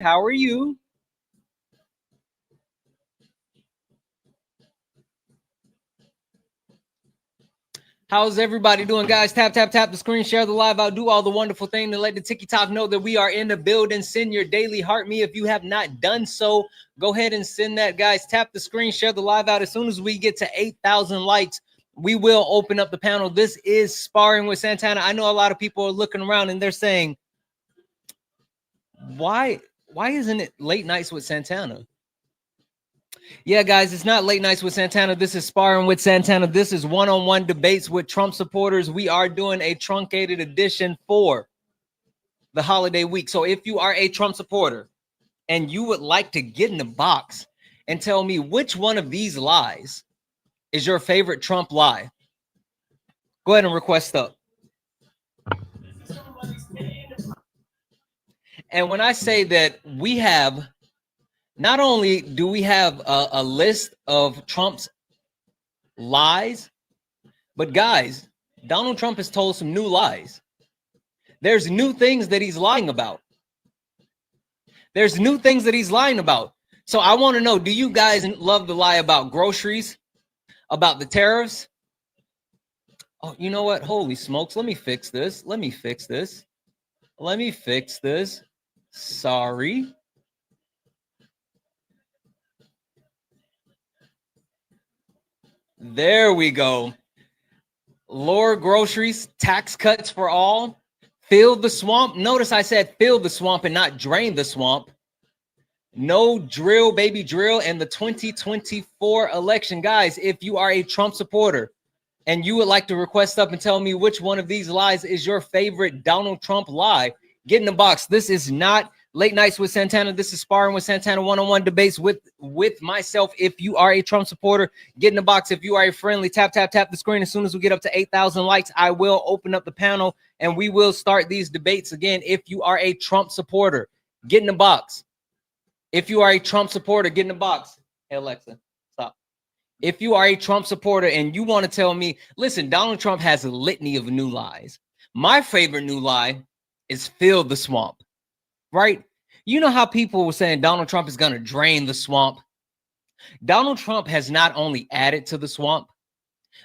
How are you? How's everybody doing, guys? Tap, tap, tap the screen, share the live out, do all the wonderful thing to let the TikTok know that we are in the building. Send your daily heart me if you have not done so. Go ahead and send that, guys. Tap the screen, share the live out. As soon as we get to 8,000 likes, we will open up the panel. This is Sparring with Santana. I know a lot of people are looking around and they're saying, why isn't it late nights with Santana? Yeah, guys, it's not late nights with Santana. This is Sparring with Santana. This is one-on-one debates with Trump supporters. We are doing a truncated edition for the holiday week. So if you are a Trump supporter and you would like to get in the box and tell me which one of these lies is your favorite Trump lie, go ahead and request up. And when I say that we have, not only do we have a list of Trump's lies, but guys, Donald Trump has told some new lies. There's new things that he's lying about. There's new things that he's lying about. So I want to know, do you guys love the lie about groceries, about the tariffs? Oh, you know what? Holy smokes. Let me fix this. Let me fix this. Let me fix this. Sorry. There we go. Lower groceries, tax cuts for all, fill the swamp. Notice I said fill the swamp and not drain the swamp. No drill, baby drill, and the 2024 election. Guys, if you are a Trump supporter and you would like to request up and tell me which one of these lies is your favorite Donald Trump lie, get in the box. This is not Late Nights with Santana. This is Sparring with Santana, one-on-one debates with myself. If you are a Trump supporter, get in the box. If you are a friendly, tap, tap, tap the screen. As soon as we get up to 8,000 likes, I will open up the panel and we will start these debates again. If you are a Trump supporter, get in the box. If you are a Trump supporter, get in the box. Hey, Alexa, stop. If you are a Trump supporter and you want to tell me, listen, Donald Trump has a litany of new lies. My favorite new lie is fill the swamp. Right? You know how people were saying Donald Trump is going to drain the swamp? Donald Trump has not only added to the swamp,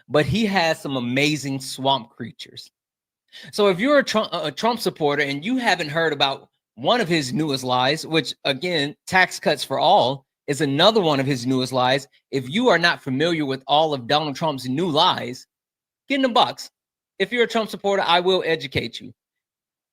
but he has some amazing swamp creatures. So if you're a Trump supporter and you haven't heard about one of his newest lies, which again, tax cuts for all is another one of his newest lies. If you are not familiar with all of Donald Trump's new lies, get in the box. If you're a Trump supporter, I will educate you.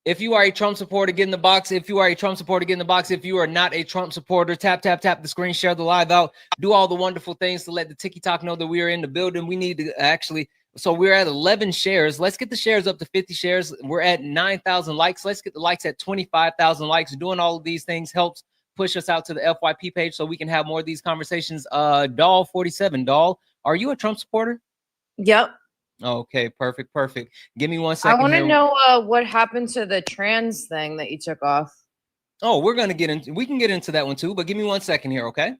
If you are a Trump supporter, get in the box. If you are a Trump supporter, get in the box. If you are not a Trump supporter, tap, tap, tap the screen, share the live out, do all the wonderful things to let the TikTok know that we are in the building. We need to actually, so we're at 11 shares. Let's get the shares up to 50 shares. We're at 9,000 likes. Let's get the likes at 25,000 likes. Doing all of these things helps push us out to the FYP page so we can have more of these conversations. Doll 47, Doll, are you a Trump supporter? Yep. Okay, perfect. Give me 1 second. I want to know what happened to the trans thing that you took off. Oh, we can get into that one too, but give me 1 second here, okay?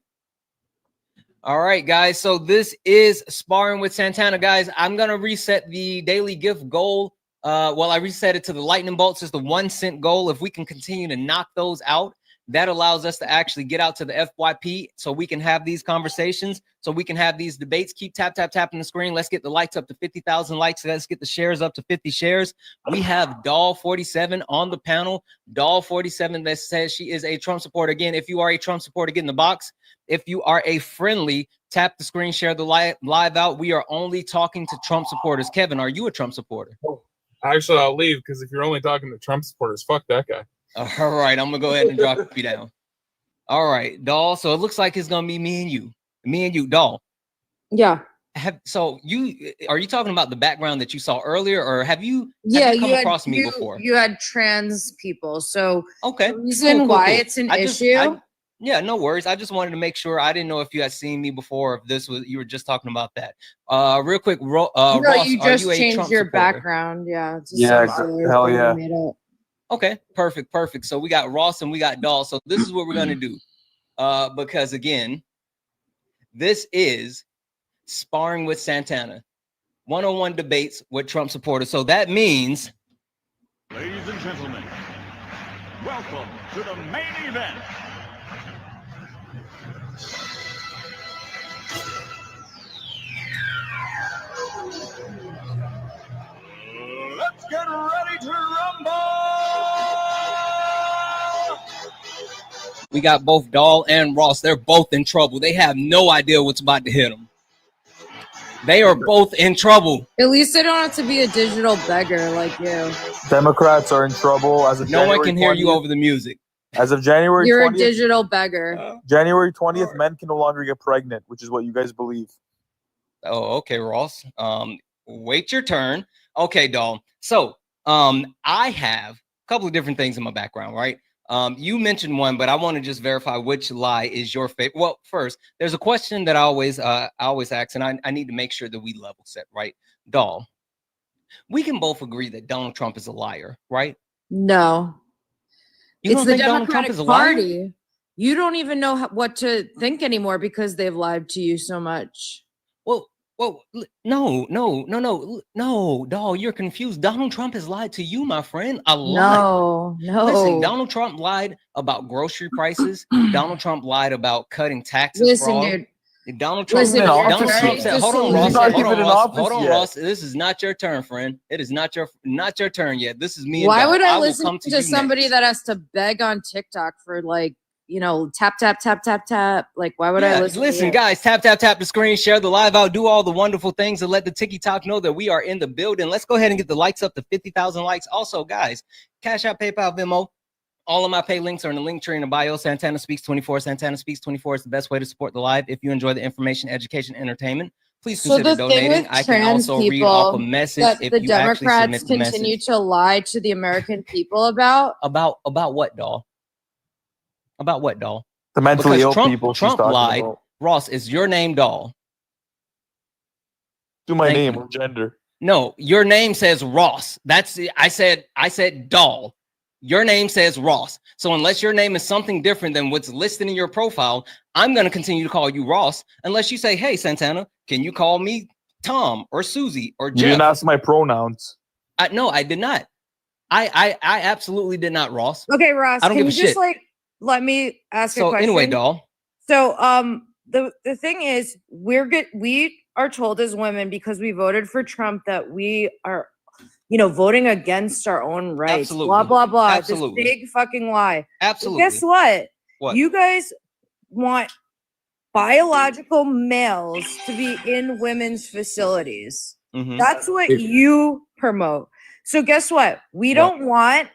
All right, guys. So this is Sparring with Santana, guys. I'm gonna reset the daily gift goal. I reset it to the lightning bolts is the 1 cent goal. If we can continue to knock those out, that allows us to actually get out to the FYP so we can have these conversations, so we can have these debates. Keep tapping the screen. Let's get the likes up to 50,000 likes. Let's get the shares up to 50 shares. We have Doll 47 on the panel. Doll 47 that says she is a Trump supporter. Again, if you are a Trump supporter, get in the box. If you are a friendly, tap the screen, share the live out. We are only talking to Trump supporters. Kevin, are you a Trump supporter? Oh, actually, I'll leave because if you're only talking to Trump supporters, fuck that guy. All right, I'm gonna go ahead and drop you down. All right, Doll. So it looks like it's gonna be me and you, Doll. Yeah. So are you talking about the background that you saw earlier, or have you come across me before? You had trans people. So okay, the reason why it's an issue. Yeah, no worries. I just wanted to make sure. I didn't know if you had seen me before, if this was you were just talking about that. Real quick, no, Ross, you just are you changed your supporter? Background. Yeah. Yeah, hell yeah. Okay, perfect. So we got Ross and we got Doll. So this is what we're gonna do. Because again, this is Sparring with Santana. 101 debates with Trump supporters. So that means, ladies and gentlemen, welcome to the main event. Let's get ready to rumble! We got both Dahl and Ross. They're both in trouble. They have no idea what's about to hit them. They are both in trouble. At least they don't have to be a digital beggar like you. Democrats are in trouble as of No January one can hear 20th. you over the music. As of January You're 20th, a digital beggar. January 20th, men can no longer get pregnant, which is what you guys believe. Oh, okay, Ross. Wait your turn. Okay, Dahl. So, I have a couple of different things in my background, right? You mentioned one, but I want to just verify which lie is your favorite. Well, first, there's a question that I always ask, and I need to make sure that we level set, right? Dahl, we can both agree that Donald Trump is a liar, right? No. You It's don't the think Donald Trump Democratic is a liar? Party. You don't even know what to think anymore because they've lied to you so much. Well, no, Dahl, you're confused. Donald Trump has lied to you, my friend, a lot. No. Listen, Donald Trump lied about grocery prices. Donald Trump lied about cutting taxes for Listen, all. dude. Donald Trump, Listen, Donald you're Trump very said, hold on, He's Ross, not hold even on, in Ross, office hold on, yet. Ross. This is not your turn, friend. It is not your turn yet. This is me and Why Dahl. would I will listen come to you somebody next. that has to beg on TikTok for like, tap, tap, tap, tap, tap? Like, why would I listen? Listen, to guys, tap the screen, share the live out, do all the wonderful things, and let the TikTok know that we are in the building. Let's go ahead and get the likes up to 50,000 likes. Also, guys, Cash App, PayPal, Venmo. All of my pay links are in the link tree in the bio. Santana Speaks 24. Santana Speaks 24 is the best way to support the live. If you enjoy the information, education, entertainment, please So consider the thing donating. with I can trans also read off a people message that if the you actually Democrats submit the continue message. to lie to the American people about. About what, Dahl? About what, Dahl? The mentally Because ill Trump people she's talking lied. about. Ross, is your name Dahl? Do my Thank name you. or gender. No, your name says Ross. I said Dahl. Your name says Ross. So unless your name is something different than what's listed in your profile, I'm going to continue to call you Ross unless you say, hey, Santana, can you call me Tom or Susie or You Jeff? didn't ask my pronouns. No, I did not. I absolutely did not, Ross. Okay, Ross, I don't can give you a just shit. let me ask a So question? anyway, Dahl. So the thing is, we are told as women, because we voted for Trump, that we are voting against our own rights. Absolutely. Blah blah blah. Absolutely. This big fucking lie. Absolutely. But guess what? What? You guys want biological males to be in women's facilities. Mhm. That's what you promote. So guess what? We don't want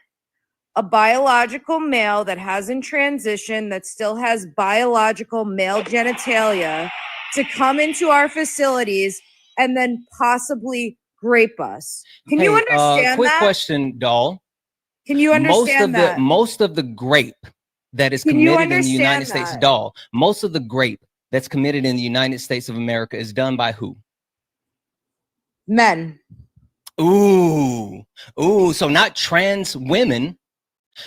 a biological male that hasn't transitioned, that still has biological male genitalia, to come into our facilities and then possibly grape us. Can you understand quick that? question, Dahl. Can you understand that? Most of the grape that is Can you committed in the United understand States, that? Dahl, most of the grape that's committed in the United States of America is done by who? Men. Ooh, so not trans women,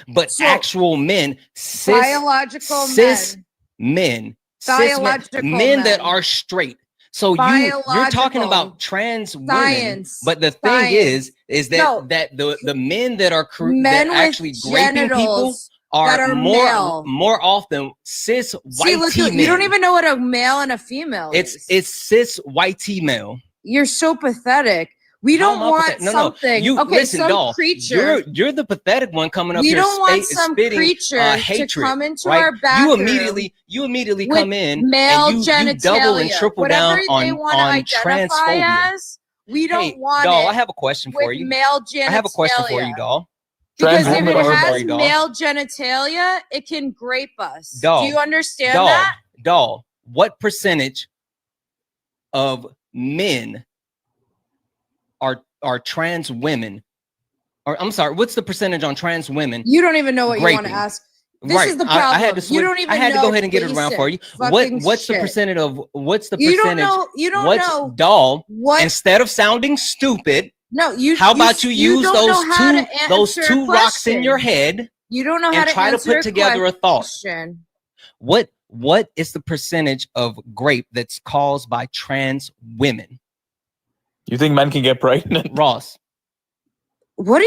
but So, actual men, biological cis men. men, Biological men that men. are straight. So you're talking about trans women, but the thing is that the men that are Men that actually with graping people genitals that are are male. more often cis white men. You don't even know what a male and a female is. It's cis white male. You're so pathetic. We don't want something. You okay, listen, some Dahl, creature. You're the pathetic one coming up We here. don't want some spitting, creature hatred, to come into right? our bathroom. You immediately with come in male and you double and triple Whatever down they want to on identify transphobia. as, we don't want Dahl, it. I have a question for with you. Male genitalia. I have a question for you, Dahl. Because if Trans it women are has bad. male genitalia, it can grape us. Dahl, Do you understand that? Dahl, what percentage of men are trans women? Or I'm sorry, what's the percentage on trans women? You don't even know what graping? you want to ask. This is the problem. I had to switch. You don't even I had to know go ahead and get it around for you. What's the percentage of what's the percentage? You don't know. Dahl, what instead of sounding stupid, no, you how about you use those two rocks in your head? You don't know how and to try to put together a thought. What is the percentage of grape that's caused by trans women? You think men can get pregnant? Ross. Do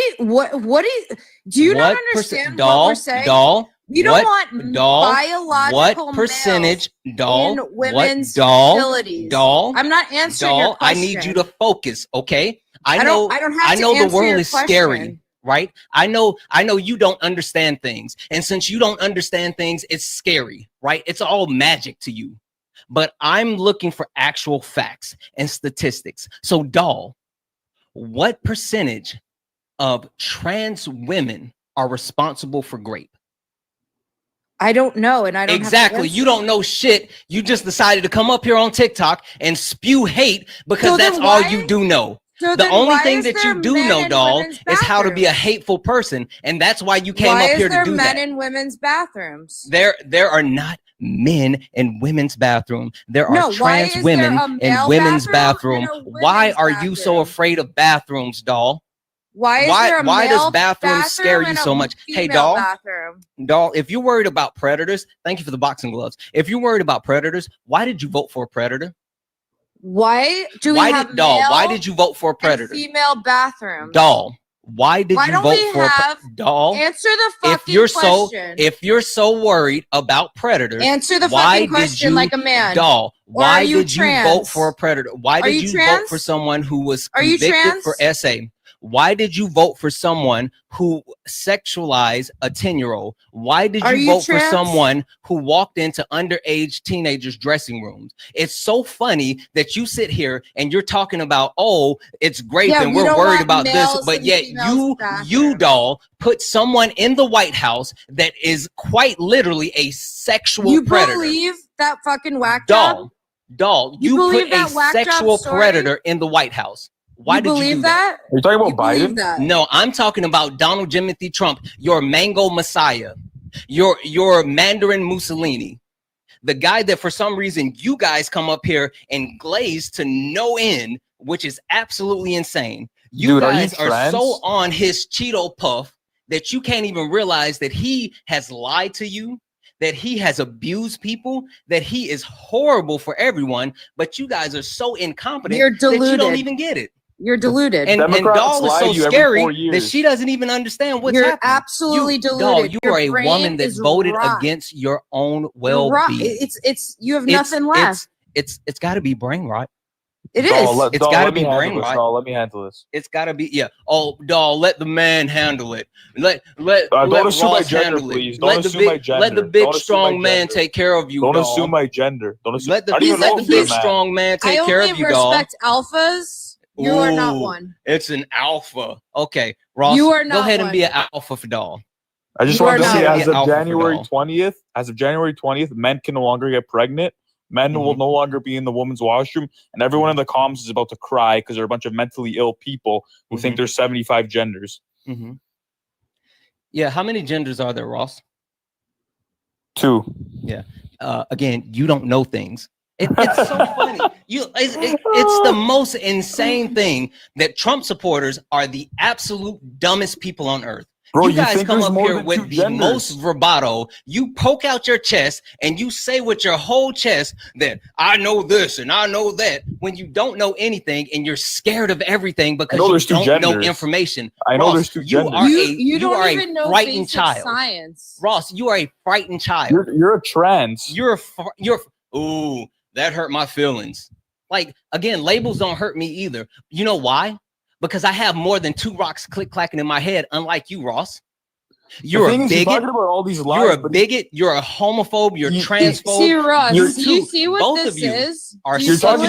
you not understand what we're saying? Dahl, You don't want biological what percentage, males in women's facilities. I'm not answering your question. I need you to focus, okay? I don't have to know the answer world your is question. scary, right? I know you don't understand things. And since you don't understand things, it's scary, right? It's all magic to you. But I'm looking for actual facts and statistics. So, doll, what percentage of trans women are responsible for rape? I don't know, and I don't exactly. Have to you don't know shit. You just decided to come up here on TikTok and spew hate because that's all you do know. So the only thing that there you do men know, in doll, women's is how to be a bathrooms? hateful person, and that's why you came up here to do that. Why is there men in women's bathrooms? There are not men in women's bathroom. There are No, why trans is women there a in male women's bathroom bathroom. and a Why women's are you so bathroom? afraid of bathrooms, doll? Why is there a Why does male bathrooms scare you and a so much? Hey, female doll. bathroom? Doll, if you're worried about predators, thank you for the boxing gloves. If you're worried about predators, why did you vote for a predator? Why do we have doll? male Why did you vote for a predator? and female bathrooms? Doll, why did you don't vote we for have doll? Answer the fucking if you're question. if you're so worried about predators, Answer the why fucking question did you, like a man. Doll, why are you did you vote trans? for a predator? Why did you vote trans? for someone who was Are you convicted for trans? SA? Why did you vote for someone who sexualized a 10-year-old? Why did you vote for someone who walked into underage teenagers' dressing rooms? It's so funny that you sit here and you're talking about, oh, it's great and we're worried about this, but yet you doll put someone in the White House that is quite literally a sexual predator. You believe that fucking whack job? Doll, you put a whack sexual job predator in the White House. Why did you do that? Are you talking about Biden? No, I'm talking about Donald Timothy Trump, your mango messiah, your Mandarin Mussolini, the guy that for some reason you guys come up here and glaze to no end, which is absolutely insane. You guys are so on his Cheeto puff that you can't even realize that he has lied to you, that he has abused people, that he is horrible for everyone, but you guys are so incompetent that you don't even get it. You're deluded. And Doll is so scary that she doesn't even understand what's happening. You're absolutely deluded. Doll, you are a woman that voted against your own well-being. It's you have nothing left. It's got to be brain rot. It is. It's got to be brain rot. Doll, let me handle this. It's got to be, yeah. Oh, Doll, let the man handle it. Let don't assume my gender, handle please. it. Don't assume my gender. Let the big strong man take care of you. Don't Doll. assume my gender. Don't assume. Let the big strong man take care of you, Doll. I only respect alphas. You are not one. It's an alpha. Okay, Ross, you are not go ahead one. and be an alpha for Doll. I just want to say, as of January 20th, men can no longer get pregnant. Men will no longer be in the women's washroom, and everyone in the comments is about to cry because they're a bunch of mentally ill people who think there's 75 genders. Yeah, how many genders are there, Ross? 2. Yeah. Again, you don't know things. It's so funny. It's the most insane thing that Trump supporters are the absolute dumbest people on earth. Bro, you guys come up here with the most bravado. You poke out your chest and you say with your whole chest that I know this and I know that, when you don't know anything and you're scared of everything because you don't know information. I know there's 2 genders. You don't even know frightened child. Science. Ross, you are a frightened child. You're a trans. Ooh, that hurt my feelings. Like, again, labels don't hurt me either. You know why? Because I have more than 2 rocks click-clacking in my head, unlike you, Ross. You're a bigot. Talking about all these lies, you're a bigot. You're a homophobe. You're transphobe. See, Ross, you see what both this of you is?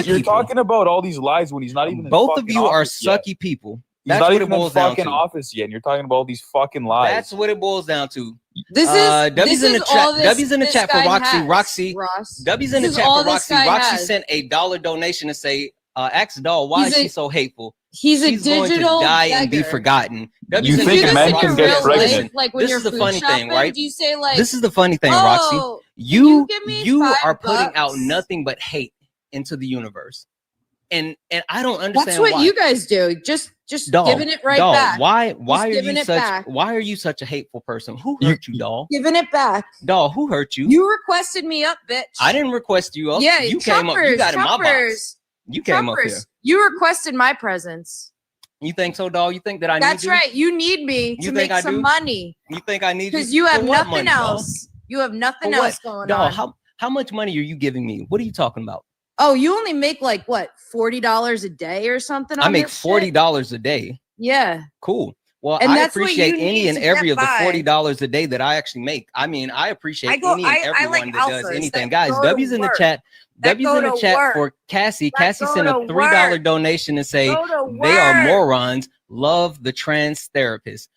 You're talking about all these lies when he's not even. Both of you are sucky people. He's not even in fucking office yet, and you're talking about all these fucking lies. That's what it boils down to. This is W's in the chat. W's in the chat for Roxy. Ross. W's in the chat for Roxy. Roxy sent a $1 donation to say, ask Doll, why is she so hateful? She's a digital going to die beggar. and be forgotten. You think men can get pregnant? Like when this is the funny thing, right? Do you say like, this is the funny thing, Roxy. You are putting out nothing but hate into the universe, and I don't understand. That's what you guys do. Just Doll, giving it right Doll, back. Why are you such a hateful person? Who hurt you, Doll? Giving it back. Doll, who hurt you? You requested me up, bitch. I didn't request you up. You came up. You got in my box. You came up here. You requested my presence. You think so, dog? You think that I need That's you? right. You need me You to think make I some do? money You think I need you? because you have For what nothing money, dog? else. You have nothing For what? else going Dog, on. how much money are you giving me? What are you talking about? Oh, you only make like what, $40 a day or something? I on make this shit? $40 a day. Yeah. Cool. Well, And I that's what appreciate you any need and to every get of the by. $40 a day that I actually make. I mean, I appreciate any and I everyone like that does alphas anything. that Guys, go to W's in the work. chat. That W's go in the to chat work. for Cassie. That Cassie go sent a to $3 work. donation and say Go to they are work. morons. Love the trans therapist.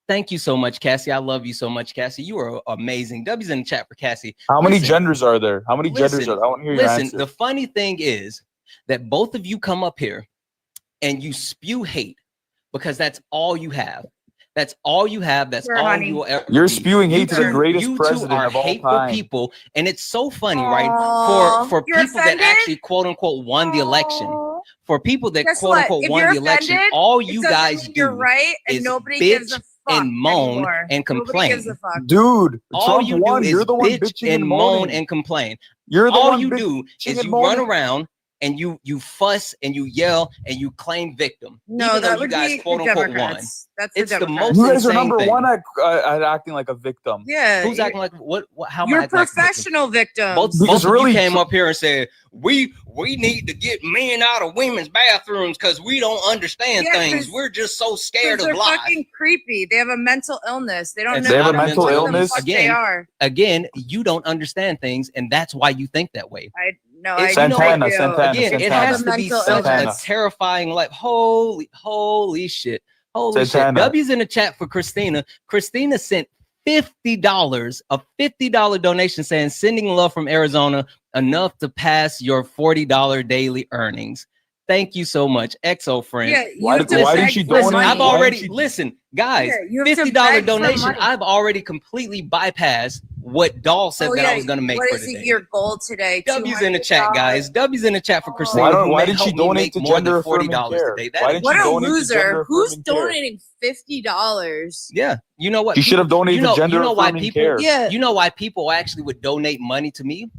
Thank you so much, Cassie. I love you so much, Cassie. You are amazing. W's in the chat for Cassie. How many Listen, genders are there? How many genders are there? I want to hear your Listen, answer. the funny thing is that both of you come up here and you spew hate because that's all you have. That's all you have. That's Sure, all honey. you will ever You're be. spewing hate to the greatest you two president are of all hateful time. people, and it's so funny, right? Aw, For you're people that offended? actually quote unquote won the election. Aw. For people that Guess quote what? unquote If won you're the election, offended, all it you doesn't guys mean you're do right, and is nobody gives a bitch fuck and moan anymore. and Nobody complain. gives a fuck. Dude, All Trump you won. do You're is the one bitch bitching and and moan moaning. and complain. You're the All one you bitching do is and you run moaning. around and you fuss and you yell and you claim victim. No, even though that you would guys be quote the unquote won. Democrats. That's It's the the Democrats. most You guys are insane number thing. one at acting like a victim. Yeah. Who's acting like what how am I You're acting like a victim? professional victims. Both Because of really, you came up here and said we need to get men out of women's bathrooms because we don't understand Yeah, things. 'cause- We're just so scared they're of life. fucking creepy. They have a mental illness. They don't It's know They have a what the mental fuck illness? they Again, are. Again, you don't understand things, and that's why you think that way. I Santana, do. Santana, Again, it Santana. has to be Mental such illness. a terrifying life. Holy shit. Holy Santana. shit. W's in the chat for Christina. Christina sent $50, a $50 donation saying sending love from Arizona, enough to pass your $40 daily earnings. Thank you so much, XO friend. Yeah, Why have did- to why beg didn't she for Listen, donate? money. I've Why already didn't she- listen, guys. Yeah, you have to $50 beg for donation. money. I've already completely bypassed what Doll said that I was going to make What for is today. your goal today? W's in the chat, guys. W's in the chat for Christina. Why who didn't she helped me donate make to more than gender affirming $40 care? today? Why didn't What she a donate to loser! gender Who's affirming care? donating $50? Yeah, you know what? You should have donated to gender you know why affirming people, care. Yeah, You know why people actually would donate money to me?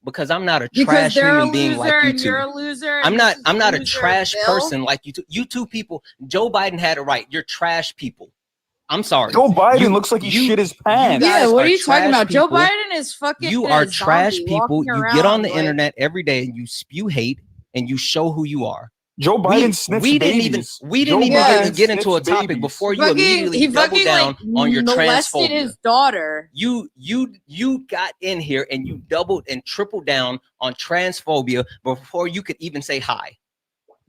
Because I'm not a because trash they're a human being loser like you and you're two. a loser. I'm and not. this is I'm not a loser trash Bill. person like you two. You two people. Joe Biden had it right. You're trash people. I'm sorry. Joe Biden You- looks like he you- shit his you pants. Yeah, guys what are are you talking trash about? Joe people. Biden is fucking. You a are zombie trash people. walking You get on the around, like- internet every day and you spew hate and you show who you are. Joe Biden sniffs we didn't babies. even Joe Biden get into a sniffs topic babies. before you Fucking- immediately he double fucking, down like, on your molested transphobia. his daughter. You got in here and you doubled and tripled down on transphobia before you could even say hi.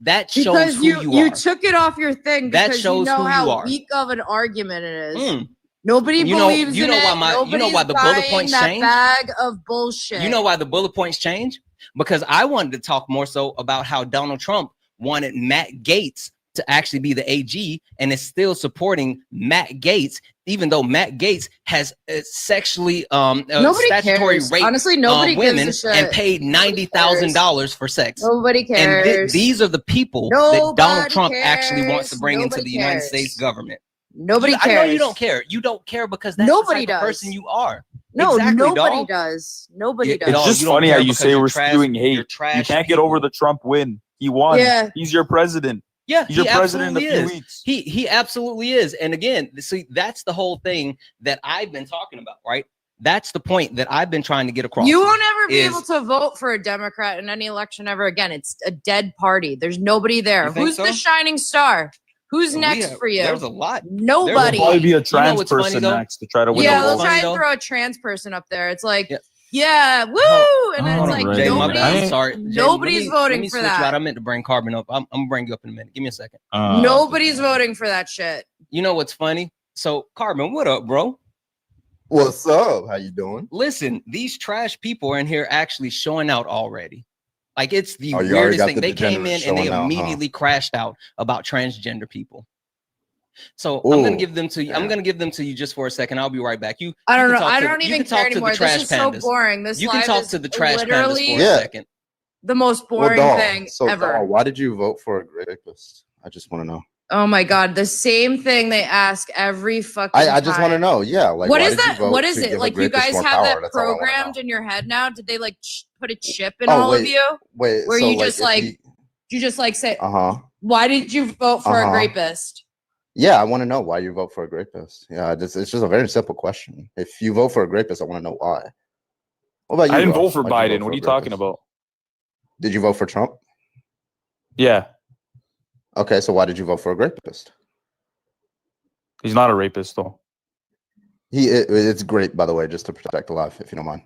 That shows Because who you you are. took it off your thing That because shows you know who you how are. weak of an argument it is. Mm. Nobody You know- believes you in know it. why my- you know why the bullet Nobody's points buying change? that bag of bullshit. You know why the bullet points change? Because I wanted to talk more so about how Donald Trump wanted Matt Gaetz to actually be the AG and is still supporting Matt Gaetz, even though Matt Gaetz has sexually Nobody statutory cares. rape Honestly, nobody women gives a shit. and paid $90,000 for sex. Nobody And cares. these are the people that Donald Nobody Trump actually wants to cares. bring into Nobody the United cares. States government. Nobody I cares. know you don't care. You don't care because that's Nobody the type of does. person you are. No, Exactly, nobody dog. does. Nobody Yeah, does. It's dog, just you don't funny how care you because say you're we're trash- spewing you're hate. You trash can't get over people. the Trump win. He won. Yeah. He's your president. Yeah, He's your he president in a absolutely few is. weeks. He absolutely is. And again, see, that's the whole thing that I've been talking about, right? That's the point that I've been trying to get across. You won't ever be is- able to vote for a Democrat in any election ever again. It's a dead party. There's nobody there. You think Who's so? the shining star? Who's We next have- for you? There's a lot. Nobody. There'll probably be a You know trans what's funny, person though? next to try to win Yeah, the they'll vote. try though? and throw a trans person up there. It's like, Yeah. yeah, woo! And then Oh, it's like, right. Jay, my nobody, bad. I'm sorry. Jay, nobody's let voting me for switch you out. that. I meant to bring Carbon up. I'm gonna bring you up in a minute. Give me a second. Nobody's voting for that shit. You know what's funny? So, Carbon, what up, bro? What's up? How you doing? Listen, these trash people are in here actually showing out already. Like, it's the Oh, you already weirdest got thing. the They came in degenerates and they showing out, huh? immediately crashed out about transgender people. So I'm gonna Ooh, give them to you. I'm yeah. gonna give them to you just for a second. I'll be right back. I you don't can know. talk I to- don't you even can care talk to the anymore. This trash is so pandas. boring. This You can live talk is to the trash pandas literally for a Yeah. second. the most Well, boring dog, thing so ever. dog, why did you vote for a rapist? I just want to know. Oh my god, the same thing they ask every fucking I just want to time. know. Yeah, like What why is did you that? vote What is to it? give a Like you rapist guys more have power? that That's all I wanna programmed know. in your head now? Did they like put a chip in Oh, all of wait. you? Wait, where so you just if like he- you just like say uh-huh. Why did you vote for a Uh-huh. rapist? Yeah, I want to know why you vote for a rapist. Yeah, it's just a very simple question. If you vote for a rapist, I want to know why. What about you? I didn't vote Ross? for Why'd you Biden. vote What for are a you talking rapist? about? Did you vote for Trump? Yeah, Okay, so why did you vote for a rapist? he's not a rapist though. It's great, by the way, just to protect the life, if you don't mind.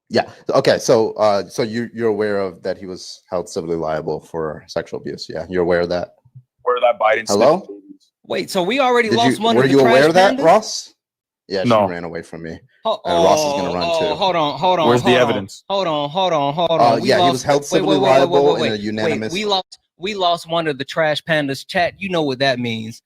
Yeah. Okay. So, so you're aware of that he was held civilly liable for sexual abuse. Yeah, you're aware of that. Where that Biden Hello? sniffed babies. Wait, so we already lost one Were of the you trash aware of that, pandas? Ross? Yeah, she No. ran away from me. Oh, Ross is gonna run too. hold on. Where's the evidence? Hold on. Yeah, he was held civilly liable in a Wait. unanimous. We lost one of the trash pandas. Chat, you know what that means.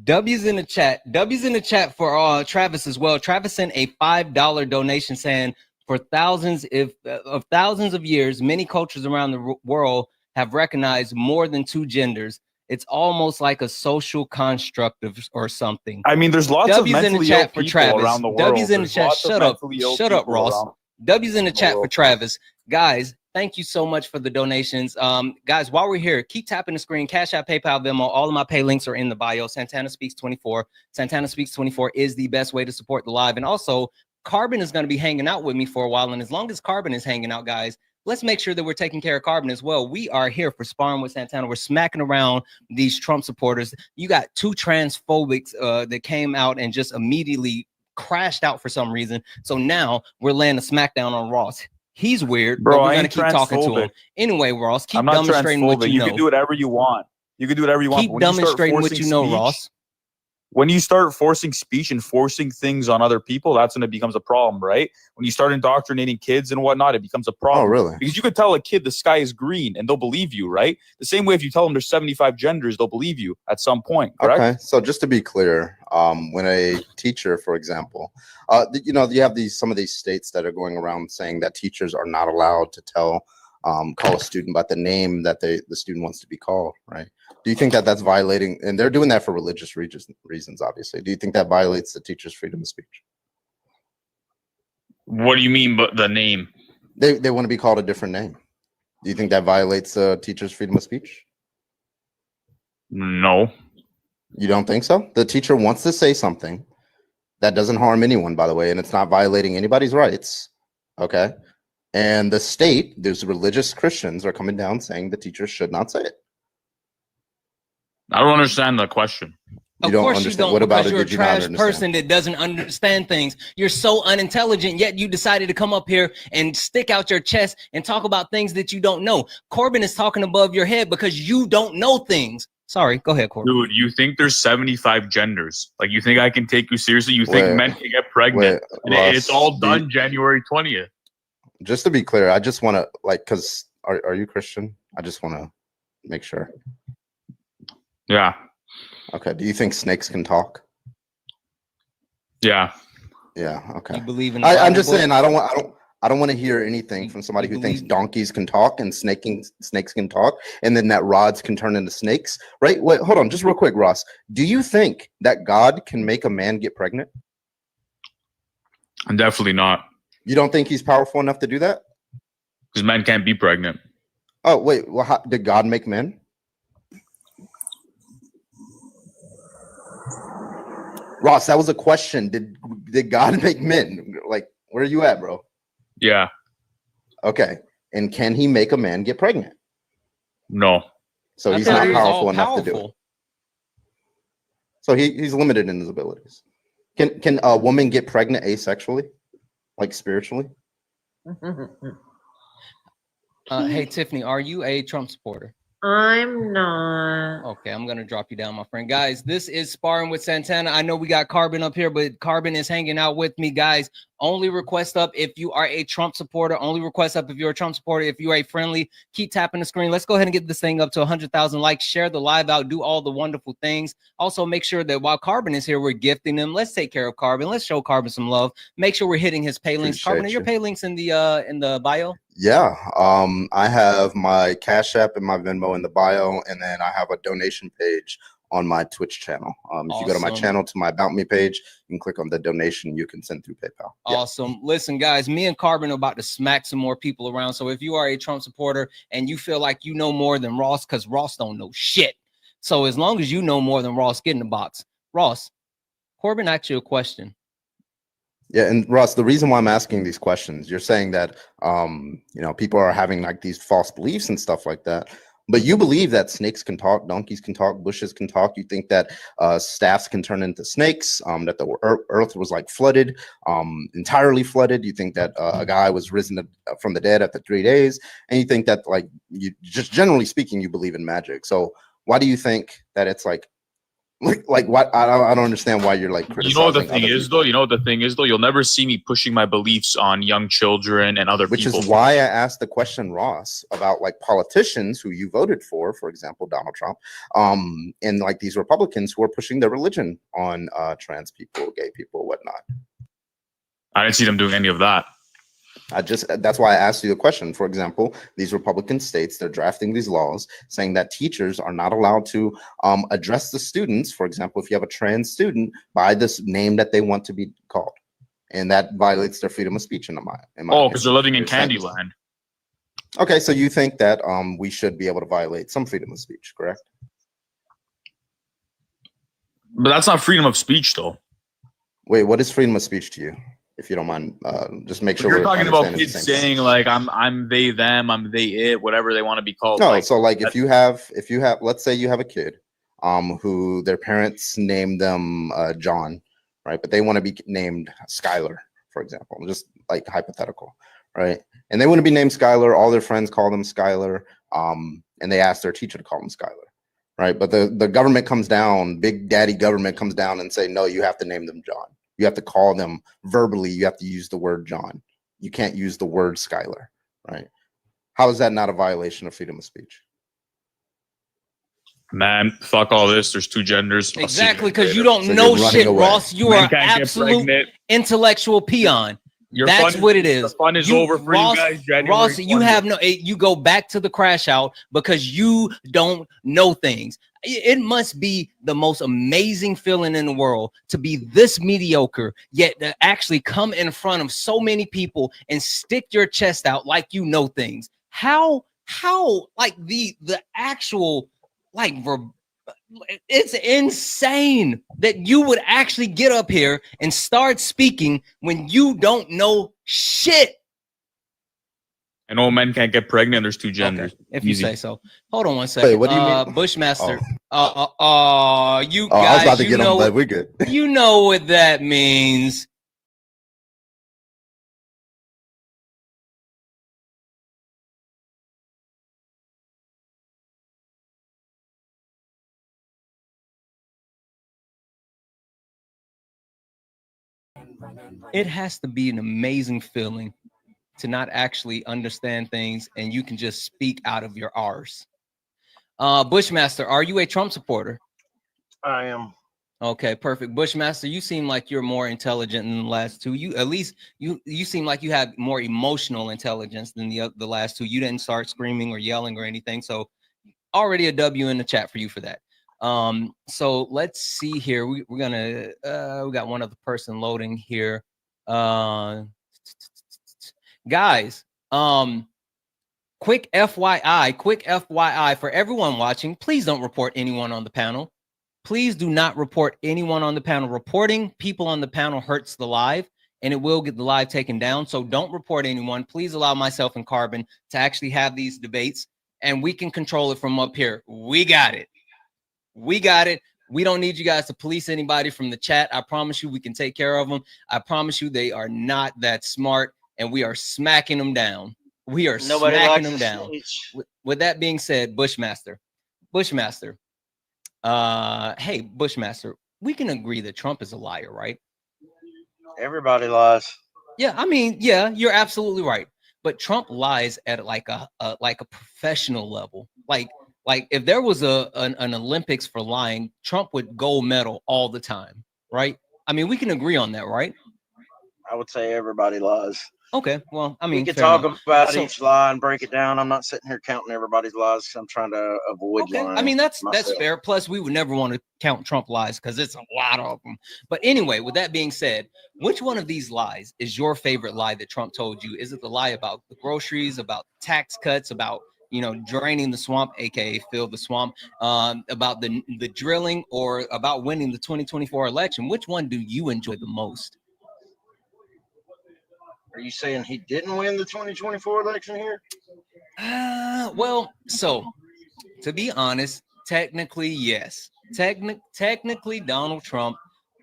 W's in the chat. W's in the chat for Travis as well. Travis sent a $5 donation saying, for thousands of years, many cultures around the world have recognized more than two genders. It's almost like a social construct or something. I mean, there's lots of W's in the mentally ill chat for people Travis. around the world. W's in the There's chat. lots of Shut up. mentally ill Shut up, people Ross. around W's in the the chat for world. Travis. Guys, thank you so much for the donations. Guys, while we're here, keep tapping the screen. Cash App, PayPal, Venmo. All of my pay links are in the bio. Santana Speaks 24. Santana Speaks 24 is the best way to support the live. And also, Carbon is going to be hanging out with me for a while. And as long as Carbon is hanging out, guys, let's make sure that we're taking care of Carbon as well. We are here for Sparring with Santana. We're smacking around these Trump supporters. You got two transphobics that came out and just immediately crashed out for some reason. So now we're laying a smackdown on Ross. He's weird, Bro, but we're I gonna ain't keep talking to him. transphobic. Anyway, Ross, keep I'm not demonstrating what transphobic. you You know. can do whatever you want. You can do whatever you want. Keep When you start demonstrating what forcing you know, speech, Ross. when you start forcing speech and forcing things on other people, that's when it becomes a problem, right? When you start indoctrinating kids and whatnot, it becomes a problem. Oh, really? Because you could tell a kid the sky is green and they'll believe you, right? The same way if you tell them there's 75 genders, they'll believe you at some point, correct? Okay, so just to be clear, when a teacher, for example, you know, you have some of these states that are going around saying that teachers are not allowed to call a student by the name that the student wants to be called, right? Do you think that that's violating, and they're doing that for religious reasons, obviously. Do you think that violates the teacher's freedom of speech? What do you mean but the name? They want to be called a different name. Do you think that violates the teacher's freedom of speech? No. You don't think so? The teacher wants to say something that doesn't harm anyone, by the way, and it's not violating anybody's rights, okay? And the state, there's religious Christians are coming down saying the teacher should not say it. I don't understand the question. Of course you don't, What about because it you're a did you not trash understand? person that doesn't understand things. You're so unintelligent, yet you decided to come up here and stick out your chest and talk about things that you don't know. Corbin is talking above your head because you don't know things. Sorry, go ahead, Corbin. Dude, you think there's 75 genders? Like, you think I can take you seriously? You think Wait, men can get pregnant? And Ross, it's all done January 20th. Just to be clear, I just want to, like, because are you Christian? I just want to make sure. Yeah. Okay. Do you think snakes can talk? Yeah. Yeah. Okay. You believe in the I'm Bible just book? saying I don't want to hear anything from somebody who thinks donkeys can talk and snakes can talk, and then that rods can turn into snakes, right? Wait, hold on, just real quick, Ross. Do you think that God can make a man get pregnant? Definitely not. You don't think he's powerful enough to do that? Because men can't be pregnant. Oh, wait. Well, did God make men? Ross, that was a question. Did God make men? Like, where are you at, bro? Yeah. Okay. And can he make a man get pregnant? No. So I he's thought not he was powerful all enough to do it. powerful. So he's limited in his abilities. Can a woman get pregnant asexually, like spiritually? Hey, Tiffany, are you a Trump supporter? I'm not. Okay, I'm gonna drop you down, my friend. Guys, this is Sparring with Santana. I know we got Carbon up here, but Carbon is hanging out with me. Guys, only request up if you are a Trump supporter. Only request up if you're a Trump supporter. If you are a friendly, keep tapping the screen. Let's go ahead and get this thing up to 100,000 likes. Share the live out. Do all the wonderful things. Also, make sure that while Carbon is here, we're gifting him. Let's take care of Carbon. Let's show Carbon some love. Make sure we're hitting his pay links. Carbon, are your pay links in the bio? Yeah, I have my Cash App and my Venmo in the bio, and then I have a donation page on my Twitch channel. If you go to my channel, to my About Me page, you can click on the donation you can send through PayPal. Awesome. Listen, guys, me and Carbon are about to smack some more people around. So if you are a Trump supporter and you feel like you know more than Ross, because Ross don't know shit. So as long as you know more than Ross, get in the box. Ross, Corbin asked you a question. Yeah, and Ross, the reason why I'm asking these questions, you're saying that people are having like these false beliefs and stuff like that, but you believe that snakes can talk, donkeys can talk, bushes can talk. You think that staffs can turn into snakes, that the earth was like flooded, entirely flooded. You think that a guy was risen from the dead after 3 days, and you think that, like, you just generally speaking, you believe in magic. So why do you think that it's like what? I don't understand why you're like criticizing. You know what the thing is, though? You'll never see me pushing my beliefs on young children and other people. Which is why I asked the question, Ross, about like politicians who you voted for example, Donald Trump, and like these Republicans who are pushing their religion on trans people, gay people, whatnot. I didn't see them doing any of that. That's why I asked you the question. For example, these Republican states, they're drafting these laws saying that teachers are not allowed to address the students. For example, if you have a trans student, by this name that they want to be called, and that violates their freedom of speech in my because they're living in Candyland. Okay, so you think that we should be able to violate some freedom of speech, correct? But that's not freedom of speech, though. Wait, what is freedom of speech to you? If you don't mind, just make sure you're talking about kids saying like I'm they them, I'm they it, whatever they want to be called. No, so like if you have let's say you have a kid who their parents named them John, right? But they want to be named Skylar, for example, just like hypothetical, right? And they want to be named Skylar, all their friends call them Skylar, and they ask their teacher to call them Skylar, right? But the government comes down, big daddy government comes down and say, no, you have to name them John. You have to call them verbally. You have to use the word John. You can't use the word Skylar, right? How is that not a violation of freedom of speech? Man, fuck all this. There's two genders. Exactly, because you don't know shit, Ross. You are absolute intellectual peon. That's what it is. The fun is over for you guys. Ross, you have no. You go back to the crash out because you don't know things. It must be the most amazing feeling in the world to be this mediocre, yet to actually come in front of so many people and stick your chest out like you know things. How like the actual like it's insane that you would actually get up here and start speaking when you don't know shit. And all men can't get pregnant. There's two genders. Okay, if you say so. Hold on one second. Wait, what do you mean? Bushmaster. You guys, I was about to get him, but we're good. You know what that means. It has to be an amazing feeling to not actually understand things and you can just speak out of your R's. Bushmaster, are you a Trump supporter? I am. Okay, perfect. Bushmaster, you seem like you're more intelligent than the last two. You at least you seem like you have more emotional intelligence than the last two. You didn't start screaming or yelling or anything, so already a W in the chat for you for that. So let's see here. We're gonna we got one other person loading here. Guys, quick FYI for everyone watching, please don't report anyone on the panel. Please do not report anyone on the panel. Reporting people on the panel hurts the live and it will get the live taken down. So don't report anyone. Please allow myself and Carbon to actually have these debates and we can control it from up here. We got it. We got it. We don't need you guys to police anybody from the chat. I promise you we can take care of them. I promise you they are not that smart and we are smacking them down. We are Nobody smacking likes them to down. snitch. With that being said, Bushmaster, hey, Bushmaster, we can agree that Trump is a liar, right? Everybody lies. Yeah, I mean, yeah, you're absolutely right. But Trump lies at like a professional level. Like if there was an Olympics for lying, Trump would gold medal all the time, right? I mean, we can agree on that, right? I would say everybody lies. Okay, well, I mean, We could fair talk enough. about So- each lie and break it down. I'm not sitting here counting everybody's lies because I'm trying to avoid Okay, lying. I mean that's myself. fair. Plus, we would never want to count Trump lies because it's a lot of them. But anyway, with that being said, which one of these lies is your favorite lie that Trump told you? Is it the lie about the groceries, about tax cuts, about draining the swamp, aka fill the swamp, about the drilling, or about winning the 2024 election? Which one do you enjoy the most? Are you saying he didn't win the 2024 election here? Well, so to be honest, technically, yes. Technically, Donald Trump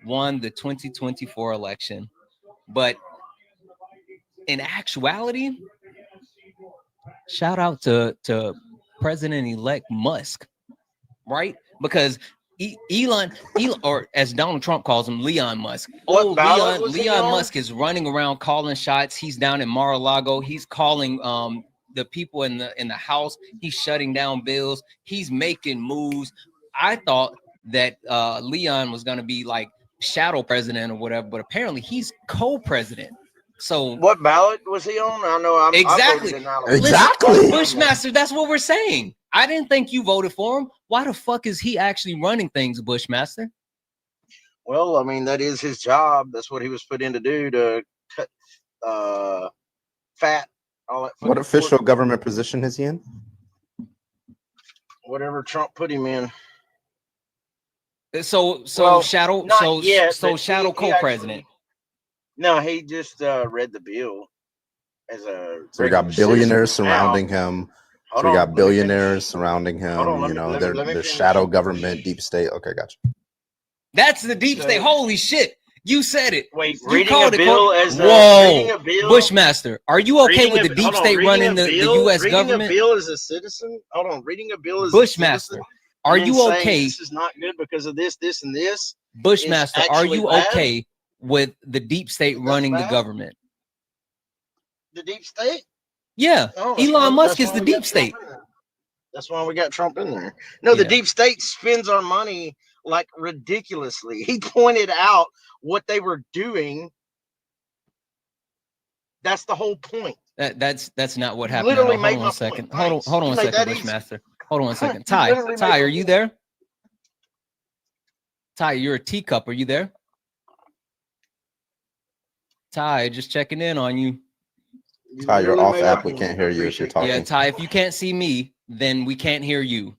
won the 2024 election. But in actuality, shout out to President-elect Musk, right? Because Elon, or as Donald Trump calls him, Leon Musk. What ballot was he Leon on? Musk is running around calling shots. He's down in Mar-a-Lago. He's calling the people in the House. He's shutting down bills. He's making moves. I thought that Leon was going to be like shadow president or whatever, but apparently he's co-president. So What ballot was he on? I know exactly. I voted in Alabama. Exactly. Bushmaster, that's what we're saying. I didn't think you voted for him. Why the fuck is he actually running things, Bushmaster? Well, I mean, that is his job. That's what he was put in to do, to cut fat, all that. What official government position is he in? Whatever Trump put him in. So Well, shadow, not yet, so but shadow he co-president. actually- No, he just read the bill as a. So we got regular billionaires citizen. surrounding Now, him. hold So we on, got let me billionaires finish. surrounding him. Hold on, let me- let me they're finish. shadow government, deep state. Okay, gotcha. That's the deep So- state. Holy shit. You said it. Wait, You reading a called it, bill Cor- as a Whoa. reading a bill. Bushmaster, are you okay with the deep hold on, state reading running a the bill- U.S. reading government? a bill as a citizen. Hold on, reading a bill as Bushmaster, a citizen. are and then you saying okay? This is not good because of this, this, and this. Bushmaster, is are actually you bad? okay with the deep state running the bad? government? The deep state. Yeah, No, that's Elon why- Musk that's is why the we got deep state. Trump in there. That's why we got Trump in there. No, the Yeah. deep state spends our money like ridiculously. He pointed out what they were doing. That's the whole point. That's not what happened. Literally Hold made on my one second. point. Thanks. Hold on You a made second, that easy. Bushmaster. Hold on a second. You Ty, literally made Ty, my are you point. there? Ty, you're a teacup. Are you there? Ty, just checking in on you. Ty, you're literally off made my app. We point. can't hear you if you're Appreciate talking. Yeah, Ty, if you can't see me, then we can't hear you.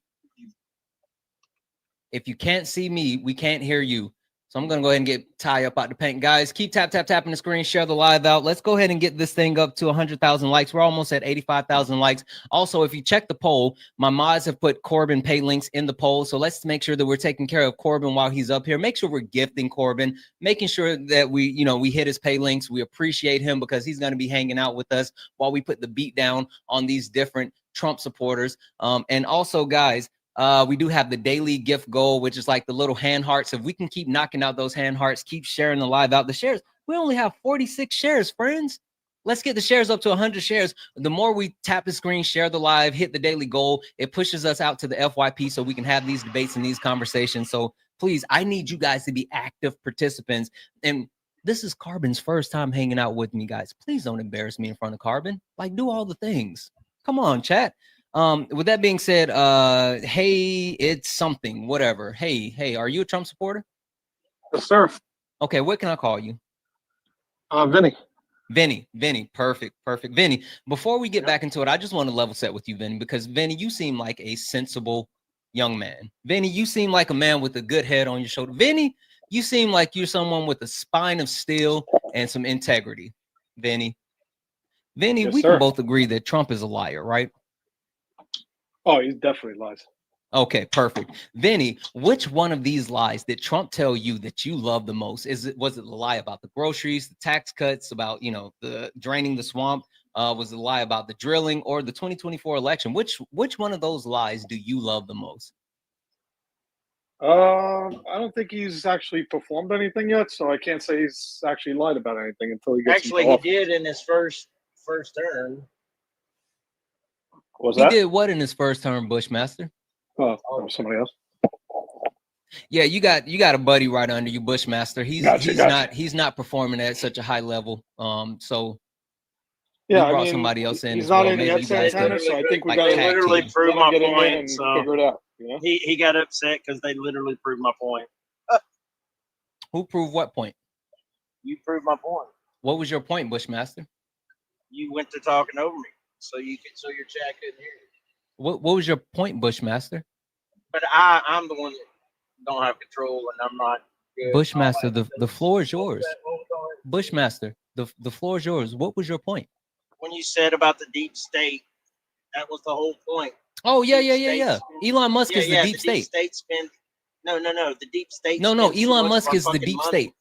If you can't see me, we can't hear you. So I'm going to go ahead and get Ty up out the paint. Guys, keep tapping the screen, share the live out. Let's go ahead and get this thing up to 100,000 likes. We're almost at 85,000 likes. Also, if you check the poll, my mods have put Corbin pay links in the poll. So let's make sure that we're taking care of Corbin while he's up here. Make sure we're gifting Corbin, making sure that we hit his pay links. We appreciate him because he's going to be hanging out with us while we put the beat down on these different Trump supporters. And also, guys, we do have the daily gift goal, which is like the little hand hearts. If we can keep knocking out those hand hearts, keep sharing the live out. The shares, we only have 46 shares, friends. Let's get the shares up to 100 shares. The more we tap the screen, share the live, hit the daily goal, it pushes us out to the FYP so we can have these debates and these conversations. So please, I need you guys to be active participants. And this is Carbon's first time hanging out with me, guys. Please don't embarrass me in front of Carbon. Like, do all the things. Come on, chat. With that being said, hey, it's something, whatever. Hey, are you a Trump supporter? Yes, sir. Okay, what can I call you? Vinny. Vinny, perfect. Vinny, before we get back into it, I just want to level set with you, Vinny, because Vinny, you seem like a sensible young man. Vinny, you seem like a man with a good head on your shoulder. Vinny, you seem like you're someone with a spine of steel and some integrity. Vinny, Yes, we sir. can both agree that Trump is a liar, right? Oh, he definitely lies. Okay, perfect. Vinny, which one of these lies did Trump tell you that you love the most? Was it the lie about the groceries, the tax cuts, about the draining the swamp, was a lie about the drilling or the 2024 election. Which one of those lies do you love the most? I don't think he's actually performed anything yet, so I can't say he's actually lied about anything until he gets Actually, into he office. did in his first term. Was He that? did what in his first term, Bushmaster? Oh, that was somebody else. Yeah, you got a buddy right under you, Bushmaster. He's not performing at such a high level. So Yeah, we brought I mean, somebody else in he's as not well. in Maybe yet, you guys Santana, could, so I think we like, got They tag literally team. proved my get him in point. and So figure it out. You know? he got upset because they literally proved my point. Who proved what point? You proved my point. What was your point, Bushmaster? You went to talking over me, so your chat couldn't hear you. What was your point, Bushmaster? But I'm the one that don't have control, and I'm not good. Bushmaster, the floor is yours. Bushmaster, the floor is yours. What was your point? When you said about the deep state, that was the whole point. Oh yeah. Elon Musk is the deep the state. Deep state spend. No. The deep state. No. spends so Elon much Musk of our is the fucking deep money. state.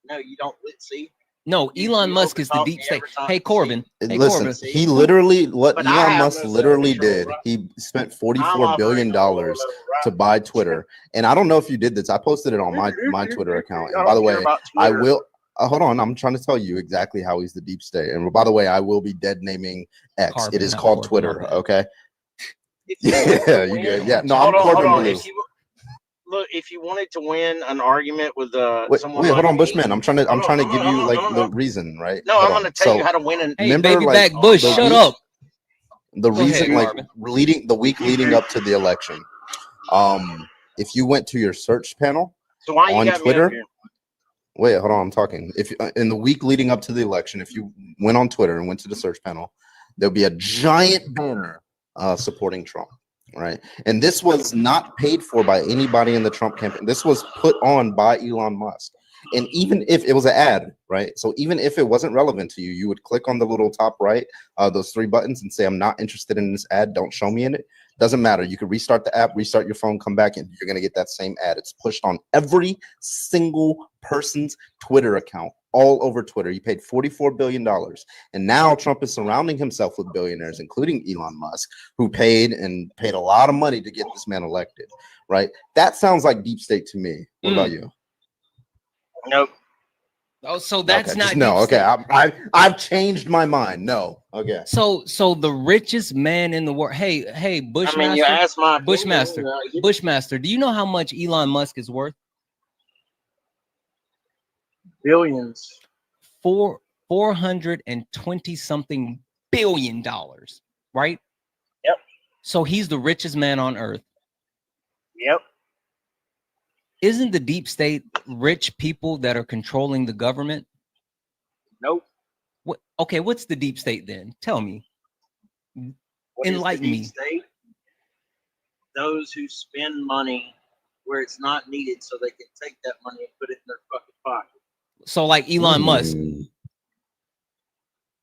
No, you don't. See. No, Elon You Musk is the overtalk deep me state. every time. Hey Corbin. Hey Listen, Corbin. he literally, what But I Elon have Musk no literally self-control, did, right? he spent I'm $44 billion operating on to buy Twitter. And I don't know if you did this. I posted it on my Twitter account. And by the way, I will, hold on, I'm trying to tell you exactly how he's the deep state. And by the way, I will be dead naming X. Corbin, it is not called Corbin, Twitter, my bad. okay? Yeah, you good. Yeah, no, hold I'm on, Corbin hold on. Blue. Look, if you wanted to win an argument with Wait, someone, hold like on, me, Bushman. I'm trying to give you like hold the on. reason, right? No, Hold I'm on. going to tell So, you how to win an. Hey, remember, baby like, back Bush, the shut week- up. The Go reason, ahead, like, Corbin. the week leading up to the election, if you went to your search panel So why you on got Twitter, me up here? wait, hold on, I'm talking. If in the week leading up to the election, if you went on Twitter and went to the search panel, there'll be a giant banner supporting Trump, right? And this was not paid for by anybody in the Trump campaign. This was put on by Elon Musk. And even if it was an ad, right? So even if it wasn't relevant to you, you would click on the little top right, those three buttons, and say, I'm not interested in this ad. Don't show me in it. Doesn't matter. You could restart the app, restart your phone, come back, and you're going to get that same ad. It's pushed on every single person's Twitter account, all over Twitter. He paid $44 billion. And now Trump is surrounding himself with billionaires, including Elon Musk, who paid a lot of money to get this man elected, right? That sounds like deep state to me. What about you? Nope. Oh, so that's okay, not just no. deep Okay, state. I've changed my mind. No. Okay. So the richest man in the world. Hey, Bushmaster. I mean, you asked my opinion, Bushmaster. Bushmaster. Do you know how much Elon Musk is worth? Billions. 420 something $billion, right? Yep. So he's the richest man on earth. Yep. Isn't the deep state rich people that are controlling the government? Nope. What? Okay, what's the deep state then? Tell me. What is the Enlighten deep me. state? Those who spend money where it's not needed so they can take that money and put it in their fucking pocket. So like Elon Musk.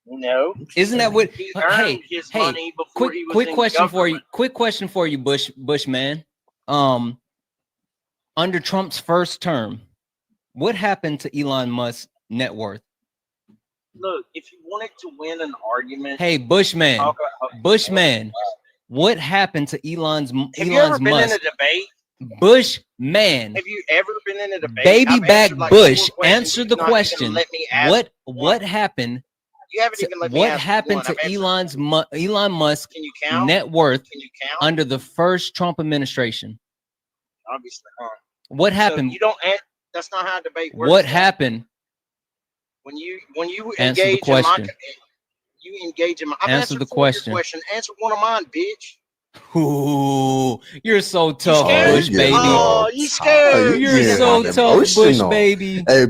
No. Isn't that what He earned his money before he was quick in question for you. government. Quick question for you, Bushman. Under Trump's first term, what happened to Elon Musk's net worth? Look, if you wanted to win an argument, Hey, Bushman, what happened to Elon Musk? Have you ever been in a debate? Bushman. Have you ever been in a debate? Baby I've back answered like Bush, 4 questions. answer You the not even question. let me ask What happened? You haven't even let me What ask happened one. to I've answered- Elon Musk's Can you count? net worth Can you count? under the first Trump administration? Obviously, What happened? So you don't. That's not how a debate works. What happened? When you Answer the engage question. in my, you engage in my. I've Answer answered the 4 of your question. question. Answer one of mine, bitch. Ooh, you're so tough, scared? Bush baby. Oh, you scared? You're so tough, Bush baby. Hey,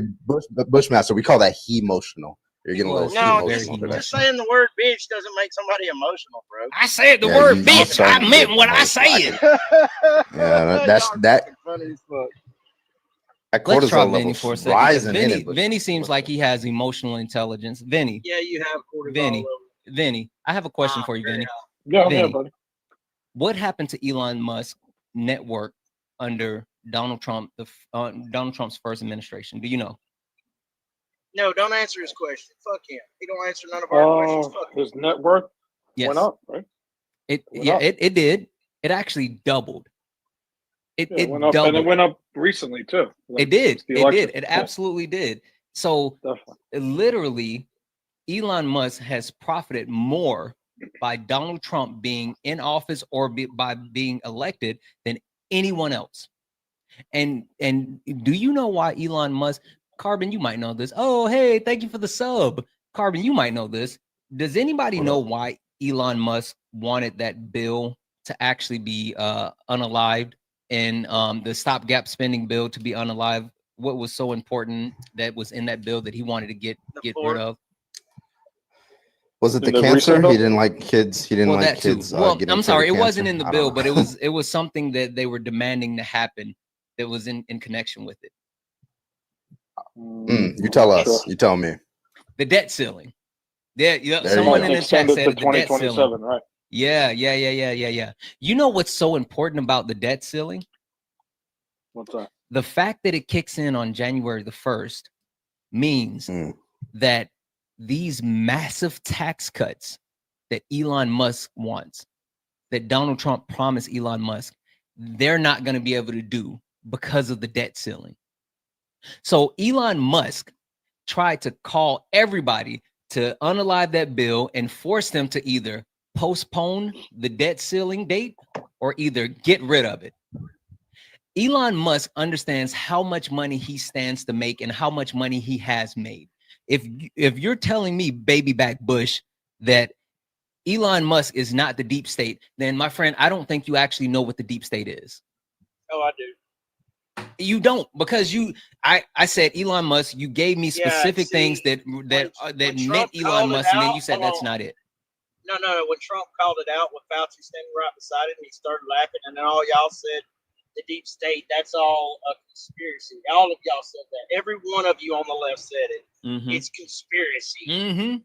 Bushmaster, we call that he-motional. You're getting a little No, emotional today. just saying the word bitch doesn't make somebody emotional, bro. I said the Yeah, word you bitch. I starting to meant get what I emotional. said. Yeah, that's that. Funny as fuck. That Let's try cortisol Vinny level for a second. 'Cause rising in it. Vinny seems like he has emotional intelligence. Vinny, Yeah, you have cortisol. Vinny, Vinny. I have a question for you, Vinny. Yeah, Vinny, yeah, buddy. what happened to Elon Musk's network under Donald Trump, Donald Trump's first administration? Do you know? No, don't answer his question. Fuck him. He don't answer none of our questions. Fuck him. His net worth Yes. went up, right? It Went yeah, up. it did. It actually doubled. It went up, doubled. and it went up recently too. It did. since the It election. did. It absolutely did. So Definitely. literally, Elon Musk has profited more by Donald Trump being in office or by being elected than anyone else. And do you know why Elon Musk? Carbon, you might know this. Oh, hey, thank you for the sub. Carbon, you might know this. Does anybody know why Elon Musk wanted that bill to actually be unalived and the stopgap spending bill to be unalived? What was so important that was in that bill that he wanted to get rid of? Was it the In the cancer? recent bill? He didn't like kids. He didn't Well, like that too. kids. Well, getting I'm sorry, cured it of wasn't cancer. in the I bill, don't but know. it was something that they were demanding to happen that was in connection with it. You tell us. Sure. You tell me. The debt ceiling. Yeah, There you someone go. in the chat Extended said to it, the debt ceiling. 2027, right? Yeah. You know what's so important about the debt ceiling? What's that? The fact that it kicks in on January the 1st means that these massive tax cuts that Elon Musk wants, that Donald Trump promised Elon Musk, they're not going to be able to do because of the debt ceiling. So Elon Musk tried to call everybody to unalive that bill and force them to either postpone the debt ceiling date or either get rid of it. Elon Musk understands how much money he stands to make and how much money he has made. If you're telling me, baby back Bush, that Elon Musk is not the deep state, then my friend, I don't think you actually know what the deep state is. Oh, I do. You don't, because I said Elon Musk, you gave me specific things that when meant Trump Elon called Musk, it and then out, you said hold that's on. not it. No. When Trump called it out with Fauci standing right beside it, and he started laughing, and then all y'all said the deep state, that's all a conspiracy. All of y'all said that. Every one of you on the left said it. It's conspiracy.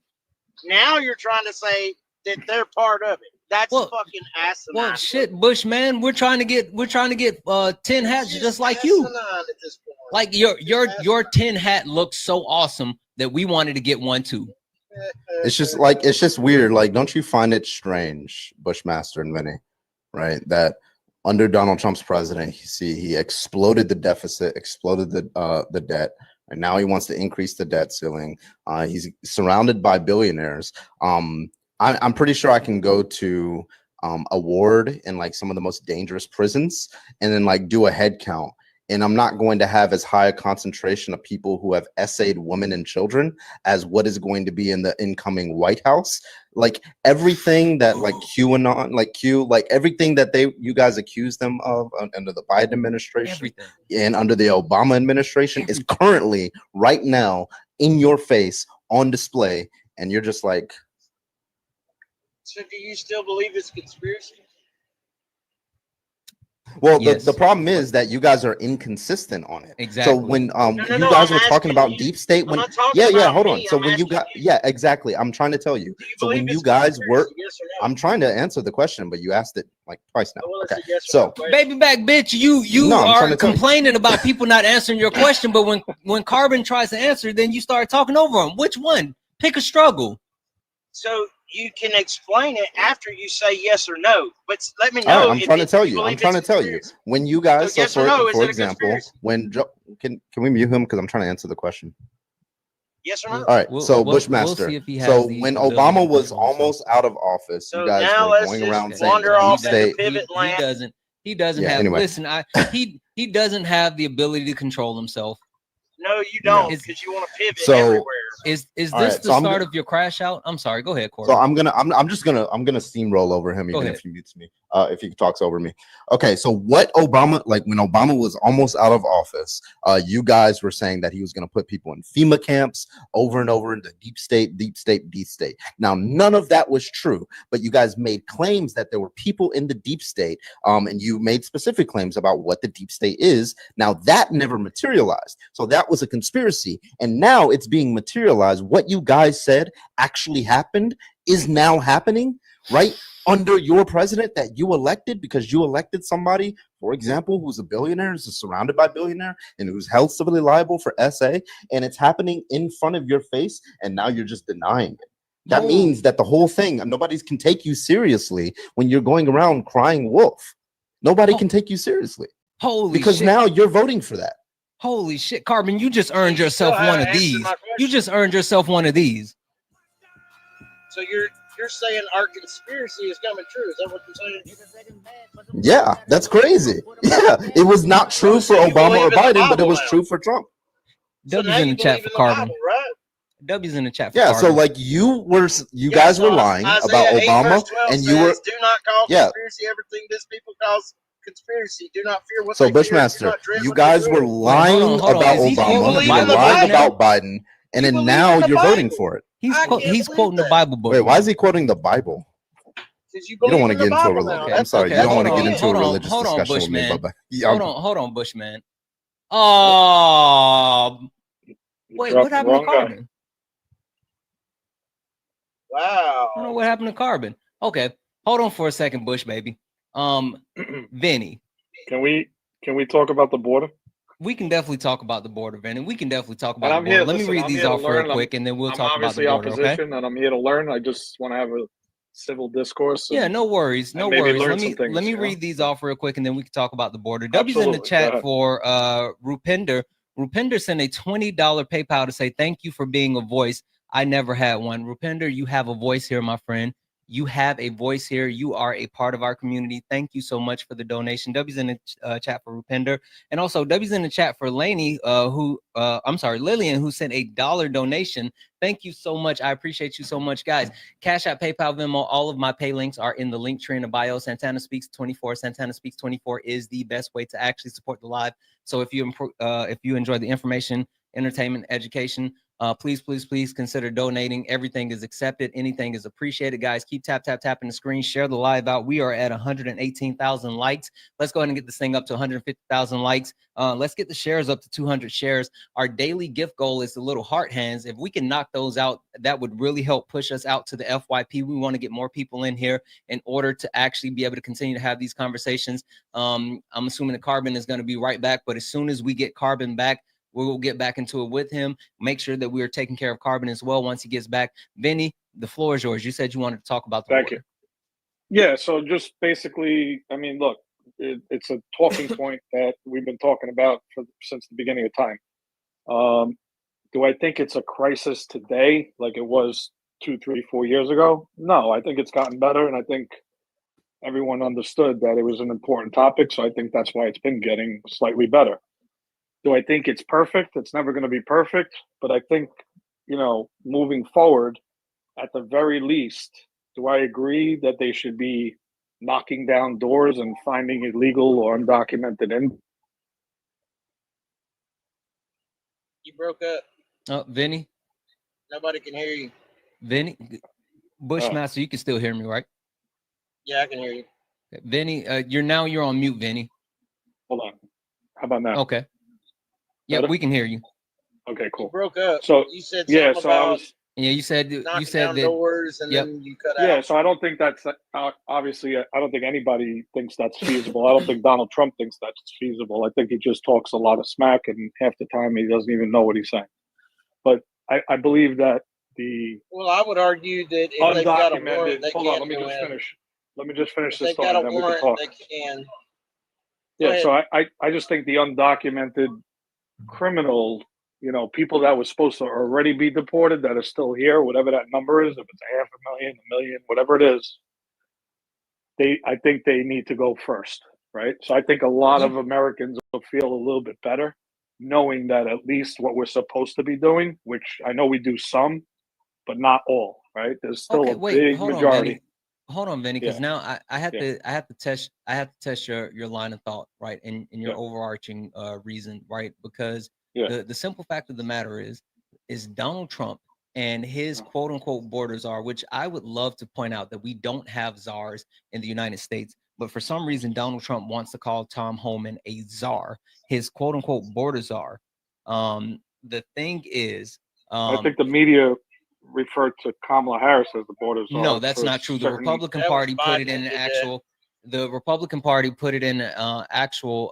Now you're trying to say that they're part of it. That's fucking asinine. Well, shit, Bush, man, we're trying to get 10 hats just like you. At this point. Like your 10 hat looks so awesome that we wanted to get one too. It's just weird. Like, don't you find it strange, Bushmaster and Vinny, right? That under Donald Trump's president, he exploded the deficit, exploded the debt, and now he wants to increase the debt ceiling. He's surrounded by billionaires. I'm pretty sure I can go to a ward in like some of the most dangerous prisons and then like do a head count. And I'm not going to have as high a concentration of people who have essayed women and children as what is going to be in the incoming White House. Like everything that like QAnon, like everything that you guys accuse them of under the Biden administration and under the Obama administration is currently right now in your face on display. And you're just like, so do you still believe it's conspiracy? well, the problem is that you guys are inconsistent on it. Exactly. So when you guys were talking about deep state, when hold on. So when you got exactly, I'm trying to tell you. So when you guys were, I'm trying to answer the question, but you asked it like twice now. Okay. So baby back bitch, you are complaining about people not answering your question, but when Carbon tries to answer, then you start talking over him. Which one? Pick a struggle. So you can explain it after you say yes or no, but let me know. I'm trying to tell you. I'm trying to tell you. When you guys, so for example, when can we mute him because I'm trying to answer the question. Yes or no? All right. So Bushmaster. So when Obama was almost out of office, you guys were going around saying deep state. He doesn't have. Anyway. Listen, he doesn't have the ability to control himself. No, you don't, because you want to pivot So, everywhere. Is this right, the start of your crash out? I'm sorry. Go ahead, Corey. So I'm just gonna steamroll over him even if he mutes me, if he talks over me. Okay, so what Obama, like when Obama was almost out of office, you guys were saying that he was gonna put people in FEMA camps over and over in the deep state. Now none of that was true, but you guys made claims that there were people in the deep state, and you made specific claims about what the deep state is. Now that never materialized, so that was a conspiracy, and now it's being materialized. What you guys said actually happened is now happening. right under your president that you elected because you elected somebody, for example, who's a billionaire, who's surrounded by billionaire, and who's held civilly liable for SA, and it's happening in front of your face, and now you're just denying it. That means that the whole thing, nobody can take you seriously when you're going around crying wolf. Nobody can take you seriously. Holy because shit. now you're voting for that. Holy shit, Carbon, you just earned You yourself still one haven't of answered these. my You question. just earned yourself one of these. So you're saying our conspiracy is coming true? Is that what you're saying? Yeah, that's crazy. Yeah, it was not true for So you Obama or believe in the Biden, but it Bible was now? true for Trump. So W's now in you the chat believe for in the Carbon. Bible, right? W's in the chat for Yeah, Carbon. so like you Yeah, guys were so lying Isaiah about 8 Obama, verse 12 and you were says, do not call yeah. conspiracy everything this people calls conspiracy. Do not fear what So they fear. Do Bushmaster, not dread you what they guys were dread. lying hold on. about Is he Obama. quoting the You were Bible lying book now? about Biden, and You then believe now in the you're voting Bible? for it. He's I can't he's believe quoting the that. Bible book. Wait, why now. is he quoting the Bible? Because you You don't believe want to in the get into a Bible now. Okay, I'm sorry, okay, you don't that's want to what get you into a believe. religious hold on, discussion with me, Bushman. but yeah, Hold on, Bushman. Oh, wait, what happened to Carbon? Wow. I don't know what happened to Carbon. Okay, hold on for a second, Bush baby. Vinny. Can we talk about the border? We can definitely talk about the border, Vinny. We can definitely talk about And the I'm border. here. Let me Listen, read I'm these here to off real learn. quick, and then we'll I'm talk about the obviously border. Okay? opposition, and I'm here to learn. I just want to have a civil discourse. Yeah, no worries, no maybe worries. learn Let some me things, read these off real quick, and then we can talk about the border. W's in the Absolutely. Go chat ahead. for Rupinder. Rupinder sent a $20 PayPal to say thank you for being a voice. I never had one. Rupinder, you have a voice here, my friend. You have a voice here. You are a part of our community. Thank you so much for the donation. W's in the chat for Rupinder, and also W's in the chat for Lainey, Lillian, who sent $1 donation. Thank you so much. I appreciate you so much, guys. Cash App, PayPal, Venmo, all of my pay links are in the link tree in the bio. Santana Speaks 24. Santana Speaks 24 is the best way to actually support the live. So if you enjoy the information, entertainment, education, please consider donating. Everything is accepted. Anything is appreciated, guys. Keep tapping the screen. Share the live out. We are at 118,000 likes. Let's go ahead and get this thing up to 150,000 likes. Let's get the shares up to 200 shares. Our daily gift goal is the little heart hands. If we can knock those out, that would really help push us out to the FYP. We want to get more people in here in order to actually be able to continue to have these conversations. I'm assuming the Carbon is going to be right back, but as soon as we get Carbon back, we will get back into it with him. Make sure that we are taking care of Carbon as well once he gets back. Vinny, the floor is yours. You said you wanted to talk about the Thank border. you. Yeah, so just basically, I mean, look, it's a talking point that we've been talking about since the beginning of time. Do I think it's a crisis today like it was 2, 3, 4 years ago? No, I think it's gotten better, and I think everyone understood that it was an important topic, so I think that's why it's been getting slightly better. Do I think it's perfect? It's never going to be perfect, but I think, moving forward, at the very least, do I agree that they should be knocking down doors and finding illegal or undocumented in? You broke up. Oh, Vinny? Nobody can hear you. Vinny? Bushmaster, you can still hear me, right? Yeah, I can hear you. Vinny, you're on mute, Vinny. Hold on. How about now? Okay. Yeah, we can hear you. Okay, cool. You broke up. So you said yeah, something so about I was. Yeah, you said down that doors, and yep. then you cut Yeah, out. so I don't think that's obviously. I don't think anybody thinks that's feasible. I don't think Donald Trump thinks that's feasible. I think he just talks a lot of smack, and half the time he doesn't even know what he's saying. But I believe that the Well, I would argue that if they've got a warrant, undocumented. they Hold on, can't let me go just in. finish. Let me just finish If this they've thought, got a and then we can warrant, talk. they can. Yeah, so I just think the undocumented criminal, people that were supposed to already be deported that are still here, whatever that number is, if it's 500,000, 1 million, whatever it is, I think they need to go first, right? So I think a lot of Americans will feel a little bit better knowing that at least what we're supposed to be doing, which I know we do some, but not all, right? There's still big majority. Hold on, Vinny, because now I have to test your line of thought, right, and your overarching reason, right? Because the simple fact of the matter is Donald Trump and his quote unquote borders are, which I would love to point out that we don't have czars in the United States, but for some reason Donald Trump wants to call Tom Homan a czar, his quote unquote border czar. The thing is, I think the media refer to Kamala Harris as the borders. No, are that's for not true. The certain- Republican That was Party put it Biden in that an did that. actual. The Republican Party put it in actual.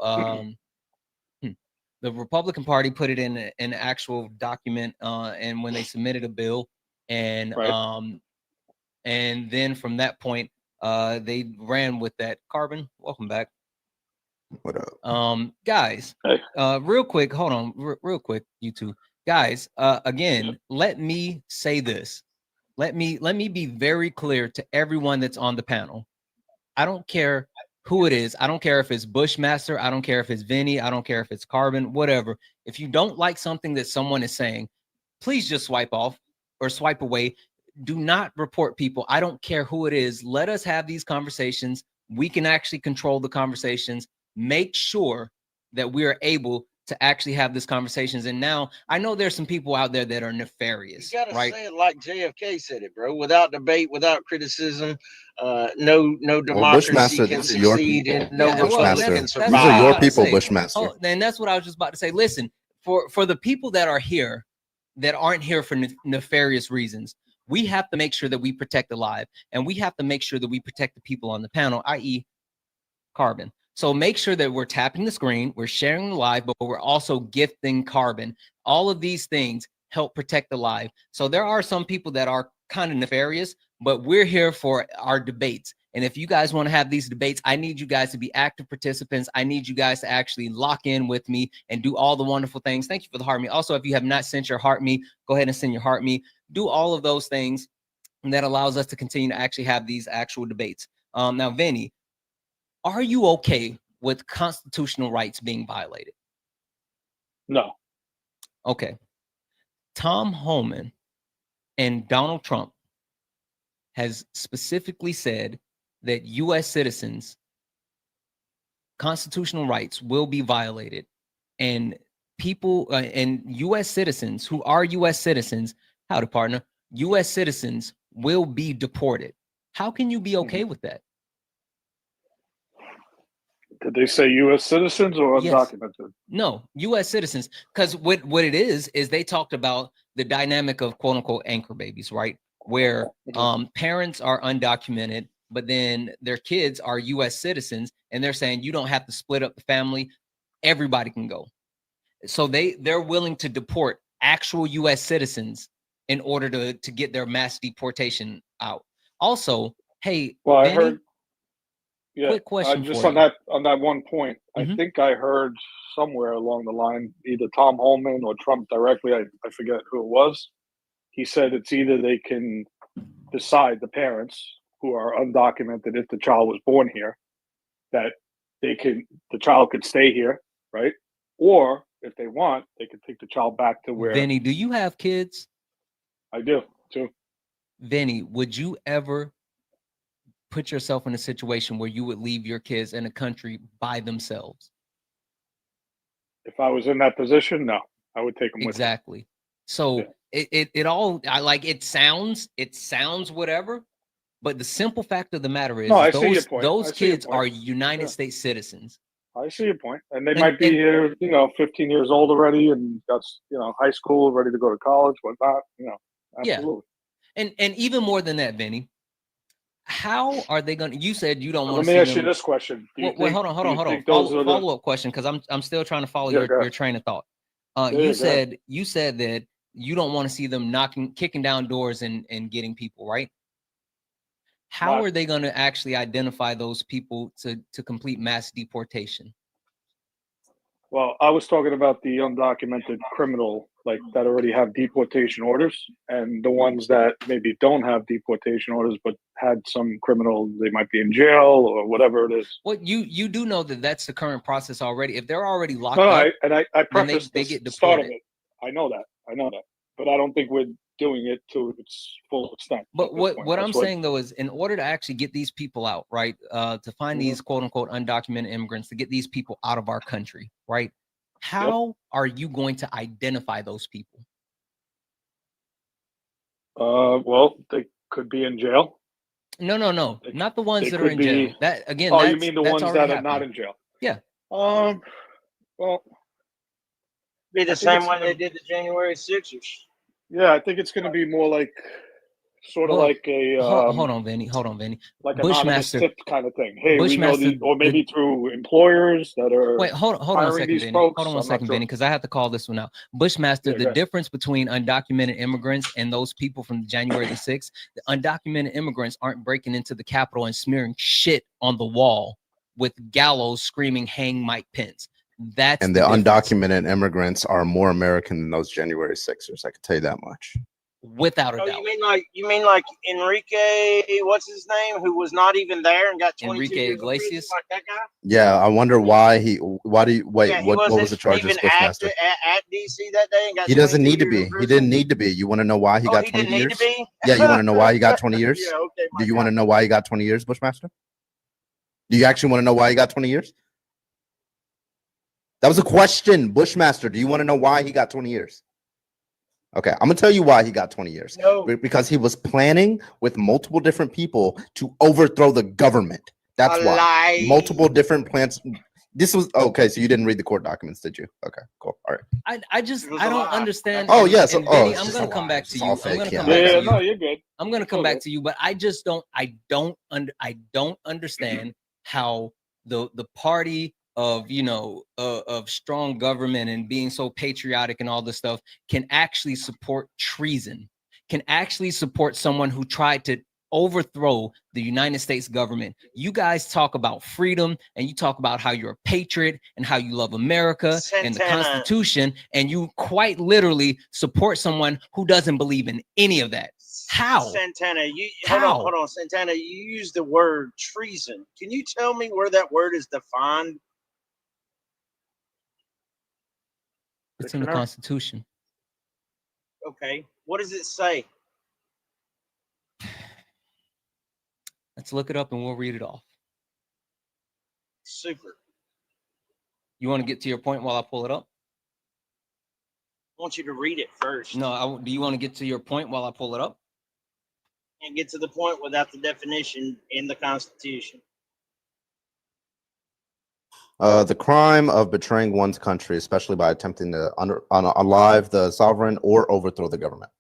The Republican Party put it in an actual document, and when they submitted a bill, and Right. and then from that point, they ran with that. Carbon, welcome back. What up? Guys, Hey. real quick, hold on, real quick, you two guys. Again, let me say this. Let me be very clear to everyone that's on the panel. I don't care who it is. I don't care if it's Bushmaster. I don't care if it's Vinny. I don't care if it's Carbon, whatever. If you don't like something that someone is saying, please just swipe off or swipe away. Do not report people. I don't care who it is. Let us have these conversations. We can actually control the conversations. Make sure that we are able to actually have these conversations. And now I know there's some people out there that are nefarious. You gotta right? say it like JFK said it, bro. Without debate, without criticism, no democracy Bushmaster, can these are your succeed, people. and no Yeah, well, republic Bushmaster. can These survive. are what I was your about to people, say. Bushmaster. Oh, and that's what I was just about to say. Listen, for the people that are here that aren't here for nefarious reasons, we have to make sure that we protect the live, and we have to make sure that we protect the people on the panel, i.e. Carbon. So make sure that we're tapping the screen, we're sharing the live, but we're also gifting Carbon. All of these things help protect the live. So there are some people that are kind of nefarious, but we're here for our debates. And if you guys want to have these debates, I need you guys to be active participants. I need you guys to actually lock in with me and do all the wonderful things. Thank you for the heart me. Also, if you have not sent your heart me, go ahead and send your heart me. Do all of those things, and that allows us to continue to actually have these actual debates. Now, Vinny, are you okay with constitutional rights being violated? No. Okay. Tom Homan and Donald Trump has specifically said that U.S. citizens' constitutional rights will be violated, and people and U.S. citizens who are U.S. citizens, howdy partner, U.S. citizens will be deported. How can you be okay with that? Did they say U.S. citizens or Yes. undocumented? No, U.S. citizens. Because what it is they talked about the dynamic of quote unquote anchor babies, right? Where parents are undocumented, but then their kids are U.S. citizens, and they're saying you don't have to split up the family. Everybody can go. So they're willing to deport actual U.S. citizens in order to get their mass deportation out. Also, hey, Well, Vinny, I heard. Yeah, quick question just for on you. that one point, I Mhm. think I heard somewhere along the line, either Tom Homan or Trump directly, I forget who it was. He said it's either they can decide, the parents who are undocumented, if the child was born here, that the child could stay here, right? Or if they want, they could take the child back to where. Vinny, do you have kids? I do too. Vinny, would you ever put yourself in a situation where you would leave your kids in a country by themselves? If I was in that position, no, I would take them with me. Exactly. So Yeah. it all, I like, it sounds whatever, but the simple fact of the matter is, No, I see your point. those I see your kids point. are United Yeah. States citizens. I see your point. And they And- might be and- here, 15 years old already, and that's, high school, ready to go to college, whatnot, Yeah. absolutely. And even more than that, Vinny, how are they going to, you said you don't want Let to me see ask you them. this question. Do you Well, think, hold on. those are the, Follow up question, because I'm still trying to follow Yeah, go your ahead. train of thought. Yeah, You go ahead. said that you don't want to see them kicking down doors and getting people, right? How Not- are they going to actually identify those people to complete mass deportation? well, I was talking about the undocumented criminal, like that already have deportation orders, and the ones that maybe don't have deportation orders, but had some criminal, they might be in jail or whatever it is. Well, you do know that that's the current process already. If they're already locked No, up, I then prefaced they the get start of deported. it. I know that, but I don't think we're doing it to its full extent. But at this point. what I'm That's saying though is, in order to actually get these people out, right, to find these quote unquote undocumented immigrants, to get these people out of our country, right? How are you going to identify those people? Well, they could be in jail. No, not the ones They that are could in be- jail. That again, Oh, that's, you mean the that's ones already that are not happening. in jail? Yeah. Well, Be I the think same it's way they even- did the January 6ers. Yeah, I think it's going to be more like sort of Well, like a hold on, Vinny. Hold on, Vinny. like anonymous Bushmaster. tip kind of thing. Hey, we know Bushmaster. or maybe through employers that are Wait, hold on a hiring second, these Vinny. folks. Hold on one I'm not second, sure. Vinny, because I have to call this one out. Bushmaster, Yeah, the go ahead. difference between undocumented immigrants and those people from January the 6th, the undocumented immigrants aren't breaking into the Capitol and smearing shit on the wall with gallows screaming, "Hang Mike Pence." That's And the difference. undocumented immigrants are more American than those January 6ers. I can tell you that much. Without a Oh, doubt. you mean like Enrique? What's his name? Who was not even there and got 22 Enrique years in prison, Iglesias? like that guy? Yeah, I wonder why he. Why do you wait? Yeah, he what wasn't was the charges, even Bushmaster? at DC that day and got. He doesn't 22 need to years be. in He prison? didn't need to be. You want to know why he got He 20 didn't need years? to be. Yeah, you want to know why he got 20 years? Yeah, okay. Do you want to know why he got 20 years, Bushmaster? Do you actually want to know why he got 20 years? That was a question, Bushmaster. Do you want to know why he got 20 years? Okay, I'm gonna tell you why he got 20 years. No. Because he was planning with multiple different people to overthrow the government. That's A why. lie. Multiple different plans. This was okay. So you didn't read the court documents, did you? Okay, cool. All right. I It was I a don't lie. understand. Oh and- yes. and Oh, Vinny, it's I'm just gonna a come lie. back It's to all you. I'm fake. gonna Yeah. come back Yeah, to you. no, you're good. I'm gonna come Okay. back to you, but I just don't understand how the party of of strong government and being so patriotic and all this stuff can actually support treason, can actually support someone who tried to overthrow the United States government. You guys talk about freedom and you talk about how you're a patriot and how you love America and the Santana. Constitution, and you quite literally support someone who doesn't believe in any of that. How? Santana, How? hold on, Santana. You used the word treason. Can you tell me where that word is defined? It's in the Dictionary? Constitution. Okay, what does it say? Let's look it up and we'll read it off. Super. You want to get to your point while I pull it up? I want you to read it first. No, do you want to get to your point while I pull it up? And get to the point without the definition in the Constitution. The crime of betraying one's country, especially by attempting to unalive the sovereign or overthrow the government.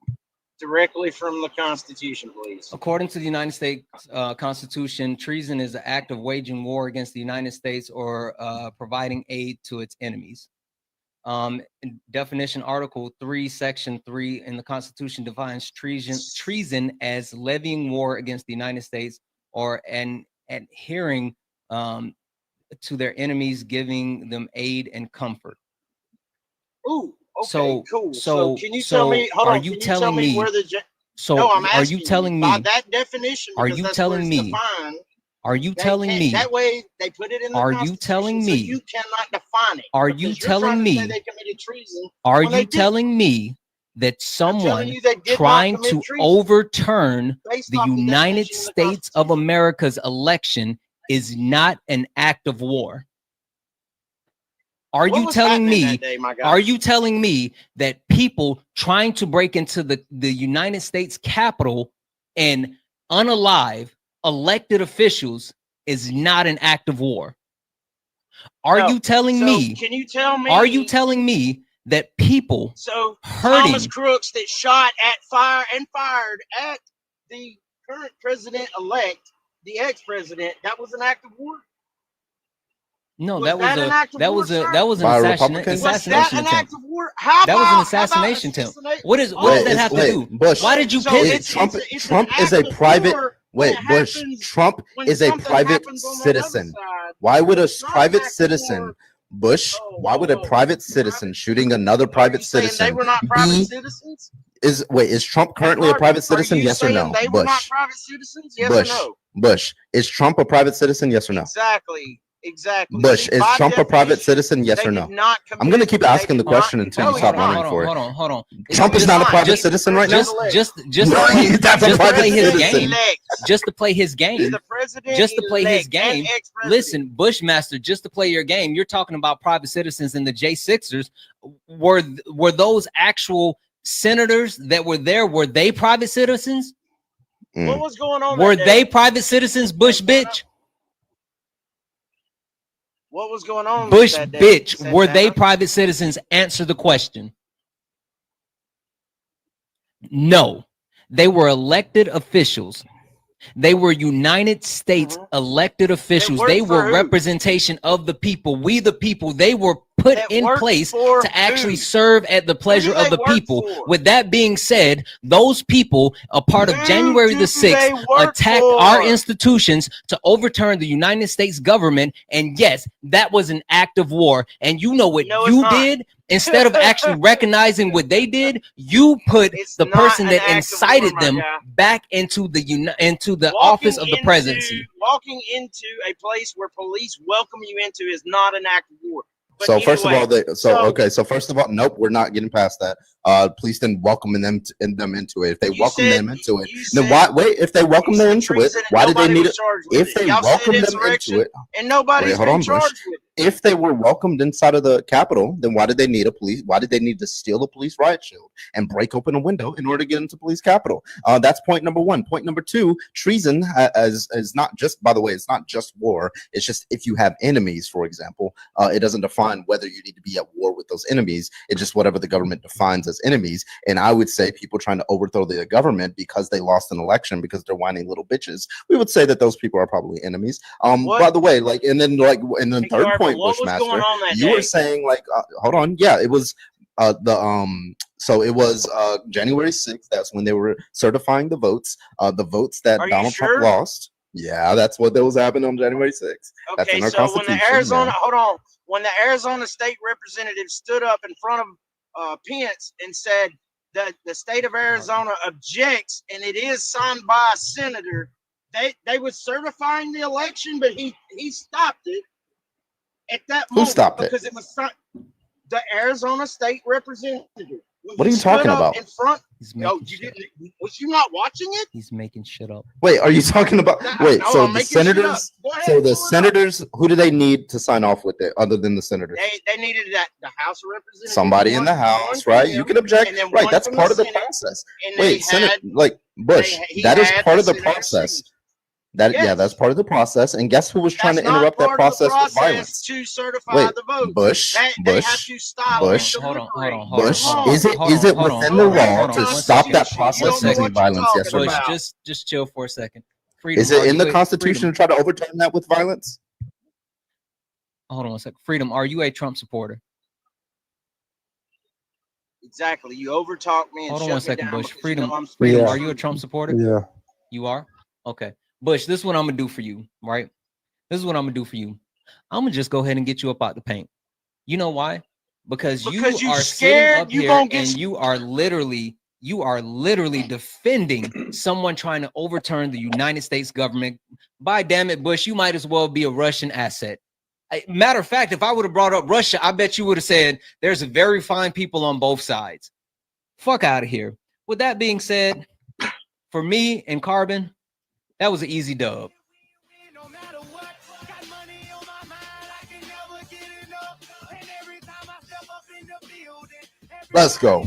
Directly from the Constitution, please. According to the United States Constitution, treason is an act of waging war against the United States or providing aid to its enemies. Definition Article 3, Section 3 in the Constitution defines treason as levying war against the United States or adhering to their enemies, giving them aid and comfort. Ooh, okay, So- cool. so- can you so tell me? Hold are on. you Can you telling tell me me- where the? So No, I'm are you asking telling by me? that definition? Are because you that's where telling it's me? defined, Are you they telling can't- me? that way they put it in the Are you Constitution, telling so me? you cannot define it? Are because you you're telling trying to say me? they committed treason? Are when they you didn't? telling me that I'm someone telling you they did not trying commit to treason overturn based the off the United definition in the States of Constitution. America's election is not an act of war? Are What you was telling happening me? that day, my guy? Are you telling me that people trying to break into the United States Capitol and unalive elected officials is not an act of war? Are No. you telling So me? Can you tell me? Are you telling me that people So hurting? Thomas Crooks that shot at fired at the current president-elect, the ex-president, that was an act of war? No, Was that was that an act of that war, was sir? an By a assassination Republican? Was that assassination an attempt. act of war? How That was an about assassination attempt. assassinate? What does Oh, that have to wait, do? Bush. Why did you So pivot? it's Trump an Trump is act a of private war when wait, it Bush. happens- Trump when is a something private happens on that other citizen. side. Why would a It's not an private act of citizen, war. Bush? Oh, Why would a whoa. private citizen shooting another Are private you saying citizen they were not private be citizens? is Trump currently a private citizen? Are you Yes or saying no? they were not Bush. private citizens? Yes Bush. or no? Bush. Is Trump a private citizen? Yes or no? Exactly. Bush. See, Is by Trump a private definition, citizen? Yes they or did no? not I'm gonna commit- keep they asking the did not- question until No, you he's stop not. running for it. Hold on. Trump is Just- not a private just- citizen right now. Just to play, That's a just to private play his citizen. game. Just to play his He's game. the president. Just to play his game. And ex-president. Listen, Bushmaster, just to play your game, you're talking about private citizens in the J6ers. Were those actual senators that were there? Were they private citizens? What was going on? Were that they day? private citizens, Bush bitch? What was going on? Bush that day, bitch, were they Santana? private citizens? Answer the question. No, they were elected officials. They were United States elected officials. worked They for were who? representation of the people. We the people. They were put That in worked place for to actually who? serve at the pleasure do of they the work people. for? With that being said, those people, a part of Who January the do they 6th, work attacked our for? institutions to overturn the United States government. And yes, that was an act of war. And you know what No, it's you not. did? Instead of actually recognizing what they did, you put It's the not person an that act of war, incited my them guy. back into the Walking office of the presidency. Walking into a place where police welcome you into is not an act of war. But So first of anyway, all, so first of all, nope, we're not getting past that. Police didn't welcome them into it. If they you welcomed said- them into it, you then said- why? Wait, if they you welcomed them said into it, treason and why did they nobody need was it? charged with If it. they Y'all said welcomed them insurrection, into it, and nobody's wait, hold been on, Bush. charged with it. If they were welcomed inside of the Capitol, then why did they need a police? Why did they need to steal a police riot shield and break open a window in order to get into police Capitol? That's point number one. Point number two: treason is not just. By the way, it's not just war. It's just if you have enemies, for example, it doesn't define whether you need to be at war with those enemies. It's just whatever the government defines as enemies. And I would say people trying to overthrow the government because they lost an election because they're whining little bitches. We would say that those people are probably enemies. By the way, and then third Garber, point, what was Bushmaster, going on that you were day? saying hold on, yeah, it was so it was January 6th. That's when they were certifying the votes that Are you Donald Trump sure? lost. Yeah, that's what was happening on January 6th. That's Okay, in our so when the Constitution. Arizona, yeah. hold on, when the Arizona state representative stood up in front of Pence and said that the state of Arizona objects and it is signed by a senator, they was certifying the election, but he stopped it at that Who moment stopped it? because it was the Arizona state representative. When What he are you stood talking up about? In front, He's no, making you shit up. didn't. Was you not watching it? He's making shit up. Wait, are you talking about? Wait, No, so I'm the making shit up. senators, Go ahead, so the pull it up. senators, who do they need to sign off with it other than the senators? They needed the House of Representatives. Somebody in the House, right? You can object, and then right? one That's from part the of the Senate, process. and Wait, Senate, like Bush, he that is had part of the senator's process. signature. Yeah, Yes. that's part of the process. And guess who was trying That's to not interrupt that part of the process with violence? to certify Wait, the vote. Bush, They have Bush, to stop Bush, and deliberate. Bush. Hold on. Is it Hold on, within hold the on, law hold on, to one stop that second. process You don't know using what you're violence? Yes or talking no? about. Just chill for a second. Freedom, Is it are in the you a- Constitution Freedom, to try to overturn that with violence? hold on a second. Freedom, are you a Trump supporter? Exactly. You overtalk me and Hold on shut one me second, down Bush. because Freedom, you know I'm Freedom, Yeah. are you a Trump supporter? Yeah. You are? Okay. Bush, this is what I'm gonna do for you, right? This is what I'm gonna do for you. I'm gonna just go ahead and get you up out the paint. You know why? Because you Because you are scared sitting up you here gonna get and you are literally defending someone trying to overturn the United States government. By damn it, Bush, you might as well be a Russian asset. Matter of fact, if I would have brought up Russia, I bet you would have said there's very fine people on both sides. Fuck out of here. With that being said, for me and Carbon, that was an easy dub. Let's go.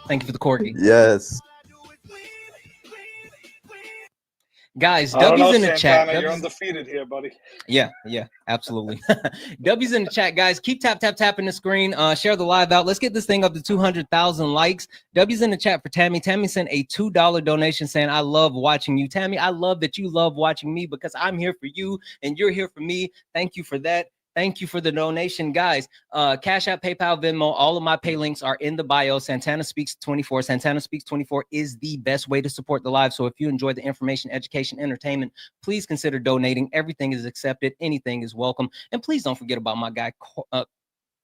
Thank you for the corgi. Yes. Guys, I don't know, W's in the chat. Santana, you're W's, undefeated here, buddy. yeah, absolutely. W's in the chat, guys. Keep tapping the screen. Share the live out. Let's get this thing up to 200,000 likes. W's in the chat for Tammy. Tammy sent a $2 donation saying, I love watching you. Tammy, I love that you love watching me because I'm here for you and you're here for me. Thank you for that. Thank you for the donation, guys. Cash App, PayPal, Venmo, all of my pay links are in the bio. Santana Speaks 24. Santana Speaks 24 is the best way to support the live. So if you enjoy the information, education, entertainment, please consider donating. Everything is accepted. Anything is welcome. And please don't forget about my guy,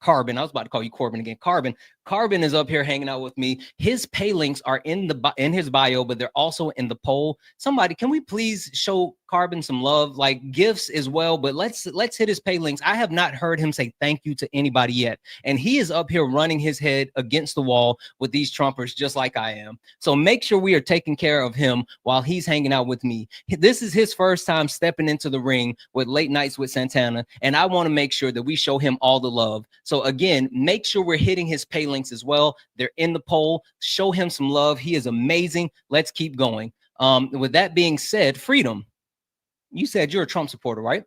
Carbon. I was about to call you Corbin again. Carbon is up here hanging out with me. His pay links are in his bio, but they're also in the poll. Somebody, can we please show Carbon some love, like gifts as well? But let's hit his pay links. I have not heard him say thank you to anybody yet, and he is up here running his head against the wall with these Trumpers, just like I am. So make sure we are taking care of him while he's hanging out with me. This is his first time stepping into the ring with Late Nights with Santana, and I want to make sure that we show him all the love. So again, make sure we're hitting his pay links as well. They're in the poll. Show him some love. He is amazing. Let's keep going. With that being said, Freedom, you said you're a Trump supporter, right?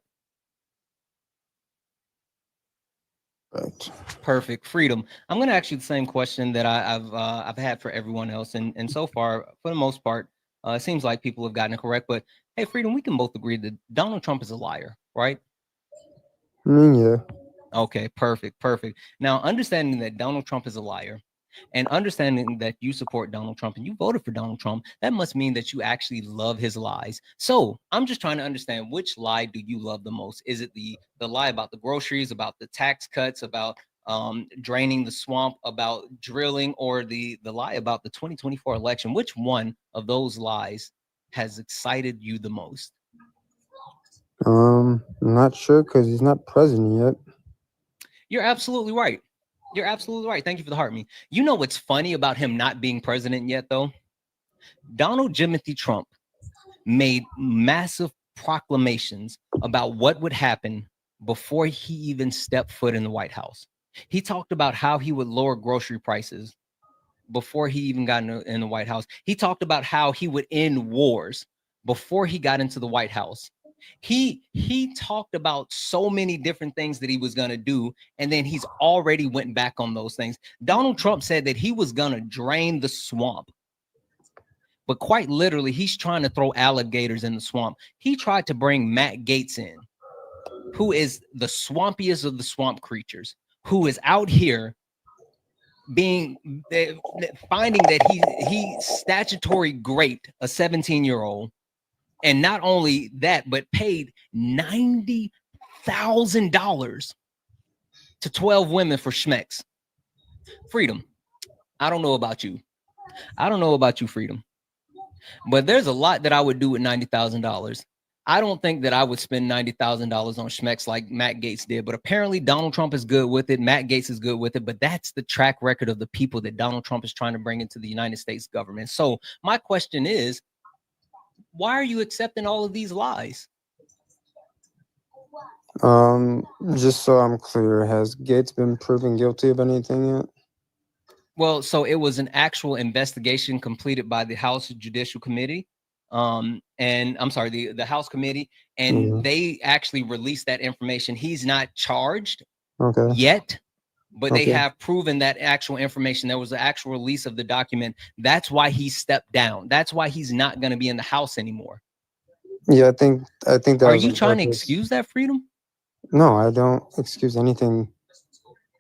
Right. Perfect. Freedom. I'm going to ask you the same question that I've had for everyone else, and so far, for the most part, it seems like people have gotten it correct. But hey, Freedom, we can both agree that Donald Trump is a liar, right? Yeah. Okay, perfect, perfect. Now, understanding that Donald Trump is a liar, and understanding that you support Donald Trump and you voted for Donald Trump, that must mean that you actually love his lies. So I'm just trying to understand, which lie do you love the most? Is it the lie about the groceries, about the tax cuts, about draining the swamp, about drilling, or the lie about the 2024 election? Which one of those lies has excited you the most? I'm not sure because he's not president yet. You're absolutely right. You're absolutely right. Thank you for the heart me. You know what's funny about him not being president yet, though? Donald Jimothy Trump made massive proclamations about what would happen before he even stepped foot in the White House. He talked about how he would lower grocery prices before he even got in the White House. He talked about how he would end wars before he got into the White House. He talked about so many different things that he was going to do, and then he's already went back on those things. Donald Trump said that he was going to drain the swamp, but quite literally, he's trying to throw alligators in the swamp. He tried to bring Matt Gaetz in, who is the swampiest of the swamp creatures, who is out here finding that he statutory great a 17-year-old. And not only that, but paid $90,000 to 12 women for schmecks. Freedom. I don't know about you. I don't know about you, Freedom. But there's a lot that I would do with $90,000. I don't think that I would spend $90,000 on schmecks like Matt Gaetz did. But apparently Donald Trump is good with it. Matt Gaetz is good with it. But that's the track record of the people that Donald Trump is trying to bring into the United States government. So my question is, why are you accepting all of these lies? Just so I'm clear, has Gates been proven guilty of anything yet? Well, so it was an actual investigation completed by the House Judicial Committee, and I'm sorry, the House Committee, and they actually released that information. He's not charged yet, but they have proven that actual information. There was an actual release of the document. That's why he stepped down. That's why he's not going to be in the House anymore. Yeah, I think that. Are you trying to excuse that, Freedom? No, I don't excuse anything.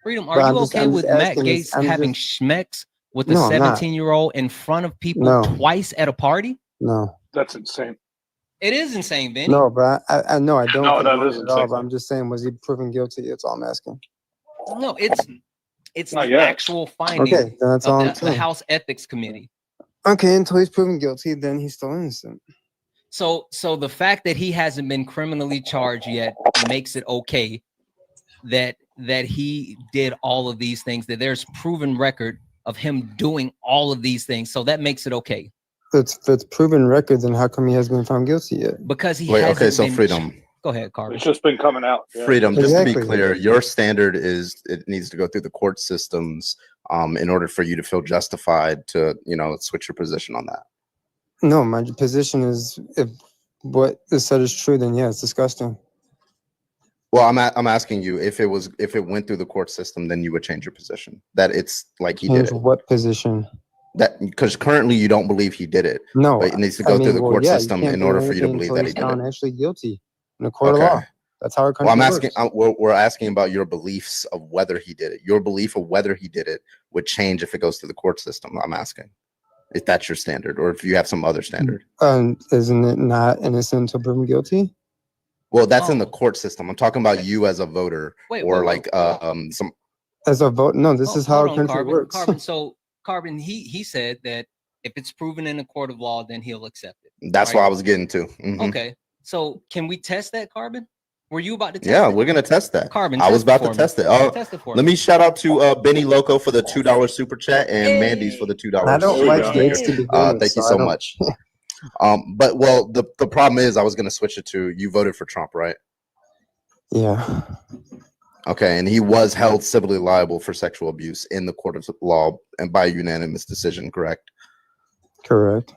Freedom, are you okay with Matt Gaetz having schmecks with a 17-year-old in front of people twice at a party? No. That's insane. It is insane, Benny. No, but I know I don't. No, that is insane. But I'm just saying, was he proven guilty? That's all I'm asking. No, it's not the yet. actual finding then that's all I'm of the House Ethics Committee. Okay, until he's proven guilty, then he's still innocent. So the fact that he hasn't been criminally charged yet makes it okay that he did all of these things, that there's proven record of him doing all of these things. So that makes it okay. If it's proven record, then how come he hasn't been found guilty yet? Because he hasn't okay, so been Freedom. Go ahead, Carver. It's just been coming out. Yeah. Freedom, just to be clear, your standard is it needs to go through the court systems in order for you to feel justified to, switch your position on that. No, my position is if what is said is true, then yeah, it's disgusting. Well, I'm asking you if it went through the court system, then you would change your position. That it's like he did it. What position? That because currently you don't believe he did it. No, but it needs to go through the court system in order for you to believe that he did it. Actually guilty in a court of law. That's how our country works. We're asking about your beliefs of whether he did it. Your belief of whether he did it would change if it goes through the court system. I'm asking if that's your standard or if you have some other standard. Isn't it not innocent until proven guilty? Well, that's in the court system. I'm talking about you as a voter some. As a vote, no. This is how our country works. Carbon, he said that if it's proven in a court of law, then he'll accept it. That's what I was getting to. Mm-hmm. Okay, so can we test that, Carbon? Were you about to test it? We're gonna test that. Carbon, I was about to test it. Test it for let me shout out to Benny Loco for the $2 super chat and Mandy's for the $2. I don't like Gates to begin with, thank you so much. But the problem is I was gonna switch it to you voted for Trump, right? Yeah. Okay, and he was held civilly liable for sexual abuse in the court of law and by unanimous decision, correct? Correct.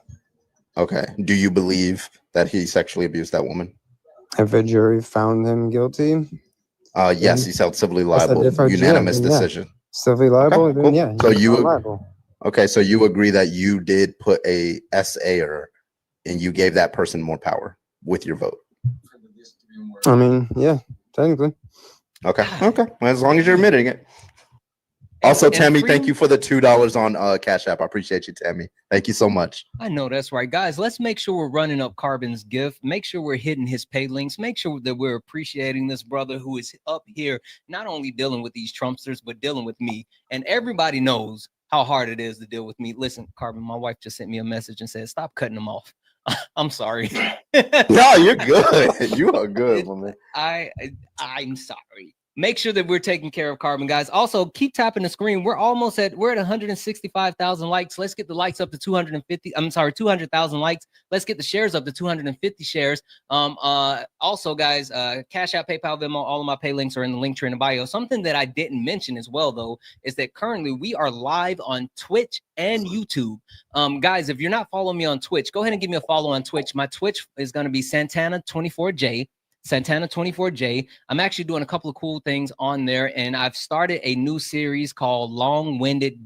Okay. Do you believe that he sexually abused that woman? If a jury found him guilty, Yes, he's held civilly That's a liable, different- unanimous yeah, then, yeah. decision. Civilly liable, Okay, then cool. yeah. So he's you- found liable. Okay, so you agree that you did put a SAer and you gave that person more power with your vote. I mean, yeah, technically. Okay. Well, as long as you're admitting it. Also, And Tammy, Freedom- thank you for the $2 on Cash App. I appreciate you, Tammy. Thank you so much. I know that's right, guys. Let's make sure we're running up Carbon's gift. Make sure we're hitting his pay links. Make sure that we're appreciating this brother who is up here, not only dealing with these Trumpsters, but dealing with me. And everybody knows how hard it is to deal with me. Listen, Carbon, my wife just sent me a message and said, "Stop cutting them off." I'm sorry. No, you're good. You are good, my man. I'm sorry. Make sure that we're taking care of Carbon, guys. Also, keep tapping the screen. We're at 165,000 likes. Let's get the likes up to 200,000 likes. Let's get the shares up to 250 shares. Also, guys, Cash App, PayPal, Venmo, all of my pay links are in the link tree in the bio. Something that I didn't mention as well, though, is that currently we are live on Twitch and YouTube. Guys, if you're not following me on Twitch, go ahead and give me a follow on Twitch. My Twitch is going to be Santana24J. Santana24J. I'm actually doing a couple of cool things on there, and I've started a new series called Long-Winded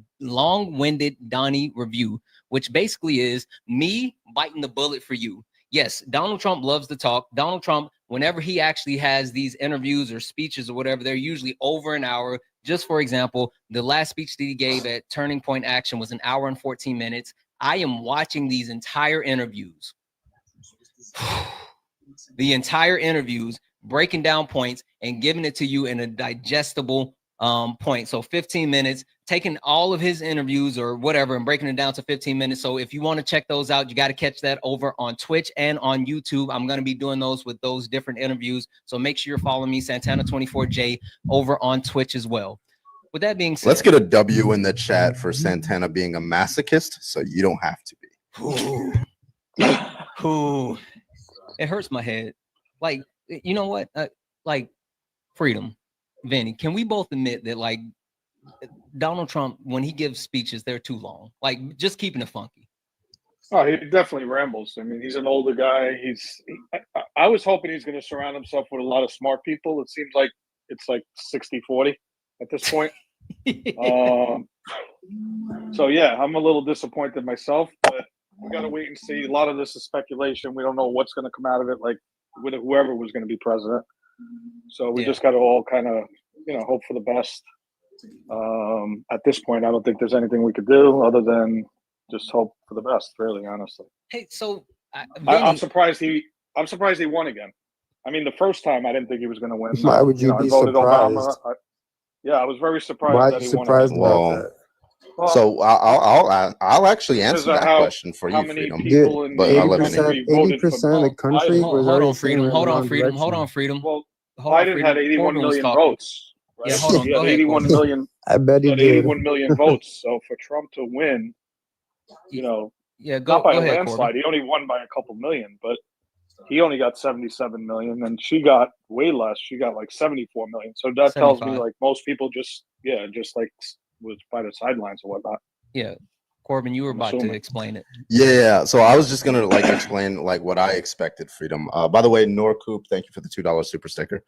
Donnie Review, which basically is me biting the bullet for you. Yes, Donald Trump loves to talk. Donald Trump, whenever he actually has these interviews or speeches or whatever, they're usually over an hour. Just for example, the last speech that he gave at Turning Point Action was an hour and 14 minutes. I am watching these entire interviews. The entire interviews, breaking down points and giving it to you in a digestible point. So 15 minutes, taking all of his interviews or whatever and breaking it down to 15 minutes. So if you want to check those out, you got to catch that over on Twitch and on YouTube. I'm going to be doing those with those different interviews. So make sure you're following me, Santana24J, over on Twitch as well. With that being said, Let's get a W in the chat for Santana being a masochist, so you don't have to be. Ooh. It hurts my head. Like, you know what? Like, Freedom, Vinny, can we both admit that, like, Donald Trump, when he gives speeches, they're too long? Like, just keeping it funky. Oh, he definitely rambles. I mean, he's an older guy. I was hoping he's going to surround himself with a lot of smart people. It seems like it's like 60-40 at this point. So, yeah, I'm a little disappointed myself, but we got to wait and see. A lot of this is speculation. We don't know what's going to come out of it, like with whoever was going to be president. So we just got to all kind of, hope for the best. At this point, I don't think there's anything we could do other than just hope for the best, really, honestly. Hey, so I'm surprised he won again. I mean, the first time I didn't think he was going to win. Why would you be I voted surprised? Obama. I was very surprised. Why are that you he won surprised again. about that? Well, So I'll actually answer because of that question for how you, many Freedom. people in But the I'll let him 80% of the country was hold already on, Freedom. saying Hold on, wrong Freedom. direction. Hold on, Freedom. Well, Hold on, Biden Freedom. had 81 Corbin was million talking. votes. Right? Yeah, hold on. He Go had ahead, 81 Corbin. million. I bet He he had did. 81 million votes. So for Trump to win, Yeah, not by go a ahead, landslide. Corbin. He only won by a couple million, but he only got 77 million, and she got way less. She got like 74 million. So that tells me 75. like most people just like was by the sidelines or whatnot. Yeah, Corbin, you were I'm about to assuming. explain it. Yeah, so I was just gonna explain what I expected, Freedom. By the way, Norcoop, thank you for the $2 super sticker.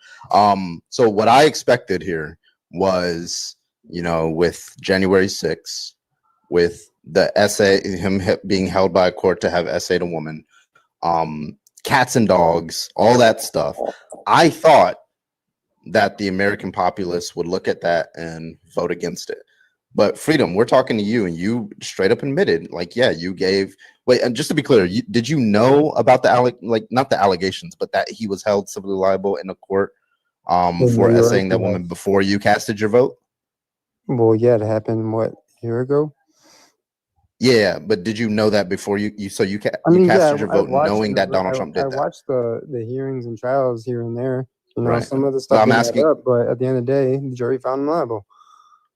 So what I expected here was, with January 6th, with the essay, him being held by a court to have essayed a woman, cats and dogs, all that stuff. I thought that the American populace would look at that and vote against it. But Freedom, we're talking to you, and you straight up admitted, you gave. Wait, and just to be clear, did you know about not the allegations, but that he was held civilly liable in a court for essaying that woman before you casted your vote? Well, yeah, it happened a year ago. Yeah, but did you know that before you casted your vote, knowing that Donald Trump did that? I watched the hearings and trials here and there. Right. Some of the stuff I'm didn't asking- add up, but at the end of the day, the jury found him liable.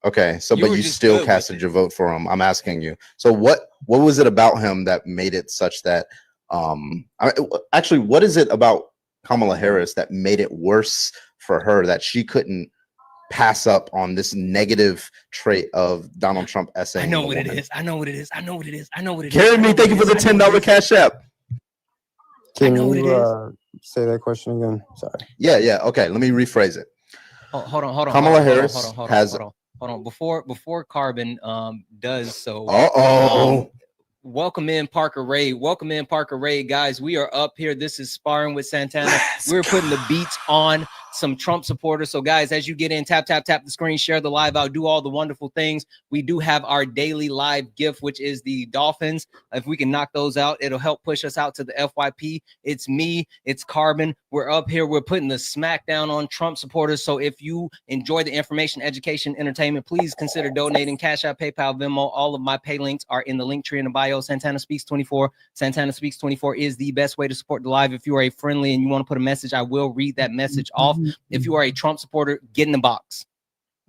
Okay, so You but were you just still good with casted your vote for him. I'm asking you. So what was it about him that made it such that actually, what is it about Kamala Harris that made it worse for her that she couldn't pass up on this negative trait of Donald Trump essaying? I know what it is. Carry me, thank you for the $10 Cash App. Can you say that question again? Sorry. Yeah. Okay, let me rephrase it. Hold on. Kamala Harris has. Hold on. Before Carbon does so. Welcome in Parker Ray. Welcome in Parker Ray, guys. We are up here. This is Sparring with Santana. We're putting the beats on some Trump supporters. So, guys, as you get in, tap the screen, share the live out, do all the wonderful things. We do have our daily live gift, which is the Dolphins. If we can knock those out, it'll help push us out to the FYP. It's me. It's Carbon. We're up here. We're putting the smackdown on Trump supporters. So if you enjoy the information, education, entertainment, please consider donating. Cash App, PayPal, Venmo. All of my pay links are in the link tree in the bio. Santana Speaks 24. Santana Speaks 24 is the best way to support the live. If you are a friendly and you want to put a message, I will read that message off. If you are a Trump supporter, get in the box.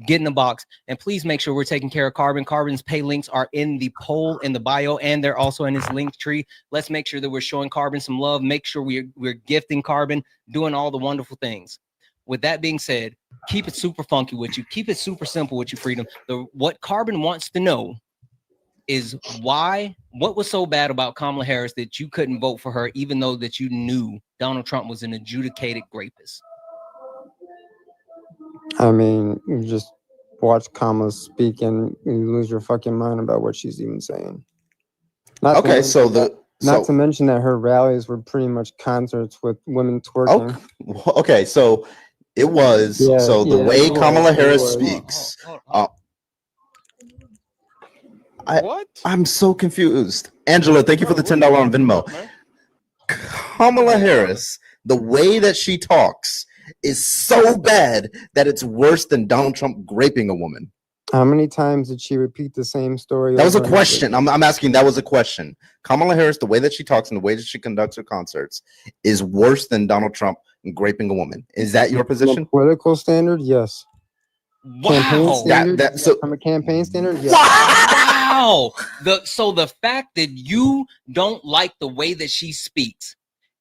Get in the box. And please make sure we're taking care of Carbon. Carbon's pay links are in the poll in the bio, and they're also in his link tree. Let's make sure that we're showing Carbon some love. Make sure we're gifting Carbon, doing all the wonderful things. With that being said, keep it super funky with you. Keep it super simple with you, Freedom. What Carbon wants to know is what was so bad about Kamala Harris that you couldn't vote for her, even though that you knew Donald Trump was an adjudicated rapist? I mean, you just watch Kamala speak and you lose your fucking mind about what she's even saying. Not to mention that her rallies were pretty much concerts with women twerking. Okay, so it was the way Kamala Harris speaks. I'm so confused. Angela, thank you for the $10 on Venmo. Kamala Harris, the way that she talks is so bad that it's worse than Donald Trump raping a woman. How many times did she repeat the same story? That was a question. I'm asking. That was a question. Kamala Harris, the way that she talks and the way that she conducts her concerts is worse than Donald Trump raping a woman. Is that your position? Political standard, yes. Wow. From a campaign standard, yes. Wow. So the fact that you don't like the way that she speaks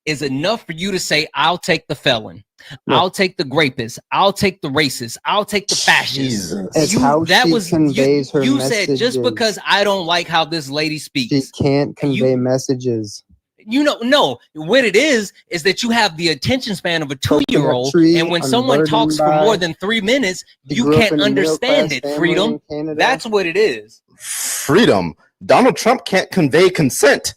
is enough for you to say, I'll take the felon. I'll take the rapist. I'll take the racist. I'll take the fascist. You said just because I don't like how this lady speaks. She can't convey messages. No, what it is that you have the attention span of a 2-year-old, and when someone talks for more than 3 minutes, you can't understand it. Freedom. That's what it is. Freedom. Donald Trump can't convey consent.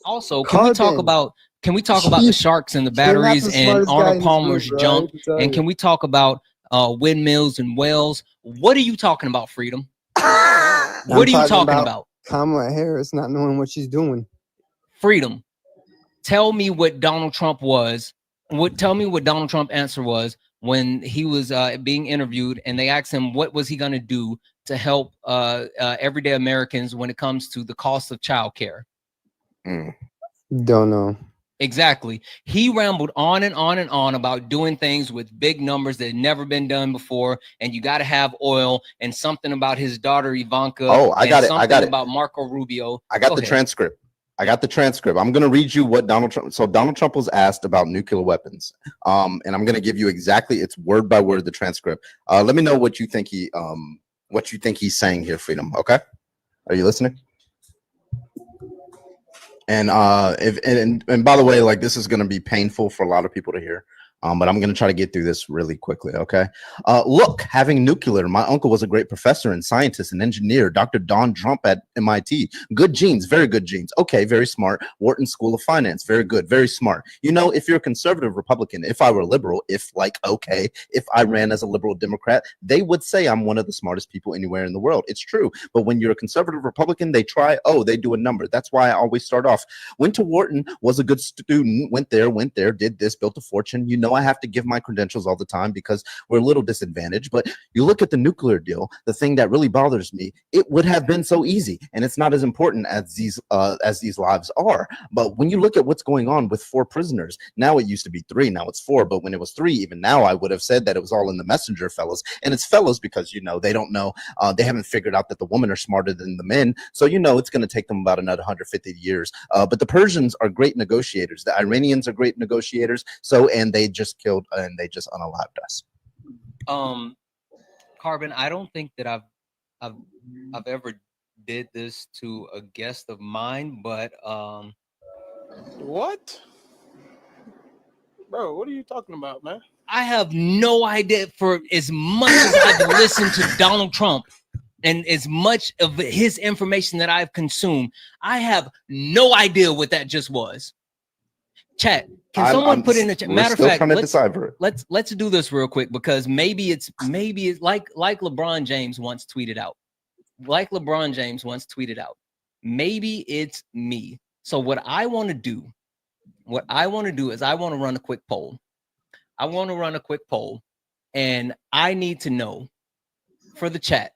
Also, can we talk about the sharks and the batteries and Arnold Palmer's junk? And can we talk about windmills and wells? What are you talking about, Freedom? What are you talking about? Kamala Harris not knowing what she's doing. Freedom. Tell me what Donald Trump was. Tell me what Donald Trump answer was when he was being interviewed, and they asked him what was he going to do to help everyday Americans when it comes to the cost of childcare. Don't know. Exactly. He rambled on and on and on about doing things with big numbers that had never been done before, and you got to have oil, and something about his daughter Ivanka. I got it. About Marco Rubio. I got the transcript. I'm going to read you what Donald Trump. So Donald Trump was asked about nuclear weapons, and I'm going to give you exactly, it's word by word the transcript. Let me know what you think he's saying here, Freedom. Okay, are you listening? And and by the way, like, this is going to be painful for a lot of people to hear. But I'm going to try to get through this really quickly, okay? Look, having nuclear, my uncle was a great professor and scientist and engineer, Dr. Don Trump at MIT. Good genes, very good genes. Okay, very smart. Wharton School of Finance, very good, very smart. You know, if you're a conservative Republican, if I were liberal, if I ran as a liberal Democrat, they would say I'm one of the smartest people anywhere in the world. It's true. But when you're a conservative Republican, they do a number. That's why I always start off. Went to Wharton, was a good student, went there, did this, built a fortune. You know, I have to give my credentials all the time because we're a little disadvantaged. But you look at the nuclear deal, the thing that really bothers me, it would have been so easy, and it's not as important as these lives are. But when you look at what's going on with 4 prisoners, now it used to be 3, now it's 4. But when it was 3, even now I would have said that it was all in the messenger, fellas. And it's fellas because, you know, they don't know, they haven't figured out that the women are smarter than the men. So, you know, it's going to take them about another 150 years. But the Persians are great negotiators. The Iranians are great negotiators. And they just killed and they just unalived us. Carbon, I don't think that I've ever did this to a guest of mine, but what? Bro, what are you talking about, man? I have no idea. For as much as I've listened to Donald Trump and as much of his information that I've consumed, I have no idea what that just was. Chat, can someone put in the chat? Matter of fact, let's do this real quick, because maybe it's like LeBron James once tweeted out. Maybe it's me. So what I want to do is I want to run a quick poll. And I need to know for the chat.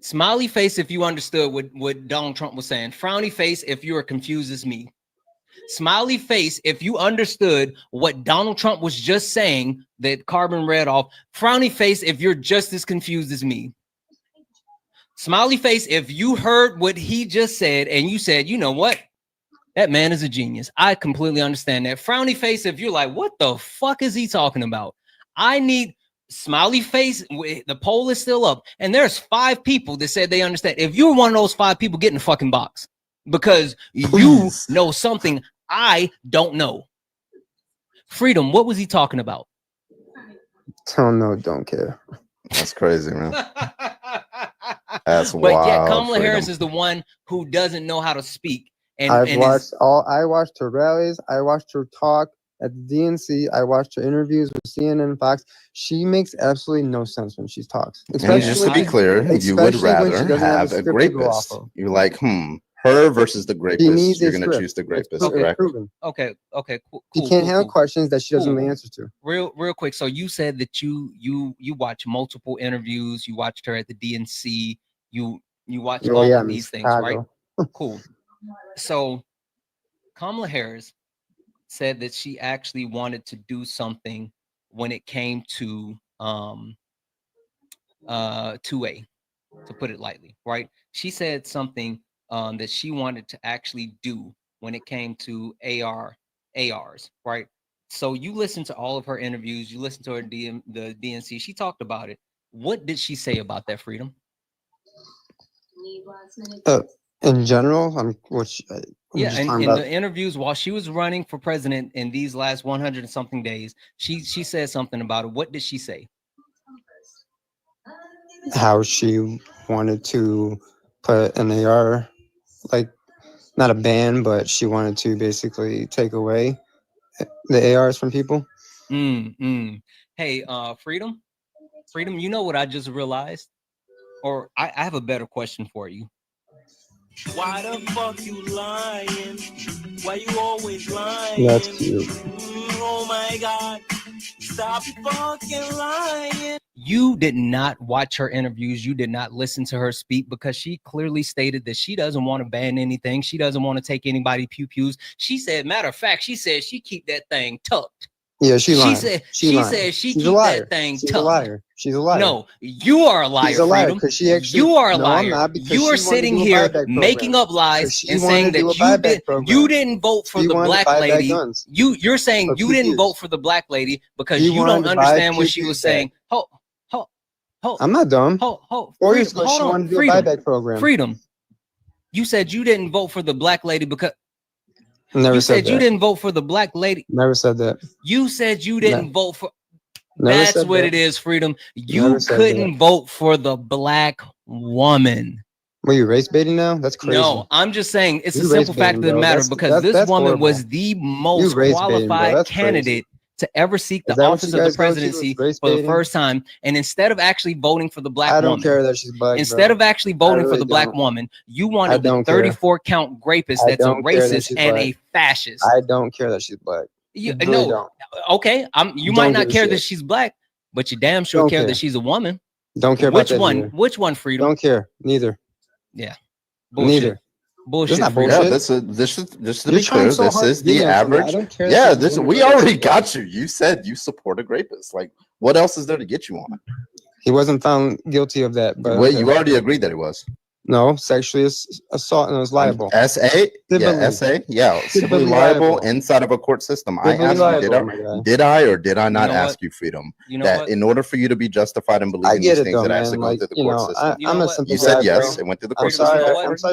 Smiley face if you understood what Donald Trump was saying. Frowny face if you are confused as me. Smiley face if you understood what Donald Trump was just saying that Carbon read off. Frowny face if you're just as confused as me. Smiley face if you heard what he just said and you said, you know what? That man is a genius. I completely understand that. Frowny face if you're like, what the fuck is he talking about? I need smiley face. The poll is still up. And there's 5 people that said they understand. If you're one of those 5 people, get in the fucking box. Because you know something I don't know. Freedom, what was he talking about? Don't know, don't care. That's crazy, man. That's wild. But yeah, Kamala Harris is the one who doesn't know how to speak. And I watched her rallies. I watched her talk at the DNC. I watched her interviews with CNN and Fox. She makes absolutely no sense when she talks. And just to be clear, you would rather have a rapist. You're like, her versus the rapist. You're going to choose the rapist, correct? Okay, cool. You can't handle questions that she doesn't know the answer to. Real quick. So you said that you watch multiple interviews. You watched her at the DNC. You watch all of these things, right? Cool. So Kamala Harris said that she actually wanted to do something when it came to 2A, to put it lightly, right? She said something that she wanted to actually do when it came to ARs, right? So you listen to all of her interviews, you listen to her the DNC, she talked about it. What did she say about that, Freedom? In general, in the interviews while she was running for president in these last 100 and something days, she said something about it. What did she say? How she wanted to put an AR, like not a ban, but she wanted to basically take away the ARs from people. Hey, Freedom, you know what I just realized? Or I have a better question for you. Why the fuck you lying? Why you always lying? That's cute. Oh my God. Stop fucking lying. You did not watch her interviews. You did not listen to her speak, because she clearly stated that she doesn't want to ban anything. She doesn't want to take anybody pew-pews. She said, matter of fact, she said she keep that thing tucked. Yeah, she lied. She said she keep that thing tucked. She's a liar. She's a liar. No, you are a liar. She's a liar Freedom. she actually, you are a no, liar. I'm not, you are sitting here making up lies and saying that you didn't vote for the black lady. You're saying you didn't vote for the black lady because you don't understand what she was saying. I'm not dumb. 4 years ago, she wanted to do a buyback program. Freedom. You said you didn't vote for the black lady because Never said that. You didn't vote for the black lady. Never said that. You said you didn't vote for. That's what it is, Freedom. You couldn't vote for the black woman. Were you race baiting now? That's crazy. No, I'm just saying it's a simple fact of the matter, because this woman was the most qualified candidate to ever seek the office of the presidency for the first time. And instead of actually voting for the black woman, I don't care that she's black. Instead of actually voting for the black woman, you wanted the 34 count rapist that's a racist and a fascist. I don't care that she's black. Okay, you might not care that she's black, but you damn sure care that she's a woman. Don't care about that. Which one, Freedom? Don't care. Neither. Yeah. Bullshit. Neither. Bullshit. Yeah, this is to be clear. This is the average. Yeah, we already got you. You said you support a rapist. Like, what else is there to get you on? He wasn't found guilty of that. But wait, you already agreed that he was. No, sexually assault and it was liable. SA? Yeah, SA? Yeah, civilly liable inside of a court system. I asked you, did I or did I not ask you, Freedom, that in order for you to be justified in believing these things, it has to go through the court system? You said yes, it went through the court system.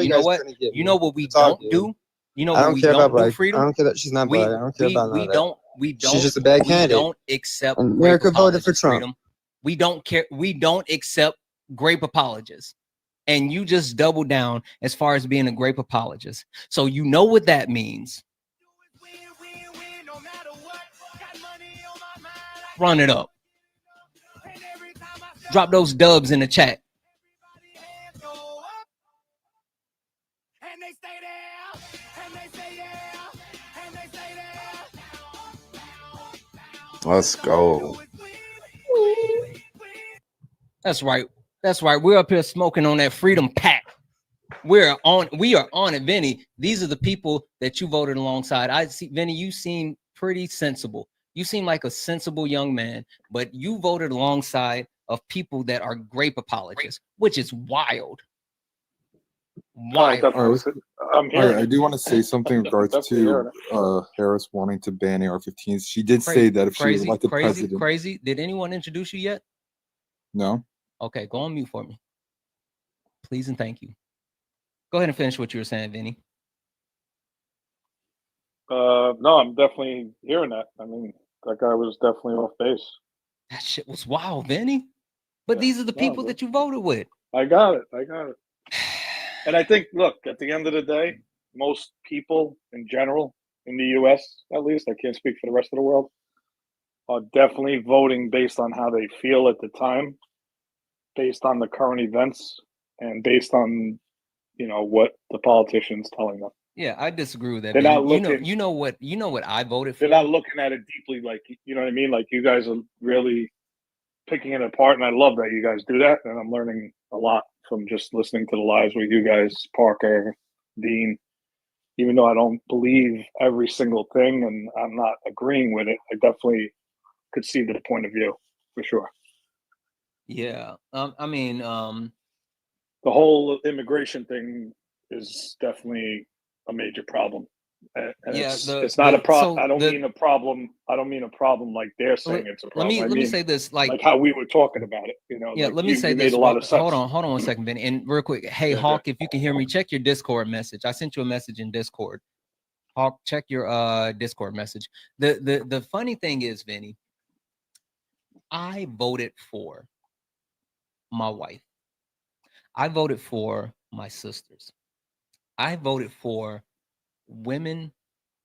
You know what? You know what we don't do? You know what we don't do, Freedom? I don't care that she's not black. I don't care about that. We don't. She's just a bad candidate. We don't accept. And America grape voted for apologists, Trump. Freedom. We don't care. We don't accept grape apologists. And you just double down as far as being a grape apologist. So you know what that means. Run it up. Drop those dubs in the chat. Let's go. That's right. That's right. We're up here smoking on that freedom pack. We are on it, Vinny. These are the people that you voted alongside. I see, Vinny, you seem pretty sensible. You seem like a sensible young man, but you voted alongside of people that are grape apologists, which is wild. Wild. I do want to say something in regards to Harris wanting to ban AR-15s. She did say that if she was elected president. Crazy. Did anyone introduce you yet? No. Okay, go on mute for me. Please and thank you. Go ahead and finish what you were saying, Vinny. No, I'm definitely hearing that. I mean, that guy was definitely off base. That shit was wild, Vinny. But these are the people that you voted with. I got it. And I think, look, at the end of the day, most people in general, in the U.S. at least, I can't speak for the rest of the world, are definitely voting based on how they feel at the time, based on the current events, and based on, what the politician's telling them. Yeah, I disagree with that. They're not looking, you know what I voted for. They're not looking at it deeply, like, you know what I mean? Like, you guys are really picking it apart, and I love that you guys do that, and I'm learning a lot from just listening to the lives with you guys, Parker, Dean. Even though I don't believe every single thing and I'm not agreeing with it, I definitely could see the point of view for sure. Yeah, I mean, the whole immigration thing is definitely a major problem. And yeah, it's not a problem. I don't mean a problem. I don't mean a problem like they're saying it's a problem. Let me say this, like how we were talking about it. Yeah, like let me say this. Made a lot of sense. Hold on 1 second, Vinny. And real quick, hey Hawk, if you can hear me, check your Discord message. I sent you a message in Discord. Hawk, check your Discord message. The funny thing is, Vinny, I voted for my wife. I voted for my sisters. I voted for women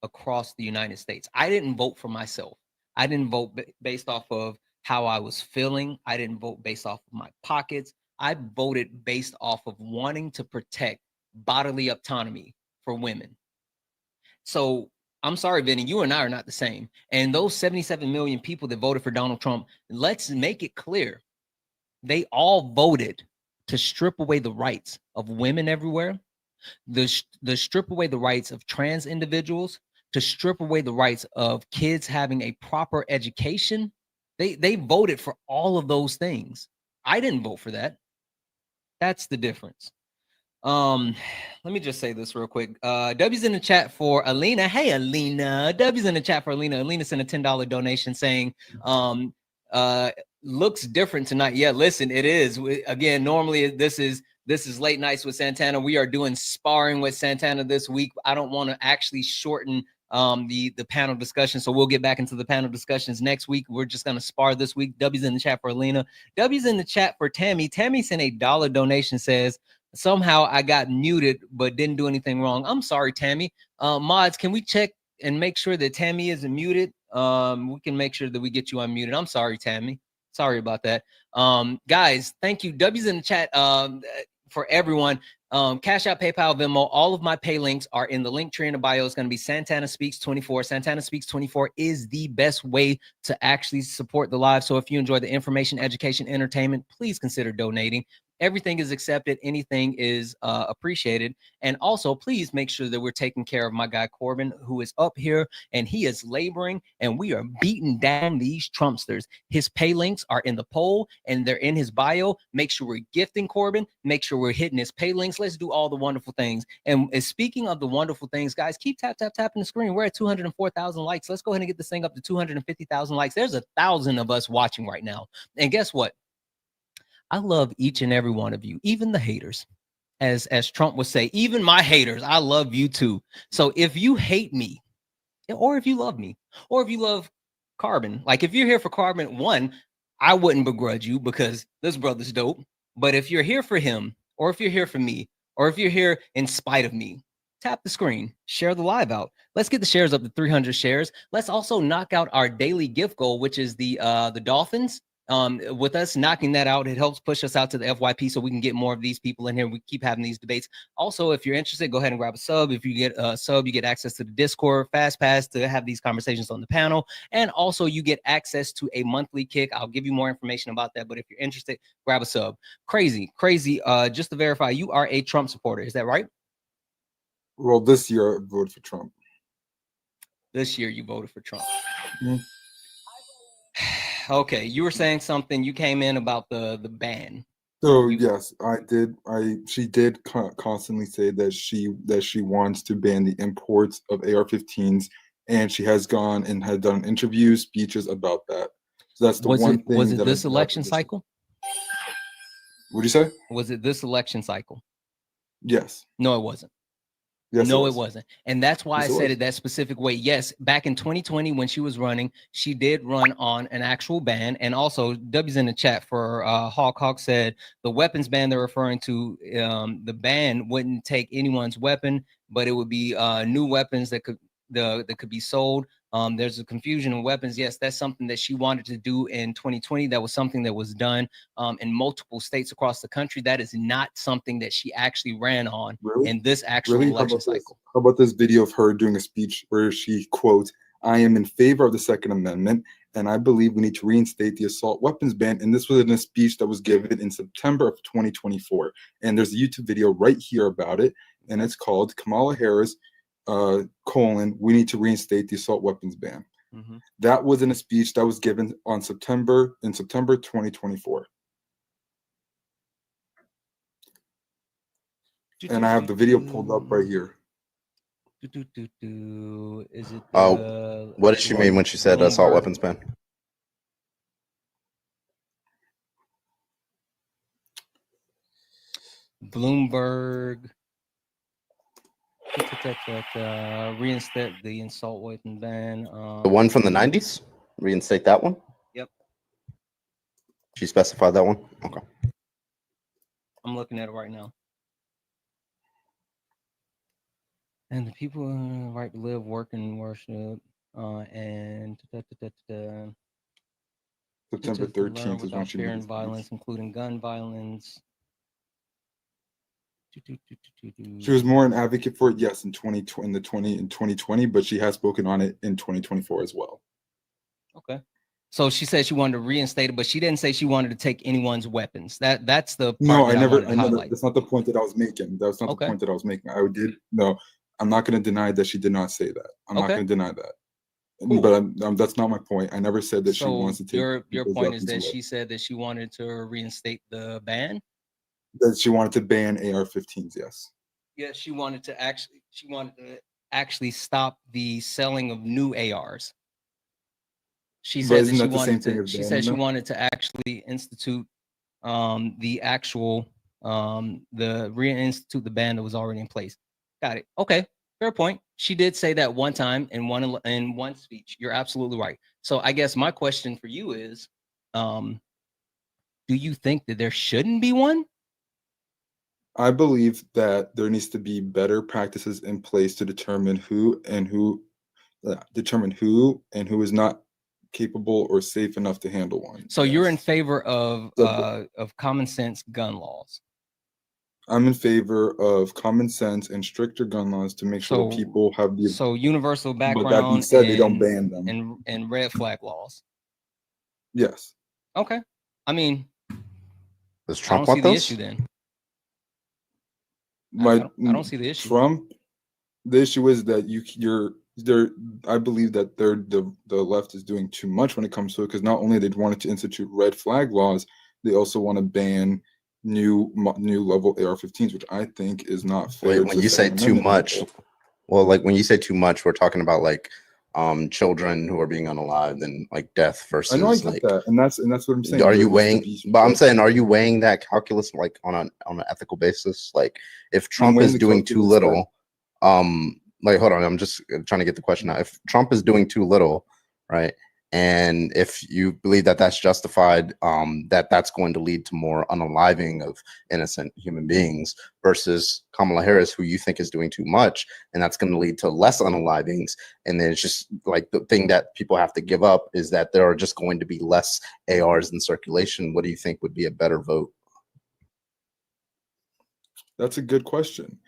across the United States. I didn't vote for myself. I didn't vote based off of how I was feeling. I didn't vote based off of my pockets. I voted based off of wanting to protect bodily autonomy for women. So I'm sorry, Vinny, you and I are not the same. And those 77 million people that voted for Donald Trump, let's make it clear. They all voted to strip away the rights of women everywhere, the strip away the rights of trans individuals, to strip away the rights of kids having a proper education. They voted for all of those things. I didn't vote for that. That's the difference. Let me just say this real quick. W's in the chat for Alina. Hey, Alina. W's in the chat for Alina. Alina sent a $10 donation saying, looks different tonight. Yeah, listen, it is. Again, normally this is late nights with Santana. We are doing sparring with Santana this week. I don't want to actually shorten the panel discussion, so we'll get back into the panel discussions next week. We're just going to spar this week. W's in the chat for Alina. W's in the chat for Tammy. Tammy sent a $1 donation, says, somehow I got muted but didn't do anything wrong. I'm sorry, Tammy. Mods, can we check and make sure that Tammy isn't muted? We can make sure that we get you unmuted. I'm sorry, Tammy. Sorry about that. Guys, thank you. W's in the chat for everyone. Cash App, PayPal, Venmo, all of my pay links are in the link tree in the bio. It's going to be Santana Speaks 24. Santana Speaks 24 is the best way to actually support the live. So if you enjoy the information, education, entertainment, please consider donating. Everything is accepted. Anything is appreciated. And also, please make sure that we're taking care of my guy Corbin, who is up here, and he is laboring, and we are beating down these Trumpsters. His pay links are in the poll, and they're in his bio. Make sure we're gifting Corbin. Make sure we're hitting his pay links. Let's do all the wonderful things. And speaking of the wonderful things, guys, keep tapping the screen. We're at 204,000 likes. Let's go ahead and get this thing up to 250,000 likes. There's 1,000 of us watching right now. And guess what? I love each and every one of you, even the haters. As Trump would say, even my haters, I love you too. So if you hate me, or if you love me, or if you love Carbon. Like if you're here for Carbon, one, I wouldn't begrudge you because this brother's dope. But if you're here for him, or if you're here for me, or if you're here in spite of me, tap the screen, share the live out. Let's get the shares up to 300 shares. Let's also knock out our daily gift goal, which is the Dolphins. With us knocking that out, it helps push us out to the FYP so we can get more of these people in here. We keep having these debates. Also, if you're interested, go ahead and grab a sub. If you get a sub, you get access to the Discord, Fast Pass to have these conversations on the panel. And also you get access to a monthly kick. I'll give you more information about that. But if you're interested, grab a sub. Crazy. Just to verify, you are a Trump supporter. Is that right? Well, this year I voted for Trump. This year you voted for Trump. Mm-hmm. Okay, you were saying something. You came in about the ban. So yes, I did. She did constantly say that she wants to ban the imports of AR-15s, and she has gone and had done interviews, speeches about that. So that's the one thing. Was it this election cycle? What did you say? Was it this election cycle? Yes. No, it wasn't. Yes, no, it wasn't. And that's why yes, I said it that specific way. Yes, back in 2020, when she was running, she did run on an actual ban. And also, W's in the chat for Hawk said the weapons ban they're referring to, the ban wouldn't take anyone's weapon, but it would be new weapons that could be sold. There's a confusion in weapons. Yes, that's something that she wanted to do in 2020. That was something that was done in multiple states across the country. That is not something that she actually ran on in this actual election cycle. How about this video of her doing a speech where she quotes, "I am in favor of the Second Amendment, and I believe we need to reinstate the assault weapons ban." And this was in a speech that was given in September of 2024. And there's a YouTube video right here about it, and it's called Kamala Harris, we need to reinstate the assault weapons ban. Mm-hmm. That was in a speech that was given in September 2024. And I have the video pulled up right here. Is it? What did she mean when she said assault weapons ban? Bloomberg. Reinstate the assault weapon ban. The one from the 90s? Reinstate that one? Yep. She specified that one? Okay. I'm looking at it right now. And the people right to live, work, and worship. And September 13th is when she fear and violence, including gun violence. She was more an advocate for it, yes, in 2020, but she has spoken on it in 2024 as well. Okay. So she said she wanted to reinstate it, but she didn't say she wanted to take anyone's weapons. That's the part no, that I never. That's not the point that I was making. That's not okay. The point that I was making. I'm not going to deny that she did not say that. I'm not going to deny that. Cool. But that's not my point. I never said that she wants to take. Your point is that she said that she wanted to reinstate the ban. That she wanted to ban AR-15s. Yes. Yes, she wanted to actually stop the selling of new ARs. She said that she wanted to. She said she wanted to actually institute the actual reinstitute the ban that was already in place. Got it. Okay, fair point. She did say that one time in one speech. You're absolutely right. So I guess my question for you is, do you think that there shouldn't be one? I believe that there needs to be better practices in place to determine who is not capable or safe enough to handle one. So you're in favor of common sense gun laws. I'm in favor of common sense and stricter gun laws to make sure that people have the. So universal background. But that being said, they don't ban them. And red flag laws. Yes. Okay. I mean, does Trump want those? I don't see the issue then. I don't see the issue. Trump, the issue is that you're there. I believe that the left is doing too much when it comes to it, because not only they wanted to institute red flag laws, they also want to ban new level AR-15s, which I think is not fair. Wait, when you say too much, when you say too much, we're talking about children who are being unalived and death versus. I know, I get that, and that's what I'm saying. Are you weighing? But I'm saying, are you weighing that calculus on an ethical basis? If Trump is doing too little, like, hold on, I'm just trying to get the question out. If Trump is doing too little, right, and if you believe that that's justified, that that's going to lead to more unaliving of innocent human beings, versus Kamala Harris, who you think is doing too much, and that's going to lead to less unalivings, and then it's just like the thing that people have to give up is that there are just going to be less ARs in circulation. What do you think would be a better vote? That's a good question.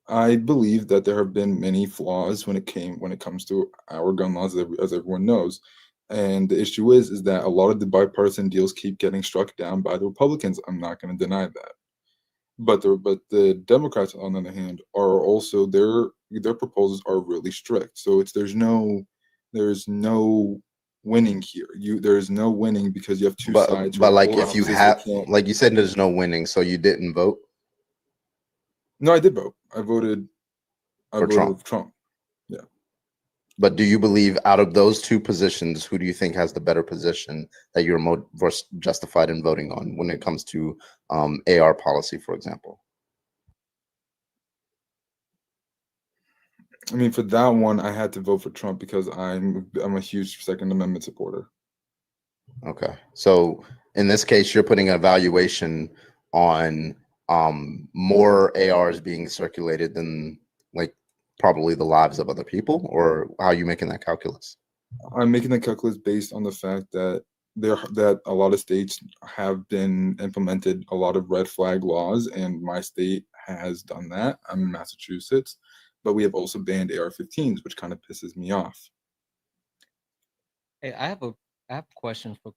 I believe that there have been many flaws when it comes to our gun laws, as everyone knows. And the issue is that a lot of the bipartisan deals keep getting struck down by the Republicans. I'm not going to deny that. But the Democrats, on the other hand, are also their proposals are really strict. So there's no winning here. There's no winning because you have two sides. But like, if you have, like you said, there's no winning, so you didn't vote. No, I did vote. I voted for Trump. Yeah. But do you believe out of those two positions, who do you think has the better position that you're most justified in voting on when it comes to AR policy, for example? I mean, for that one, I had to vote for Trump because I'm a huge Second Amendment supporter. Okay. So in this case, you're putting an evaluation on more ARs being circulated than like probably the lives of other people, or how are you making that calculus? I'm making that calculus based on the fact that that a lot of states have been implemented a lot of red flag laws, and my state has done that. I'm in Massachusetts, but we have also banned AR-15s, which kind of pisses me off. Hey, I have a question for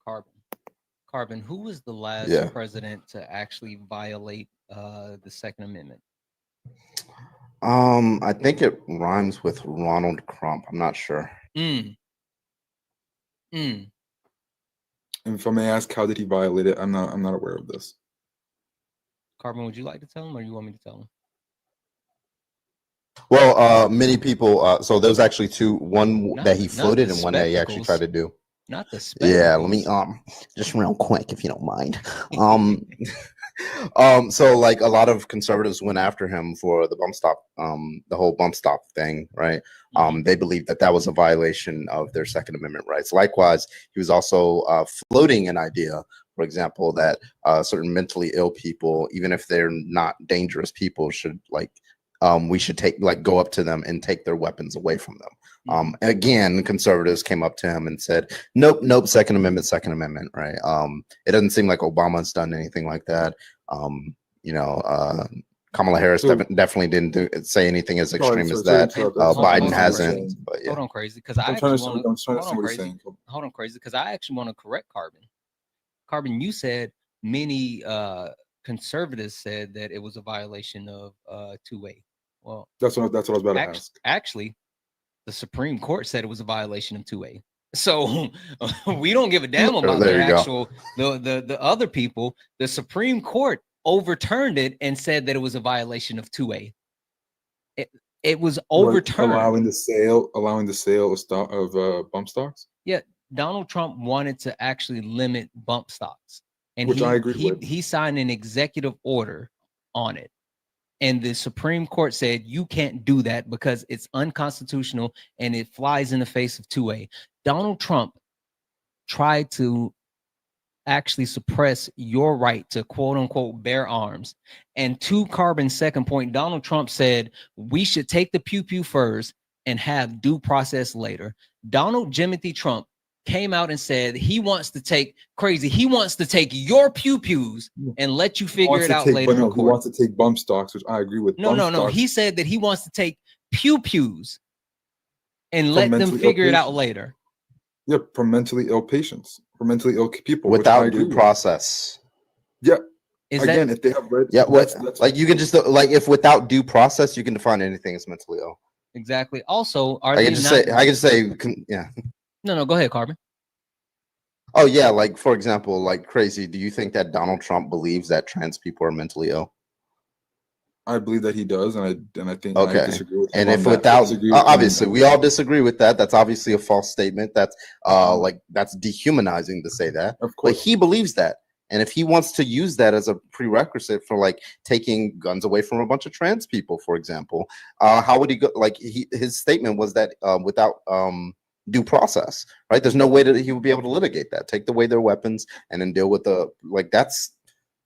Carbon. Carbon, who was the last president to actually violate the Second Amendment? I think it rhymes with Ronald Crump. I'm not sure. And if I may ask, how did he violate it? I'm not aware of this. Carbon, would you like to tell him, or you want me to tell him? Well, many people. So there's actually two: one that he floated, and one that he actually tried to do. Not the spectacles. Yeah, let me just real quick, if you don't mind. So like a lot of conservatives went after him for the bump stop, the whole bump stop thing, right? They believed that that was a violation of their Second Amendment rights. Likewise, he was also floating an idea, for example, that certain mentally ill people, even if they're not dangerous people, should we should go up to them and take their weapons away from them. Again, conservatives came up to him and said, nope, Second Amendment, right? It doesn't seem like Obama's done anything like that. Kamala Harris definitely didn't say anything as extreme as that. Biden hasn't. But yeah. Hold on, crazy, because I actually want to correct Carbon. Carbon, you said many conservatives said that it was a violation of 2A. Well, that's what I was about to ask. Actually, the Supreme Court said it was a violation of 2A. So we don't give a damn about the other people. The Supreme Court overturned it and said that it was a violation of 2A. It was overturned, allowing the sale of bump stocks. Yeah, Donald Trump wanted to actually limit bump stocks, and which I agree with. He signed an executive order on it. And the Supreme Court said you can't do that because it's unconstitutional and it flies in the face of 2A. Donald Trump tried to actually suppress your right to quote unquote bear arms. And to Carbon's second point, Donald Trump said we should take the pew pew first and have due process later. Donald Jimothy Trump came out and said he wants to take your pew pews and let you figure it out later. He wants to take bump stocks, which I agree with. No. He said that he wants to take pew pews and let them figure it out later. Yeah, for mentally ill patients, for mentally ill people, without due process. Yeah. If they have you can just if without due process, you can define anything as mentally ill. Exactly. Also, I can just say, yeah. No, go ahead, Carbon. Oh yeah, for example, crazy. Do you think that Donald Trump believes that trans people are mentally ill? I believe that he does, and I think okay. I disagree with him. And if without, obviously, we all disagree with that. That's obviously a false statement. That's that's dehumanizing to say that. Of course, but he believes that, And if he wants to use that as a prerequisite for like taking guns away from a bunch of trans people, for example, how would he go? Like his statement was that without due process, right? There's no way that he would be able to litigate that, take away their weapons and then deal with the, like, that's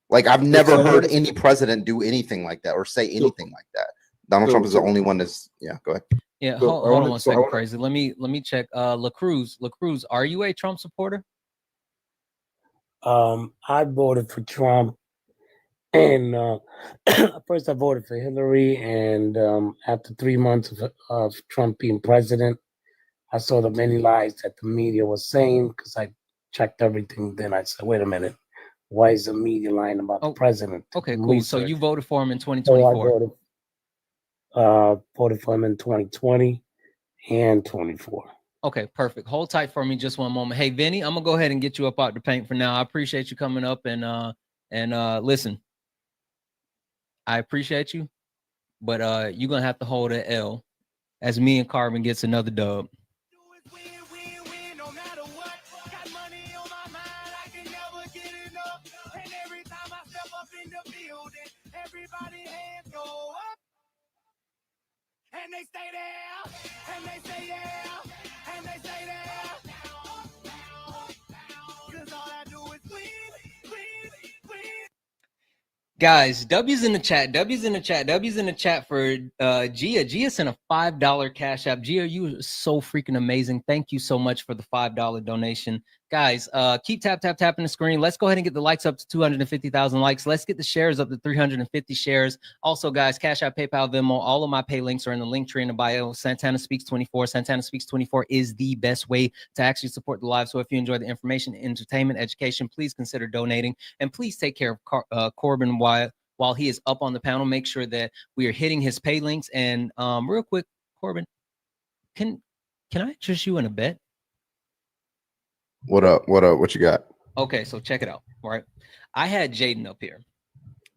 like, I've never heard any president do anything like that or say anything like that. Donald Trump is the only one that's, yeah, go ahead. Yeah, hold on one second, Crazy. Let me check. La Cruz, are you a Trump supporter? I voted for Trump, and first I voted for Hillary, and after 3 months of Trump being president, I saw the many lies that the media was saying, because I checked everything. Then I said, wait a minute, why is the media lying about the president? Okay, cool. So you voted for him in 2024. So I voted for him in 2020 and 24. Okay, perfect. Hold tight for me just one moment. Hey, Vinny, I'm gonna go ahead and get you up out the paint for now. I appreciate you coming up and listen. I appreciate you, but you're gonna have to hold an L as me and Carbon gets another dub. And they stay there, and they stay there, and they stay there. Cause all I do is win. Guys, W's in the chat. W's in the chat for Gia. Gia sent a $5 cash app. Gia, you are so freaking amazing. Thank you so much for the $5 donation. Guys, keep tapping the screen. Let's go ahead and get the likes up to 250,000 likes. Let's get the shares up to 350 shares. Also, guys, Cash App, PayPal, Venmo, all of my pay links are in the link tree in the bio. Santana Speaks 24. Santana Speaks 24 is the best way to actually support the live. So if you enjoy the information, entertainment, education, please consider donating. And please take care of Corbin while he is up on the panel. Make sure that we are hitting his pay links. And real quick, Corbin, can I interest you in a bet? What up? What you got? Okay, so check it out. All right. I had Jaden up here,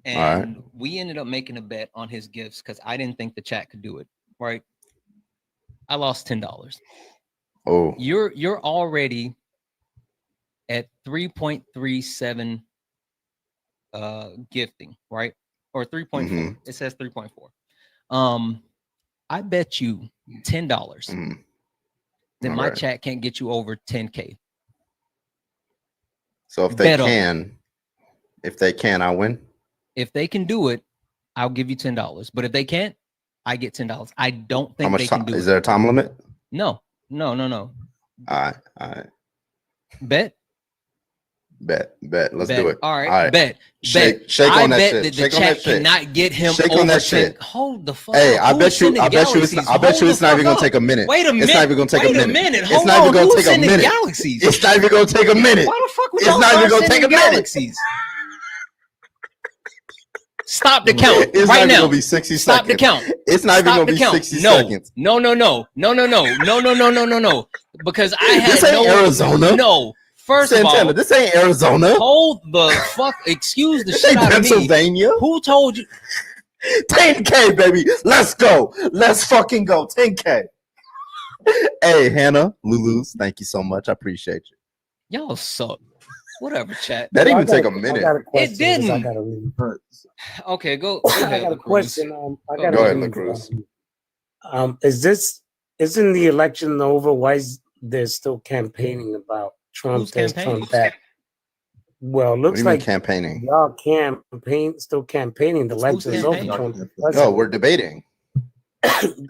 and we ended up making a bet on his gifts because I didn't think the chat could do it. Right. I lost $10. Oh, you're already at 3.37 gifting, right? Or 3.4. Mm-hmm. It says 3.4. I bet you $10 that my chat can't get you over 10K. So if they can, I win. If they can do it, I'll give you $10. But if they can't, I get $10. I don't think How much they can do it. Is there a time limit? No. All right. Bet. Let's do it. All right. Bet. Shake I on that bet shit. that the Shake on chat that shit. cannot get him Shake over on that 10. shit. Hold the fuck Hey, up. I bet you it's not even gonna take a minute. Wait a minute. It's not even gonna take a minute. It's It's not not even even gonna gonna take a minute. Galaxies. It's not even gonna take a minute. Why the fuck would It's y'all not start even gonna sending take a minute. galaxies? Stop the count It's right not even now. gonna be 60 Stop seconds. the count. It's not even Stop gonna the be count. 60 seconds. No. Because I had This ain't Arizona. No. First Santana, of all, this ain't Arizona. Hold the fuck. Excuse the This shit ain't out of me. Pennsylvania. Who told you? 10K, baby. Let's go. Let's fucking go. 10K. Hey, Hannah, Lulu's, thank you so much. I appreciate you. Y'all suck. Whatever, chat. That didn't even take a minute. It didn't. I gotta leave. Okay, go I ahead. got a question. Go ahead, LaCruz. Isn't the election over? Why is there still campaigning about Trump? Who's campaigning? Trump that. Well, it looks like campaigning. Y'all still campaigning. The election is over. Trump No, we're debating.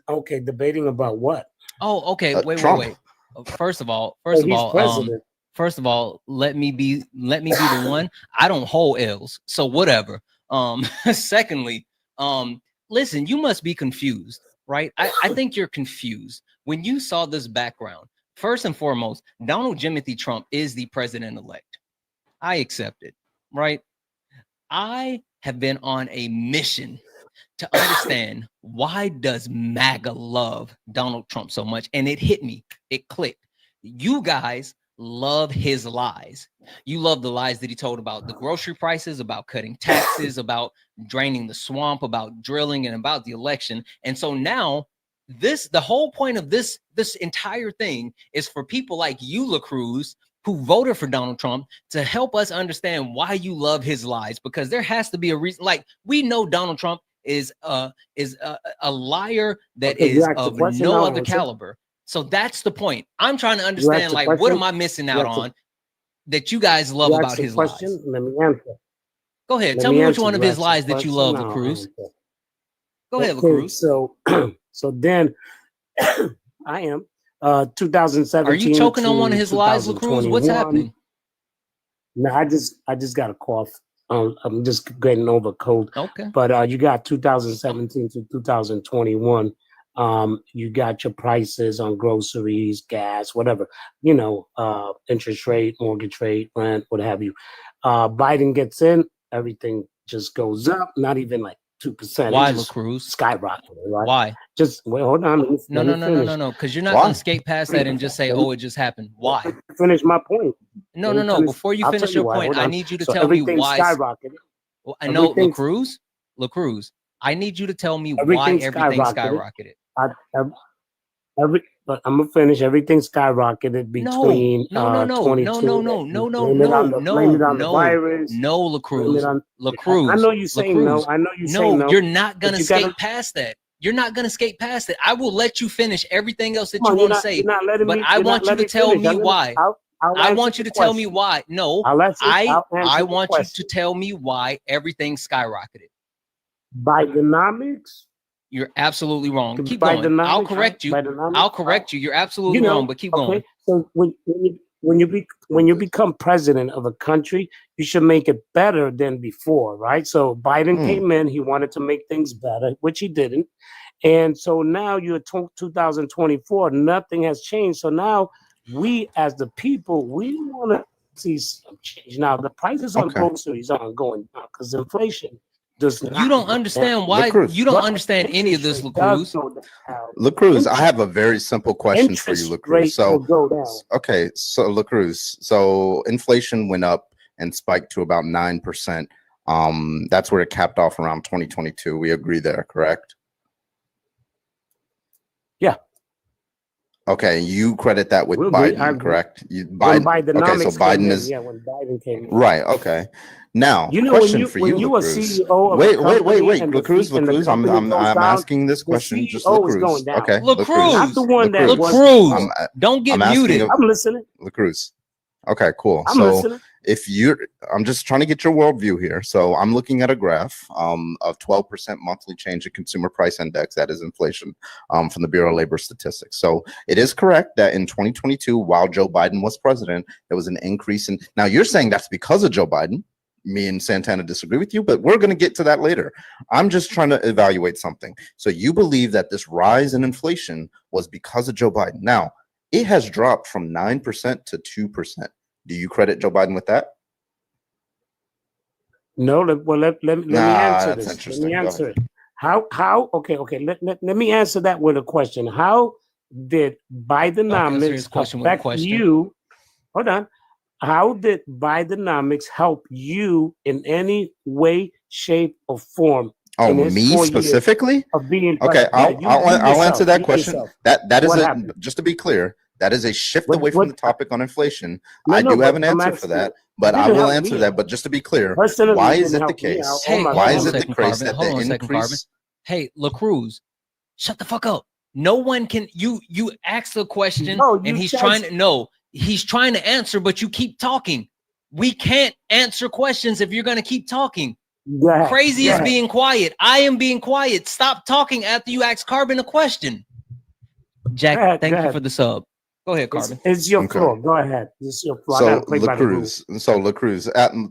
Okay, debating about what? Oh, okay. Wait. First of all, let me be the one. I don't hold L's, so whatever. Secondly, listen, you must be confused, right? I think you're confused when you saw this background. First and foremost, Donald Jimothy Trump is the president-elect. I accept it, right? I have been on a mission to understand why does MAGA love Donald Trump so much? And it hit me. It clicked. You guys love his lies. You love the lies that he told about the grocery prices, about cutting taxes, about draining the swamp, about drilling, and about the election. And so now the whole point of this entire thing is for people like you, LaCruz, who voted for Donald Trump to help us understand why you love his lies, because there has to be a reason. Like, we know Donald Trump is a liar that Okay, you is asked the of question, no I'll other answer. caliber. So that's the point. I'm trying to You understand, asked the like, what question. am I missing You out asked the- on that you guys love You about asked the his question. lies? Let me answer. Go ahead. Let Tell me me which answer. one of You his asked the lies that you question, love, I'll LaCruz. answer. Go ahead, Okay, LaCruz. so then I am 2017. Are you choking on one of to his lies, LaCruz? What's 2021. happening? No, I just got a cough. I'm just getting over a cold. Okay. But you got 2017 to 2021. You got your prices on groceries, gas, whatever, interest rate, mortgage rate, rent, what have you. Biden gets in, everything just goes up, not even like 2%. Why, It just LaCruz? skyrocketed, right? Why? Just wait, hold on. No, let me finish. because you're not Why? going to skate past that and just say, oh, it just happened. Why? Finish my point. No, Let no, me no. finish. Before you I'll tell finish you your why. point, Hold I on. need you to So tell me everything why. skyrocketed. Well, I know, Everything- LaCruz. I need you to tell me why Everything everything skyrocketed. skyrocketed. But I'm gonna finish. Everything skyrocketed between No, 22. Blame it on the virus. no, Blame it LaCruz. on. LaCruz. I know you saying no. LaCruz. I know you saying no. You're not gonna but you skate gotta- past that. You're not gonna skate past it. I will let you finish everything else that Come you on, want to say, you're not letting but me- I you're not want you to letting me tell finish. me I'm gonna- why. I'll I answer want you the to tell me question. why. No, I'll answer I the want you to question. tell me why everything skyrocketed. Bidenomics. You're absolutely wrong. Keep going. I'll correct you. I'll correct you. You're absolutely wrong, but keep going. So when you become president of a country, you should make it better than before, right? So Biden came in, he wanted to make things better, which he didn't. And so now you're 2024, nothing has changed. So now we as the people, we want to see some change. Now the prices on groceries aren't going down because inflation does not. You don't understand why. You don't understand any of this, LaCruz. LaCruz, I have a very simple question for you, LaCruz. So, okay, so LaCruz, so inflation went up and spiked to about 9%. That's where it capped off around 2022. We agree there, correct? Yeah. Okay, you credit that with Biden, correct? Biden. Okay, so Biden is when Biden came in. right. Okay. Now, You know, question for you, you LaCruz. CEO of wait, and LaCruz, and the LaCruz. I'm company goes down, asking this the question. Just CEO is LaCruz. going down. Okay, LaCruz. Not the one that was. LaCruz. Don't get I'm muted. asking I'm listening. LaCruz. Okay, cool. I'm So listening. if you're, I'm just trying to get your worldview here. So I'm looking at a graph of 12% monthly change in consumer price index, that is inflation, from the Bureau of Labor Statistics. So it is correct that in 2022, while Joe Biden was president, there was an increase in. Now you're saying that's because of Joe Biden. Me and Santana disagree with you, but we're going to get to that later. I'm just trying to evaluate something. So you believe that this rise in inflation was because of Joe Biden. Now, it has dropped from 9% to 2%. Do you credit Joe Biden with that? No, let me answer this. Let me answer it. How okay, let me answer that with a question. How did Bidenomics affect you? Hold on. How did Bidenomics help you in any way, shape, or form? Oh, me specifically? Of being okay, I'll answer that question. Yourself. That is just to be clear, that is a shift away from the topic on inflation. I do have an answer for that, but I will answer that. But just to be clear, why is it the case? Why is it the case that the increase? Hey, LaCruz, shut the fuck up. No one can. You ask the question, and he's trying to. No, he's trying to answer, but you keep talking. We can't answer questions if you're going to keep talking. Crazy is being quiet. I am being quiet. Stop talking after you ask Carbon a question. Jack, thank you for the sub. Go ahead, Carbon. It's your floor. Go ahead. It's your floor. So LaCruz,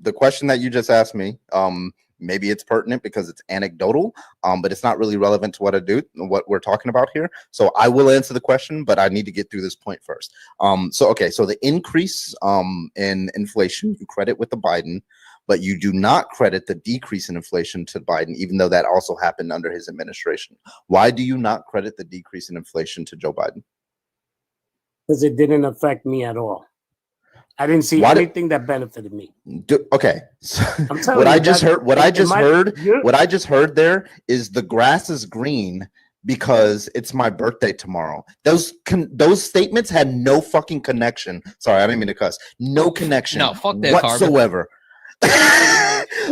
the question that you just asked me, maybe it's pertinent because it's anecdotal, but it's not really relevant to what we're talking about here. So I will answer the question, but I need to get through this point first. So the increase in inflation, you credit with the Biden, but you do not credit the decrease in inflation to Biden, even though that also happened under his administration. Why do you not credit the decrease in inflation to Joe Biden? Because it didn't affect me at all. I didn't see anything that benefited me. Okay, so what I just heard there is the grass is green because it's my birthday tomorrow. Those statements had no fucking connection. Sorry, I didn't mean to cuss. No connection whatsoever.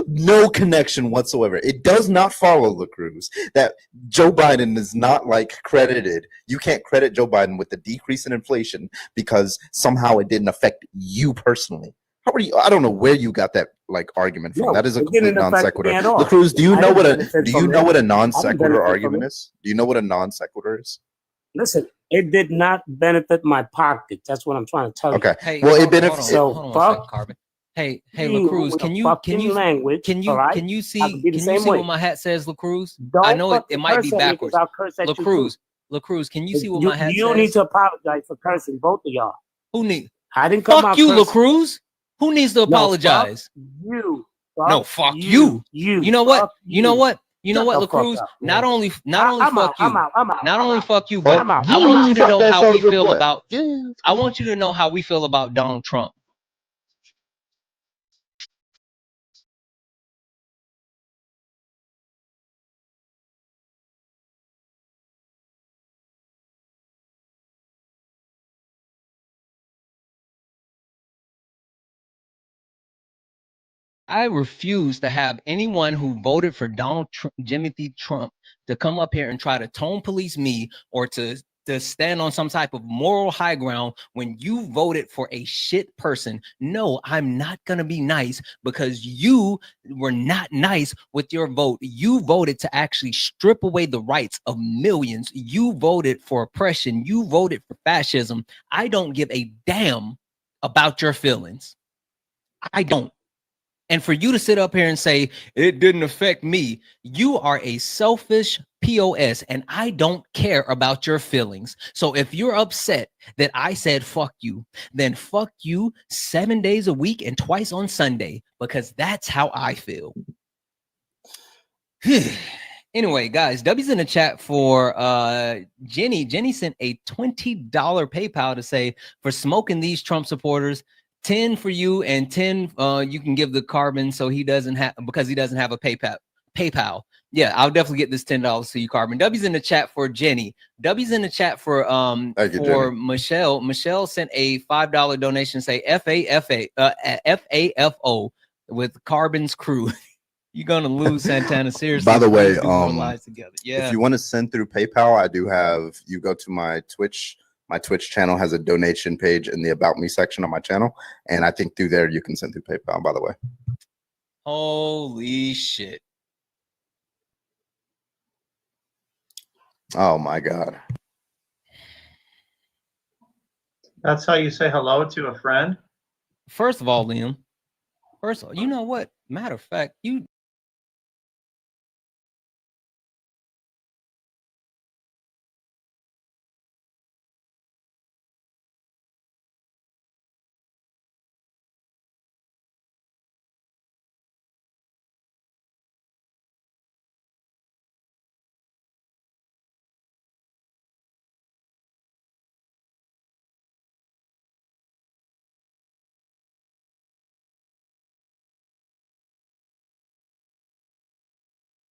No connection whatsoever. It does not follow, La Cruz, that Joe Biden is not like credited. You can't credit Joe Biden with the decrease in inflation because somehow it didn't affect you personally. How are you? I don't know where you got that like argument from. That is a complete non sequitur. La Cruz, do you know what a non sequitur argument is? Do you know what a non sequitur is? Listen, it did not benefit my pocket. That's what I'm trying to tell you. Okay. Hey, well, it benefits. Hold on a second, Carbon. Hey, La Cruz, can you see what my hat says, La Cruz? I know it might be backwards. La Cruz, can you see what my hat says? You need to apologize for cursing, both of y'all. Who need? I didn't come fuck you, La Cruz. Who needs to apologize? You. No, fuck you. You know what? You know what? You know what, La Cruz? Not only fuck you. Not only fuck you, but I want you to know how we feel about. I want you to know how we feel about Donald Trump. I refuse to have anyone who voted for Jimothy Trump to come up here and try to tone police me or to stand on some type of moral high ground when you voted for a shit person. No, I'm not going to be nice because you were not nice with your vote. You voted to actually strip away the rights of millions. You voted for oppression. You voted for fascism. I don't give a damn about your feelings. I don't. And for you to sit up here and say it didn't affect me, you are a selfish POS, and I don't care about your feelings. So if you're upset that I said fuck you, then fuck you 7 days a week and twice on Sunday, because that's how I feel. Anyway, guys, W's in the chat for Jenny. Jenny sent a $20 PayPal to say, for smoking these Trump supporters, 10 for you and 10 you can give the Carbon so he doesn't have, because he doesn't have a PayPal. Yeah, I'll definitely get this $10 to you, Carbon. W's in the chat for Jenny. W's in the chat for Michelle. Michelle sent a $5 donation, say FAFO with Carbon's crew. You're gonna lose, Santana. Seriously. By the way, together. Yeah. If you want to send through PayPal, I do have. You go to my Twitch. My Twitch channel has a donation page in the About Me section on my channel, and I think through there you can send through PayPal. By the way. Holy shit! Oh my God. That's how you say hello to a friend. First of all, Liam. First of all, you know what? Matter of fact, you.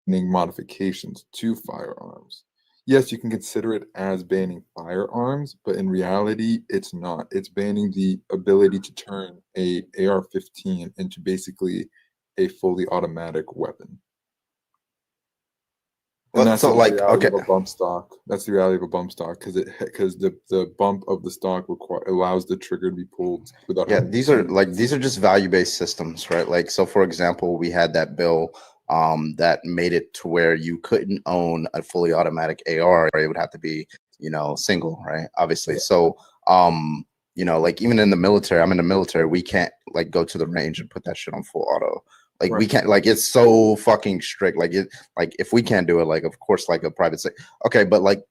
Modifications to firearms. Yes, you can consider it as banning firearms, but in reality, it's not. It's banning the ability to turn a AR-15 into basically a fully automatic weapon. And that's so like okay, of a bump stock. That's the reality of a bump stock because the bump of the stock allows the trigger to be pulled without. Yeah, these are just value-based systems, right? Like, so for example, we had that bill that made it to where you couldn't own a fully automatic AR. It would have to be, single, right? Obviously. So, like even in the military, I'm in the military, we can't like go to the range and put that shit on full auto. Like we can't, like it's so fucking strict. Like if we can't do it, like of course, like a private sector. Okay, but like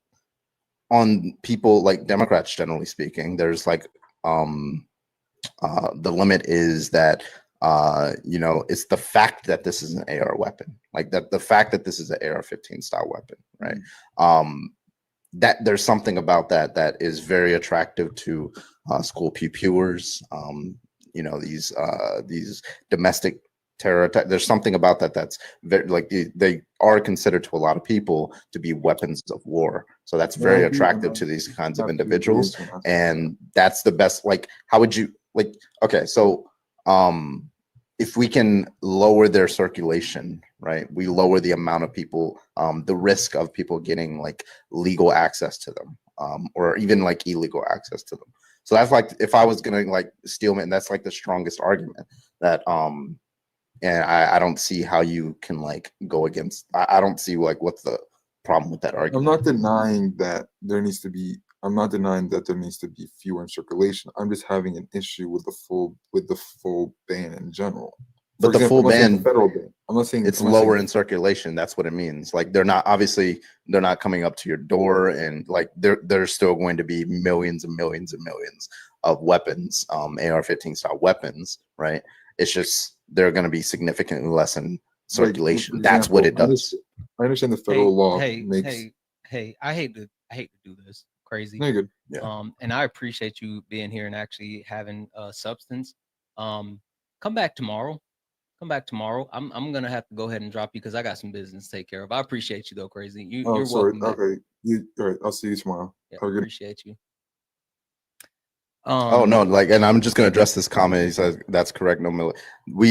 on people like Democrats, generally speaking, there's like the limit is that it's the fact that this is an AR weapon, like that the fact that this is an AR-15 style weapon, right? That there's something about that is very attractive to school pewers. These domestic terror attack. There's something about that that's very, like they are considered to a lot of people to be weapons of war. So that's very attractive to these kinds of individuals, and that's the best. Like, how would you like? Okay, so if we can lower their circulation, right? We lower the amount of people, the risk of people getting like legal access to them, or even like illegal access to them. So that's like, if I was gonna like steal it, and that's like the strongest argument that and I don't see how you can like go against. I don't see like what's the problem with that argument. I'm not denying that there needs to be. I'm not denying that there needs to be fewer in circulation. I'm just having an issue with the full ban in general. But the full ban, federal ban. I'm not saying it's lower in circulation. That's what it means. Like they're not coming up to your door, and like there's still going to be millions and millions and millions of weapons, AR-15 style weapons, right? It's just they're going to be significantly less in circulation. Like, that's what it does. I understand the federal law makes. Hey! I hate to do this. Crazy. No, you're good. Yeah. And I appreciate you being here and actually having substance. Come back tomorrow. I'm gonna have to go ahead and drop you because I got some business to take care of. I appreciate you though, Crazy. You're sorry. welcome back. Okay. All right. I'll see you tomorrow. Yeah, appreciate you. Oh no, like, and I'm just gonna address this comment. He says that's correct. No,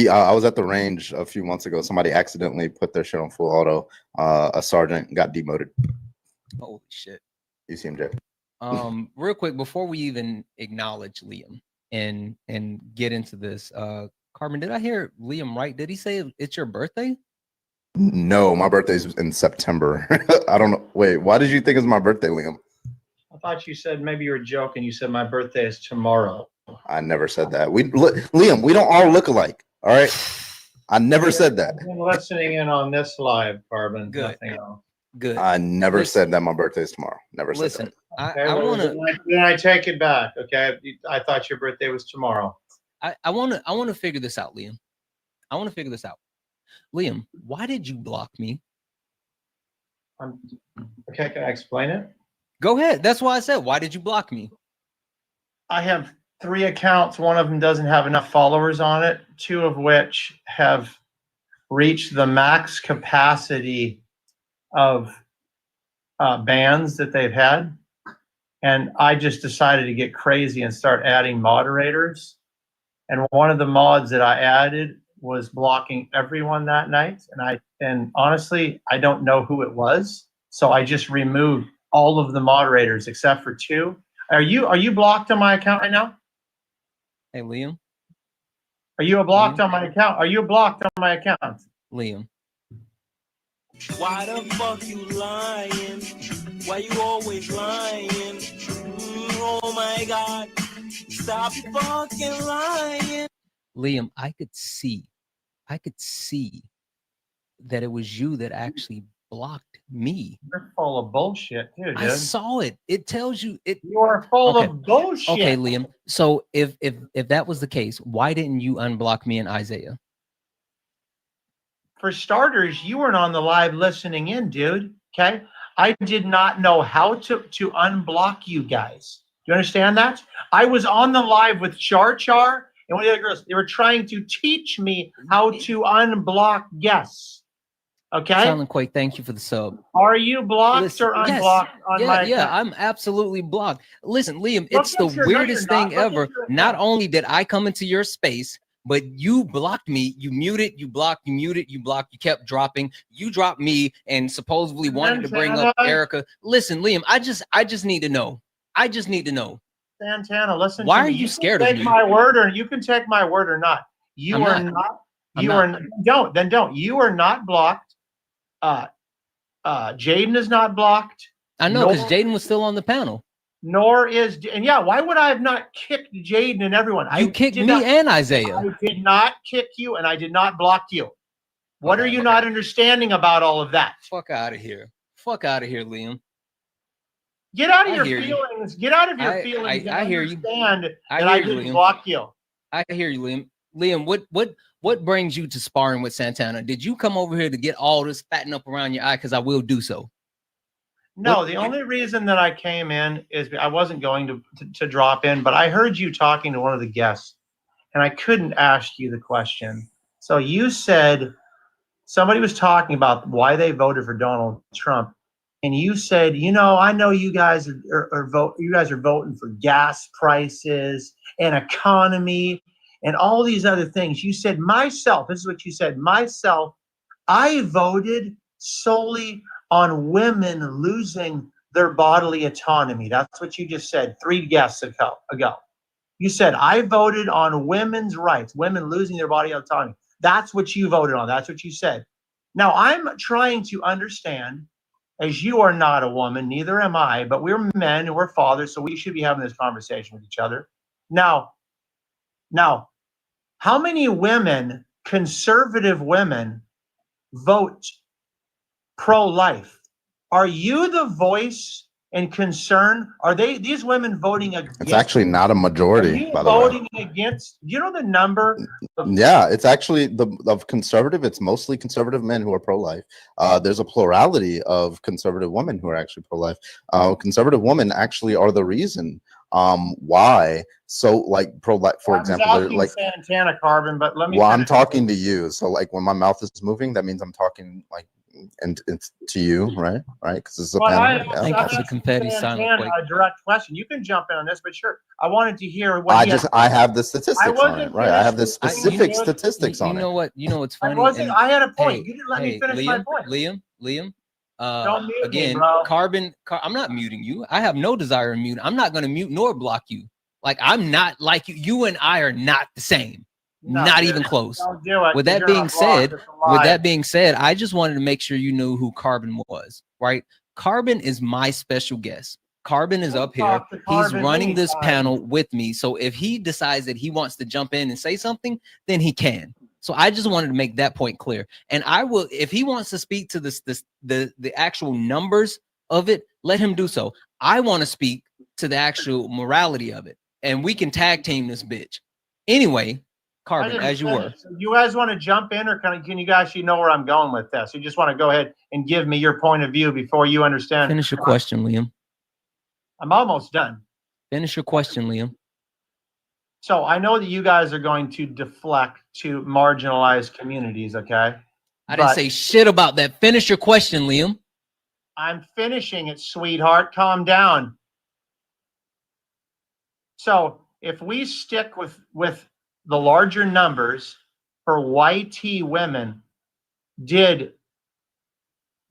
I was at the range a few months ago. Somebody accidentally put their shit on full auto. A sergeant got demoted. Holy shit. UCMJ. Real quick before we even acknowledge Liam and get into this, Carmen, did I hear Liam right? Did he say it's your birthday? No, my birthday's in September. I don't know. Wait, why did you think it's my birthday, Liam? I thought you said maybe you were joking. You said my birthday is tomorrow. I never said that. Liam, we don't all look alike. All right. I never said that. I've been listening in on this live, Carbon. Good. Nothing else. Good. I never said that my birthday is tomorrow. Never said that. Okay, then I take it back. Okay, I thought your birthday was tomorrow. I want to figure this out, Liam. I want to figure this out. Liam, why did you block me? Okay, can I explain it? Go ahead. That's why I said, why did you block me? I have 3 accounts. One of them doesn't have enough followers on it, 2 of which have reached the max capacity of bans that they've had. And I just decided to get crazy and start adding moderators. And one of the mods that I added was blocking everyone that night. And honestly, I don't know who it was. So I just removed all of the moderators except for 2. Are you blocked on my account right now? Hey, Liam. Are you blocked on my account? Are you blocked on my account? Liam. Why the fuck you lying? Why you always lying? Oh my God. Stop fucking lying. Liam, I could see that it was you that actually blocked me. You're full of bullshit, dude. I saw it. It tells you it. You are full of bullshit. Okay, Liam. So if that was the case, why didn't you unblock me and Isaiah? For starters, you weren't on the live listening in, dude. Okay, I did not know how to unblock you guys. Do you understand that? I was on the live with Char and one of the other girls. They were trying to teach me how to unblock guests. Okay. Silent Quake, thank you for the sub. Are you blocked or unblocked on my account? Yeah, I'm absolutely blocked. Listen, Liam, it's the weirdest thing ever. Not only did I come into your space, but you blocked me. You muted, you blocked, you muted, you blocked, you kept dropping. You dropped me and supposedly wanted to bring up Erica. Listen, Liam, I just need to know. I just need to know. Santana, listen. Why are you scared of me? Take my word, or you can take my word or not. You are not. You are don't. Then don't. You are not blocked. Jaden is not blocked. I know, because Jaden was still on the panel. Nor is, and yeah, why would I have not kicked Jaden and everyone? You kicked me and Isaiah. I did not kick you, and I did not block you. What are you not understanding about all of that? Fuck out of here. Fuck out of here, Liam. Get out of your feelings. Get out of your feelings. I hear you. And I didn't block you. I hear you, Liam. Liam, what brings you to sparring with Santana? Did you come over here to get all this fatting up around your eye? Because I will do so. No, the only reason that I came in is I wasn't going to drop in, but I heard you talking to one of the guests, and I couldn't ask you the question. So you said somebody was talking about why they voted for Donald Trump, and you said, I know you guys are voting for gas prices and economy and all these other things. You said myself. This is what you said. Myself, I voted solely on women losing their bodily autonomy. That's what you just said 3 guests ago. You said, I voted on women's rights, women losing their body autonomy. That's what you voted on. That's what you said. Now, I'm trying to understand, as you are not a woman, neither am I, but we're men and we're fathers, so we should be having this conversation with each other. Now, how many women, conservative women, vote pro-life? Are you the voice and concern? Are these women voting against? It's actually not a majority, by the way. Voting against? Do you know the number? Yeah, it's actually of conservative. It's mostly conservative men who are pro-life. There's a plurality of conservative women who are actually pro-life. Conservative women actually are the reason why. So, like pro-life, for example, like Santana Carbon. But let me. Well, I'm talking to you. So, like when my mouth is moving, that means I'm talking like. And it's to you, right? Because it's a panel. Thank you for the confetti silent. A direct question. You can jump in on this, but sure. I wanted to hear what I have the statistics on it, right? I have the specific statistics on it. You know what's funny? I had a point. Hey, you didn't let me finish my point. Liam. Don't mute again, me, bro. Carbon. I'm not muting you. I have no desire to mute. I'm not going to mute nor block you. Like I'm not like you. You and I are not the same. Not even close. Don't do it. With that being said, I just wanted to make sure you knew who Carbon was, right? Carbon is my special guest. Carbon is up here. He's running this panel with me. So if he decides that he wants to jump in and say something, then he can. So I just wanted to make that point clear. And I will, if he wants to speak to the actual numbers of it, let him do so. I want to speak to the actual morality of it, and we can tag team this bitch. Anyway, Carbon, as you were. You guys want to jump in, or can you guys know where I'm going with this? You just want to go ahead and give me your point of view before you understand. Finish your question, Liam. I'm almost done. Finish your question, Liam. So I know that you guys are going to deflect to marginalized communities, okay? I didn't say shit about that. Finish your question, Liam. I'm finishing it, sweetheart. Calm down. So if we stick with the larger numbers for YT women, did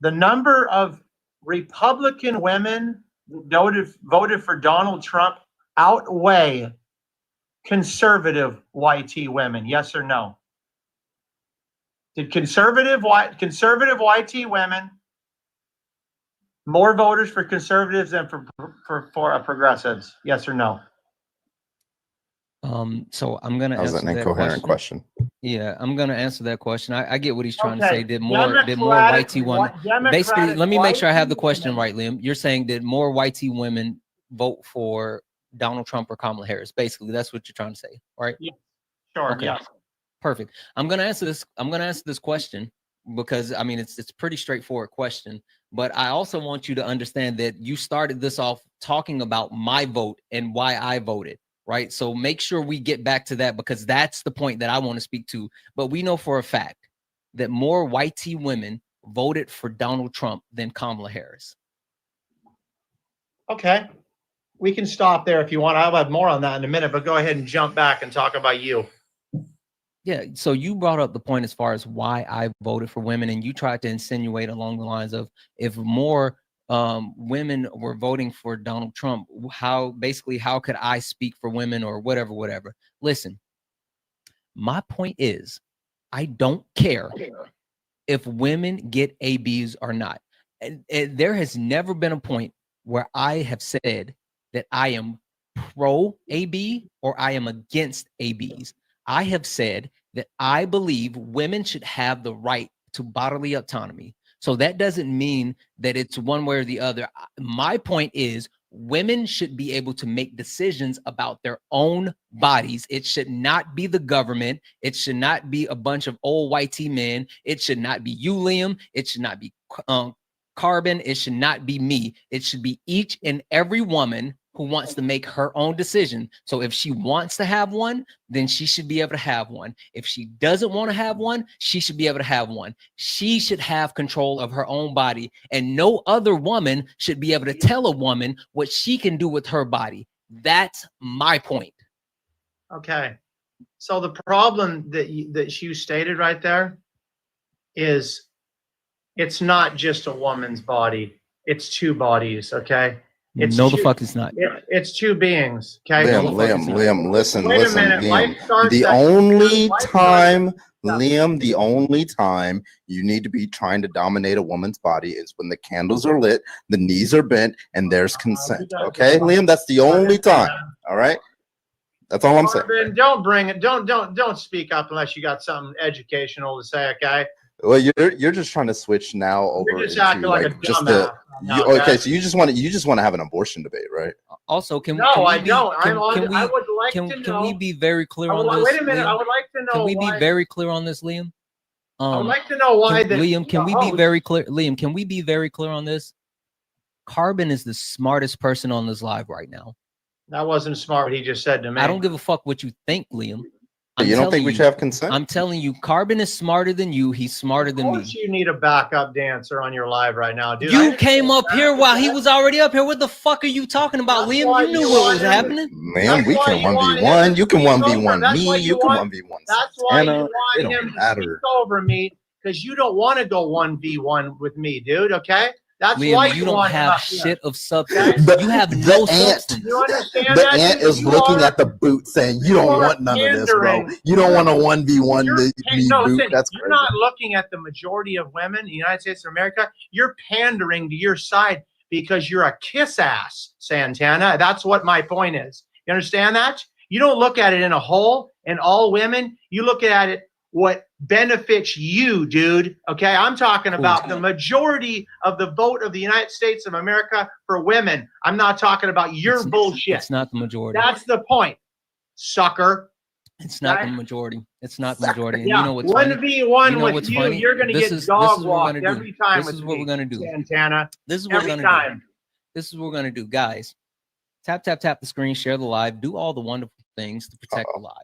the number of Republican women voted for Donald Trump outweigh conservative YT women? Yes or no? Did conservative YT women more voters for conservatives than for progressives? Yes or no? So I'm gonna answer that an incoherent question. Yeah, I'm gonna answer that question. I get what he's trying to say. Did more YT women basically? Let me make sure I have the question right, Liam. You're saying did more YT women vote for Donald Trump or Kamala Harris? Basically, that's what you're trying to say, right? Yeah. Sure. Okay. Yeah. Perfect. I'm gonna answer this question because I mean it's a pretty straightforward question. But I also want you to understand that you started this off talking about my vote and why I voted. Right. So make sure we get back to that because that's the point that I want to speak to. But we know for a fact that more YT women voted for Donald Trump than Kamala Harris. Okay. We can stop there if you want. I'll have more on that in a minute, but go ahead and jump back and talk about you. Yeah. So you brought up the point as far as why I voted for women, and you tried to insinuate along the lines of if more women were voting for Donald Trump, how could I speak for women or whatever. Listen, my point is I don't care if women get ABs or not. And there has never been a point where I have said that I am pro AB or I am against ABs. I have said that I believe women should have the right to bodily autonomy. So that doesn't mean that it's one way or the other. My point is women should be able to make decisions about their own bodies. It should not be the government. It should not be a bunch of old YT men. It should not be you, Liam. It should not be Carbon. It should not be me. It should be each and every woman who wants to make her own decision. So if she wants to have one, then she should be able to have one. If she doesn't want to have one, she should be able to have one. She should have control of her own body, and no other woman should be able to tell a woman what she can do with her body. That's my point. Okay. So the problem that you stated right there is it's not just a woman's body. It's two bodies, okay? It's no, the fuck it's not. It's two beings, okay? Liam, listen, Wait a listen, minute. Liam. Life starts The at- only life time, starts- Liam, the only time you need to be trying to dominate a woman's body is when the candles are lit, the knees are bent, and there's consent. Okay, Liam, that's the only time. All right, that's all I'm saying. Corbin, don't bring it. Don't speak up unless you got something educational to say, okay? Well, you're just trying to switch now over You're just into acting like a just dumbass now, okay, okay? so you just want to have an abortion debate, right? Also, can No, can we I be, don't. Can, I can we, would like can, to can know. we be very clear I would on like- this? wait a minute. Liam? I would like to know. Can we why, be very clear on this, Liam? I would like to know why. Liam, can we be host- very clear? Liam, can we be very clear on this? Carbon is the smartest person on this live right now. That wasn't smart what he just said to me. I don't give a fuck what you think, Liam. You don't think we should have consent? I'm telling you, Carbon is smarter than you. He's smarter than Of me. course you need a backup dancer on your live right now, dude. You came up here while he was already up here. What the fuck are you talking about, That's Liam? why You knew you what want was him- happening. Man, we can 1v1. You can 1v1 me. You can 1v1 That's why you Santana. want It him don't to matter. speak over me, because you don't want to go 1v1 with me, dude. Okay, that's Liam, why you don't want him have up here. shit of substance. The- You have the no ant- substance. You understand The that? ant dude? is You looking are- at the boot saying, "You don't are want none of this, bro. pandering. You don't want a 1v1 me No, boot." listen, That's you're crazy. not looking at the majority of women in the United States of America. You're pandering to your side because you're a kiss ass, Santana. That's what my point is. You understand that? You don't look at it in a whole and all women. You look at it what benefits you, dude. Okay, I'm talking about the majority of the vote of the United States of America for women. I'm not talking about your bullshit. It's not the majority. That's the point, sucker. It's not the majority. It's not the majority. And Yeah, you know what's funny? 1v1 You know with what's you, funny? you're going to This get is dog what we're walked gonna do. every time This with is what me, we're gonna do. Santana. This is what we're Every gonna time. do. This is what we're gonna do, guys. Tap the screen, share the live, do all the wonderful things to protect the live.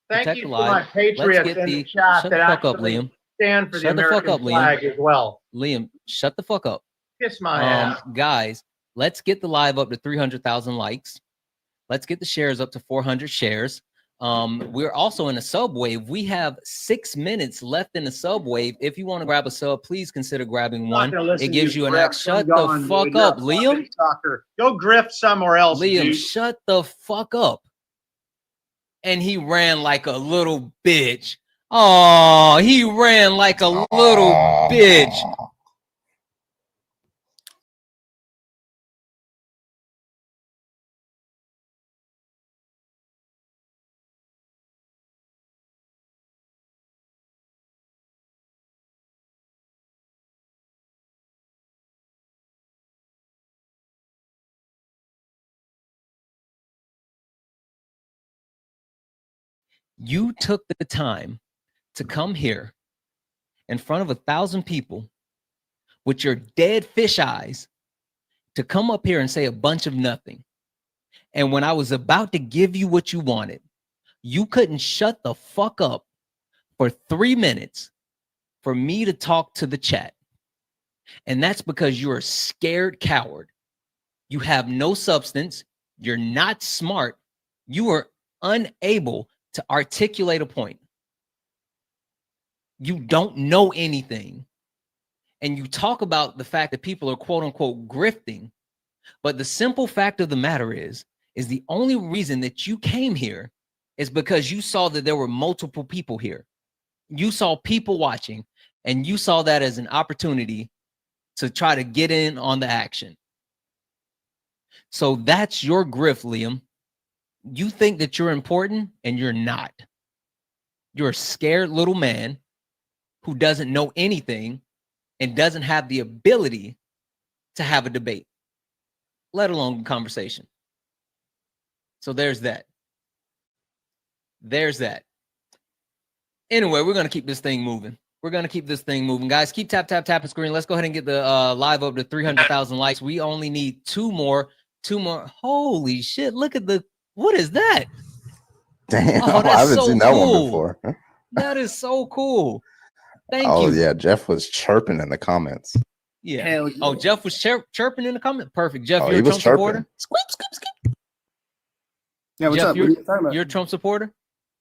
Thank Protect you the for live. my Let's patriots get in the the chat shut that the fuck up, actually Liam. stand for the Shut the fuck American up, flag Liam. as well. Liam, shut the fuck up. Kiss my ass. Guys, let's get the live up to 300,000 likes. Let's get the shares up to 400 shares. We're also in a sub wave. We have 6 minutes left in the sub wave. If you want to grab a sub, please consider grabbing I'm not one. gonna listen It to gives you an grift. act. Shut I'm gone, the fuck dude. You're up, a Liam. fucking sucker. Go grift somewhere else, Liam, dude. shut the fuck up. And he ran like a little bitch. Oh, he ran like a little bitch. You took the time to come here in front of 1,000 people with your dead fish eyes to come up here and say a bunch of nothing. And when I was about to give you what you wanted, you couldn't shut the fuck up for 3 minutes for me to talk to the chat. And that's because you're a scared coward. You have no substance. You're not smart. You are unable to articulate a point. You don't know anything. And you talk about the fact that people are quote unquote grifting. But the simple fact of the matter is the only reason that you came here is because you saw that there were multiple people here. You saw people watching, and you saw that as an opportunity to try to get in on the action. So that's your grift, Liam. You think that you're important, and you're not. You're a scared little man who doesn't know anything and doesn't have the ability to have a debate, let alone a conversation. So there's that. There's that. Anyway, we're going to keep this thing moving. We're going to keep this thing moving. Guys, keep tapping screen. Let's go ahead and get the live up to 300,000 likes. We only need 2 more 2 more. Holy shit! Look at what is that? Damn, Oh, I that's haven't so seen that one cool. before. That is so cool. Thank Oh you. yeah, Jeff was chirping in the comments. Yeah. Hell yeah. Oh, Jeff was chirping in the comment. Perfect. Jeff, Oh, you're he a was Trump supporter? chirping. Yeah, what's Jeff, up? What are you talking about? you're a Trump supporter?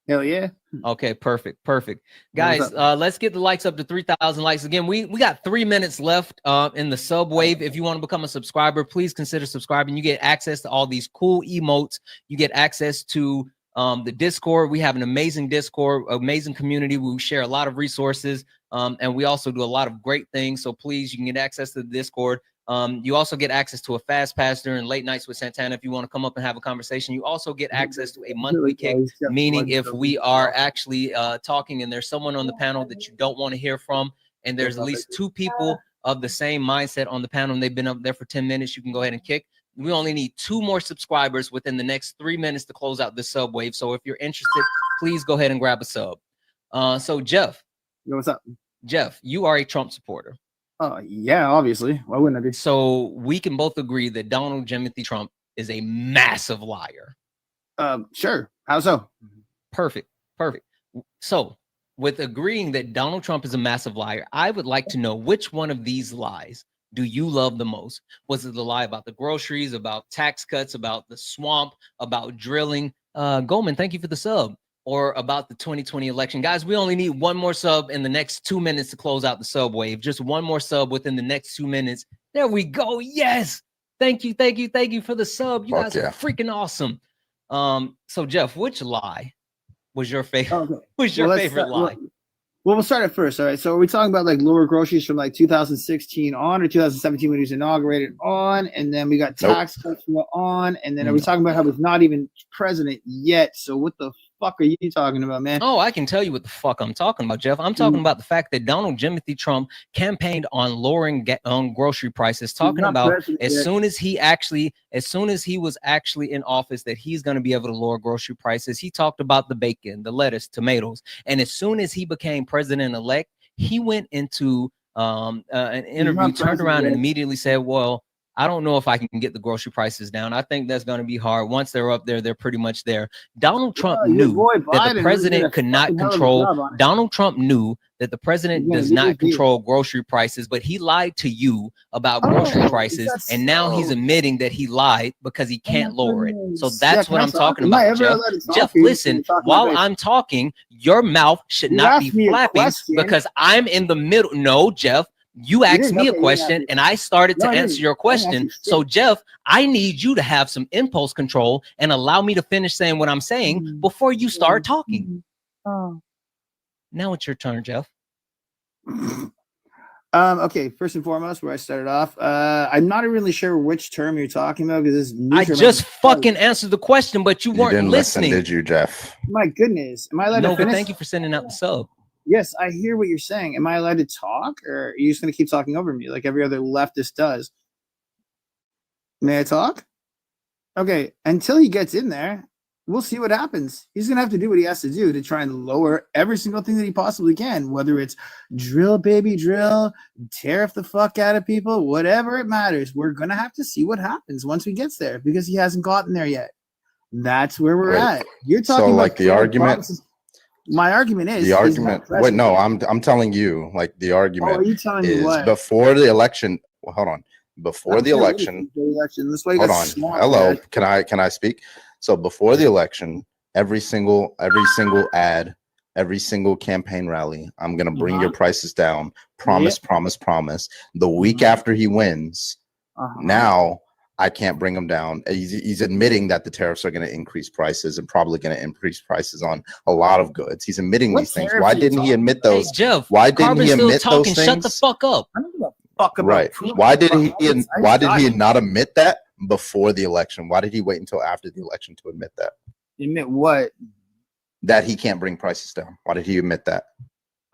Hell yeah. Okay, perfect. Yeah, what's Guys, let's get the likes up to 3,000 likes. Again, we got 3 minutes left in the sub wave. If you want to become a subscriber, please consider subscribing. You get access to all these cool emotes. You get access to the Discord. We have an amazing Discord, amazing community. We share a lot of resources, and we also do a lot of great things. So please, you can get access to the Discord. You also get access to a fast pass during late nights with Santana if you want to come up and have a conversation. You also get access to a monthly kick, meaning if we are actually talking and there's someone on the panel that you don't want to hear from, and there's at least 2 people of the same mindset on the panel and they've been up there for 10 minutes, you can go ahead and kick. We only need 2 more subscribers within the next 3 minutes to close out the sub wave. So if you're interested, please go ahead and grab a sub. So Jeff. Yo, what's up? Jeff, you are a Trump supporter. Yeah, obviously. Why wouldn't I be? So we can both agree that Donald Timothy Trump is a massive liar. Sure. How so? Perfect. So with agreeing that Donald Trump is a massive liar, I would like to know which one of these lies do you love the most? Was it the lie about the groceries, about tax cuts, about the swamp, about drilling? Goldman, thank you for the sub. Or about the 2020 election. Guys, we only need 1 more sub in the next 2 minutes to close out the sub wave. Just 1 more sub within the next 2 minutes. There we go. Yes. Thank you for the sub. You guys are freaking awesome. So Jeff, which lie was your favorite? Okay. Was your favorite lie? Well, we'll start at first. All right. So are we talking about like lower groceries from like 2016 on or 2017 when he was inaugurated on? And then we got tax cuts from on. And then are we talking about how he's not even president yet? So what the fuck are you talking about, man? Oh, I can tell you what the fuck I'm talking about, Jeff. I'm talking about the fact that Donald Timothy Trump campaigned on lowering grocery prices, talking about as soon as he was actually in office that he's going to be able to lower grocery prices. He talked about the bacon, the lettuce, tomatoes, and as soon as he became president-elect, he went into an interview, turned around and immediately said, well, I don't know if I can get the grocery prices down. I think that's going to be hard. Once they're up there, they're pretty much there. Donald Trump knew that the president could not control. Donald Trump knew that the president does not control grocery prices, but he lied to you about grocery prices, and now he's admitting that he lied because he can't lower it. So that's what I'm talking about, Jeff. Jeff, listen, while I'm talking, your mouth should not be flapping because I'm in the middle. No, Jeff. You asked me a question and I started to answer your question. So, Jeff, I need you to have some impulse control and allow me to finish saying what I'm saying before you start talking. Now it's your turn, Jeff. Okay, first and foremost, where I started off, I'm not really sure which term you're talking about because I just fucking answered the question, but you weren't listening. Did you, Jeff? My goodness. Am I allowed to finish? Thank you for sending out the sub. Yes, I hear what you're saying. Am I allowed to talk, or are you just going to keep talking over me like every other leftist does? May I talk? Okay, until he gets in there, we'll see what happens. He's going to have to do what he has to do to try and lower every single thing that he possibly can, whether it's drill, baby, drill, tariff the fuck out of people, whatever it matters. We're going to have to see what happens once he gets there because he hasn't gotten there yet. That's where we're at. You're talking about like the argument. My argument is the argument. Wait, no, I'm telling you, like the argument are you telling me is what? before the election. Well, hold on. Before the election. This way hold on. Hello. Can I speak? So before the election, every single ad, every single campaign rally, I'm gonna bring your prices down. Promise. The week after he wins, now I can't bring him down. He's admitting that the tariffs are going to increase prices and probably going to increase prices on a lot of goods. He's admitting these things. Why didn't he admit those? Hey, Jeff, why didn't he admit those things? Shut the fuck up. I don't give a fuck about right. Why did he not admit that before the election? Why did he wait until after the election to admit that? Admit what? That he can't bring prices down. Why did he admit that?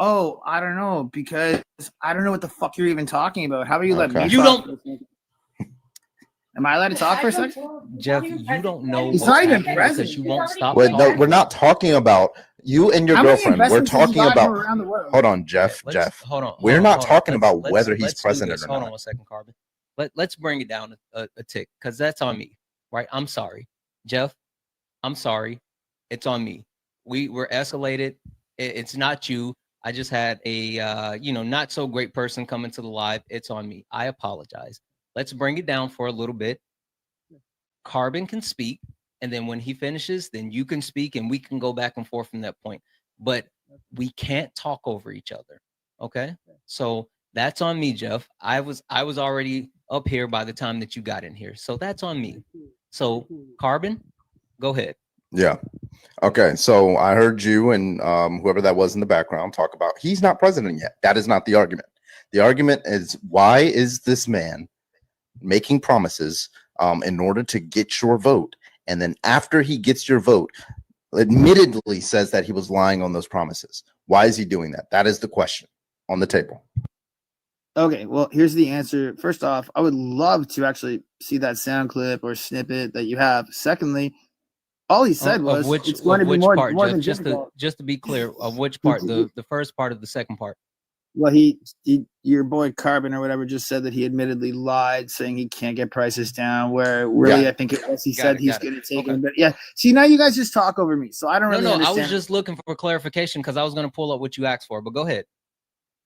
Oh, I don't know, because I don't know what the fuck you're even talking about. How about you let me talk? Am I allowed to talk for a second? Jeff, you don't know. He's not even president. You won't stop. Wait, no, we're not talking about you and your girlfriend. We're talking about. Hold on, Jeff. Jeff. Hold on. We're not talking about whether he's president or not. Hold on 1 second, Carbon. Let's bring it down a tick because that's on me. right? I'm sorry, Jeff. I'm sorry. It's on me. We're escalated. It's not you. I just had a not so great person come into the live. It's on me. I apologize. Let's bring it down for a little bit. Carbon can speak, and then when he finishes, then you can speak, and we can go back and forth from that point. But we can't talk over each other. Okay? So that's on me, Jeff. I was already up here by the time that you got in here. So that's on me. So Carbon, go ahead. Yeah. Okay. So I heard you and whoever that was in the background talk about he's not president yet. That is not the argument. The argument is, why is this man making promises in order to get your vote? And then after he gets your vote, admittedly says that he was lying on those promises. Why is he doing that? That is the question on the table. Okay, well, here's the answer. First off, I would love to actually see that sound clip or snippet that you have. Secondly, all he said was it's going to be more than just to be clear, of which part? The first part of the second part. Well, your boy Carbon or whatever just said that he admittedly lied, saying he can't get prices down. Where really, I think it was he said he's going to take it. But yeah, see, now you guys just talk over me, so I don't really understand. I was just looking for clarification because I was going to pull up what you asked for. But go ahead.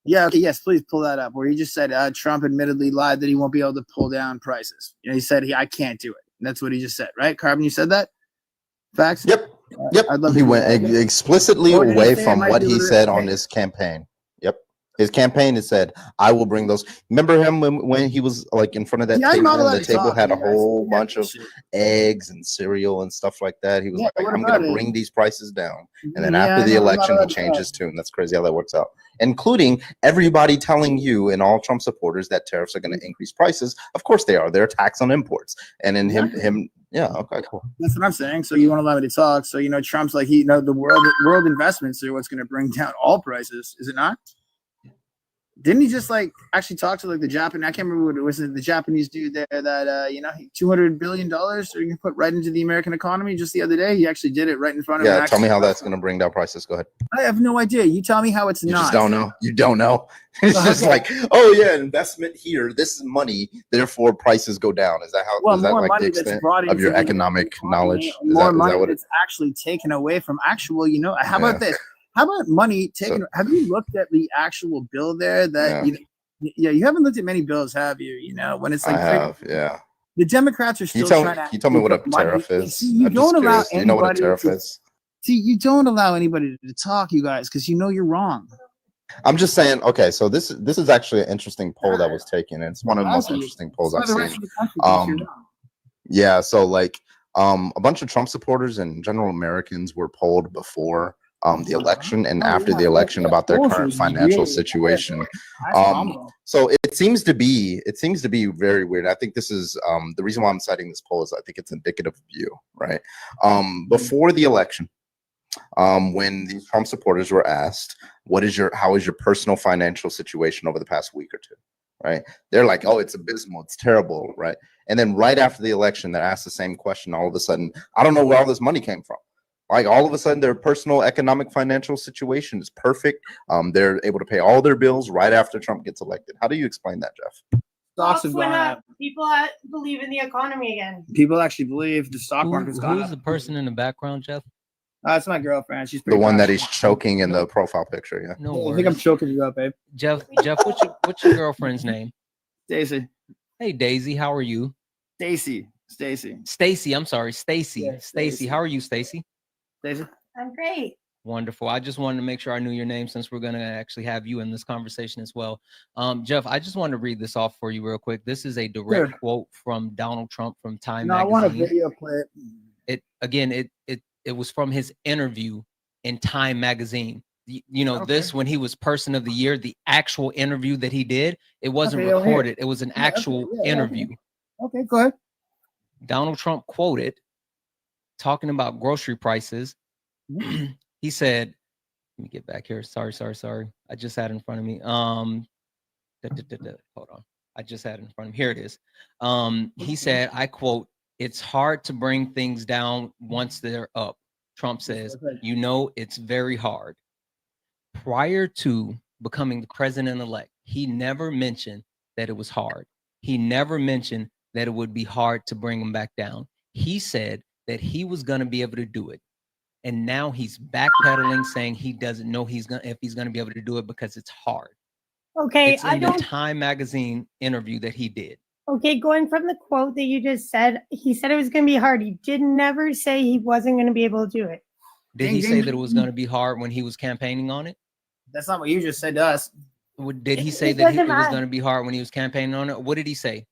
Yeah. Okay. Yes. Please pull that up. Where he just said Trump admittedly lied that he won't be able to pull down prices. He said I can't do it. And that's what he just said, right? Carbon, you said that. Facts. Yep. He went explicitly away from what he said on his campaign. Yep. His campaign has said, I will bring those. Remember him when he was like in front of that table, and the table had a whole bunch of eggs and cereal and stuff like that. He was like, I'm going to bring these prices down. And then after the election, he changed his tune. That's crazy how that works out. Including everybody telling you and all Trump supporters that tariffs are going to increase prices. Of course they are. They're a tax on imports. And in him. Yeah. Okay, cool. That's what I'm saying. So you want to allow me to talk. So, Trump's like, the world investments are what's going to bring down all prices. Is it not? Didn't he just actually talk to the Japanese? I can't remember what it was. The Japanese dude there that $200 billion are going to put right into the American economy just the other day. He actually did it right in front of. Yeah, tell me how that's going to bring down prices. Go ahead. I have no idea. You tell me how it's not. You just don't know. You don't know. It's just like, oh yeah, investment here. This is money. Therefore, prices go down. Is that how? Well, is that more like money the extent that's of your economic knowledge? More money that's actually taken away from actual. How about this? How about money taken? Have you looked at the actual bill there? You haven't looked at many bills, have you? When it's like, I have, yeah. The Democrats are still trying to. Can you tell me what a tariff is? See, you don't allow anybody. You know what a tariff is? See, you don't allow anybody to talk, you guys, because you're wrong. I'm just saying. Okay, so this is actually an interesting poll that was taken. It's one of the most interesting polls I've seen. Yeah, so a bunch of Trump supporters and general Americans were polled before the election and after the election about their current financial situation. So it seems to be very weird. I think this is the reason why I'm citing this poll is I think it's indicative of you, right? Before the election, when these Trump supporters were asked, how is your personal financial situation over the past week or two, right? They're like, oh, it's abysmal, it's terrible, right? And then right after the election, they're asked the same question. All of a sudden, I don't know where all this money came from. All of a sudden, their personal economic financial situation is perfect. They're able to pay all their bills right after Trump gets elected. How do you explain that, Jeff? Stocks have gone up. People believe in the economy again. People actually believe the stock market's gone up. Who's the person in the background, Jeff? That's my girlfriend. She's the one that he's choking in the profile picture. Yeah. No, I think I'm choking you up, babe. Jeff, what's your girlfriend's name? Daisy. Hey, Daisy, how are you? Stacy. I'm sorry, Stacy. Yeah, Stacy, how are you, Stacy? Daisy. I'm great. Wonderful. I just wanted to make sure I knew your name since we're going to actually have you in this conversation as well. Jeff, I just wanted to read this off for you real quick. This is a direct quote from Donald Trump from Time magazine. I want a video clip. It was from his interview in Time magazine. This when he was Person of the Year, the actual interview that he did, it wasn't recorded. It was an actual interview. Okay, go ahead. Donald Trump quoted, talking about grocery prices. He said, let me get back here. Sorry. I just had it in front of me. Hold on. I just had it in front of me. Here it is. He said, I quote, "It's hard to bring things down once they're up." Trump says, it's very hard. Prior to becoming the president-elect, he never mentioned that it was hard. He never mentioned that it would be hard to bring them back down. He said that he was going to be able to do it. And now he's backpedaling, saying he doesn't know if he's going to be able to do it because it's hard. Okay, It's in the Time magazine interview that he did. Okay, going from the quote that you just said, he said it was going to be hard. He did never say he wasn't going to be able to do it. Did he say that it was going to be hard when he was campaigning on it? That's not what you just said to us. Did he say that it was going to be hard when he was campaigning on it? What did he say?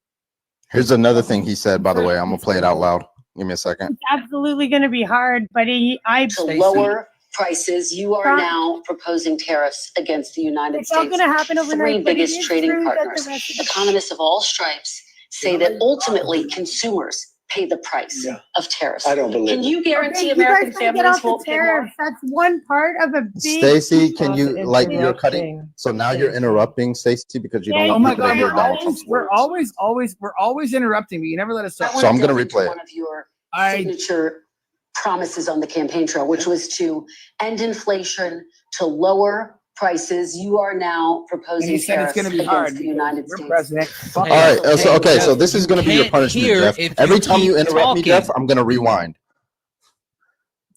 Here's another thing he said, by the way. I'm going to play it out loud. Give me a second. It's absolutely going to be hard, but to lower prices, you are now proposing tariffs against the United It's not States. gonna happen overnight, Three but it biggest is trading true that the partners. rest of the- Economists of all stripes say that ultimately consumers pay the price of tariffs. I don't believe Can it. you guarantee you American guys gotta get families off the won't pay more? tariffs. That's one part of a big. Stacy, can you you're cutting? So now you're interrupting, Stacy, because you don't. Oh want my people to God, hear Donald. we're always interrupting me. You never let us talk. So I'm going to replay One it. of your signature promises on the campaign trail, which was to end inflation, to lower prices. You are now proposing And he said it's tariffs going to be against hard. the United We're States. president. All right. So this is going to be your punishment, Jeff. Every time you interrupt me, Jeff, I'm going to rewind.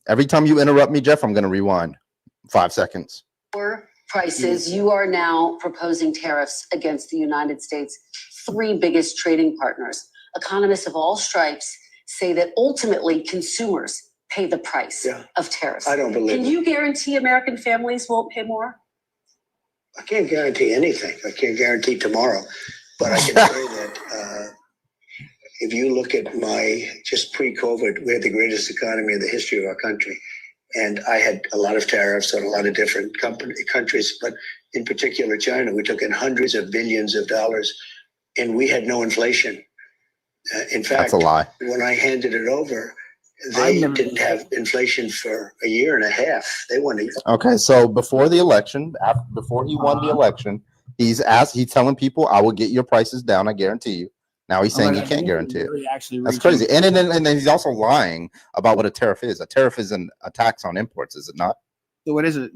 Every time you interrupt me, Jeff, I'm going to rewind. 5 seconds. Lower prices. You are now proposing tariffs against the United States' three biggest trading partners. Economists of all stripes say that ultimately consumers pay the price of tariffs. I don't believe Can it. you guarantee American families won't pay more? I can't guarantee anything. I can't guarantee tomorrow, but I can say that if you look at just pre-COVID, we had the greatest economy in the history of our country. And I had a lot of tariffs on a lot of different countries, but in particular China, we took in hundreds of billions of dollars and we had no inflation. In fact, That's a lie. when I handed it over, they didn't have inflation for a year and a half. They wanted. Okay, so before the election, before he won the election, he's telling people, "I will get your prices down. I guarantee you." Now he's saying he can't guarantee it. That's crazy. And then he's also lying about what a tariff is. A tariff is a tax on imports, is it not? So what is it?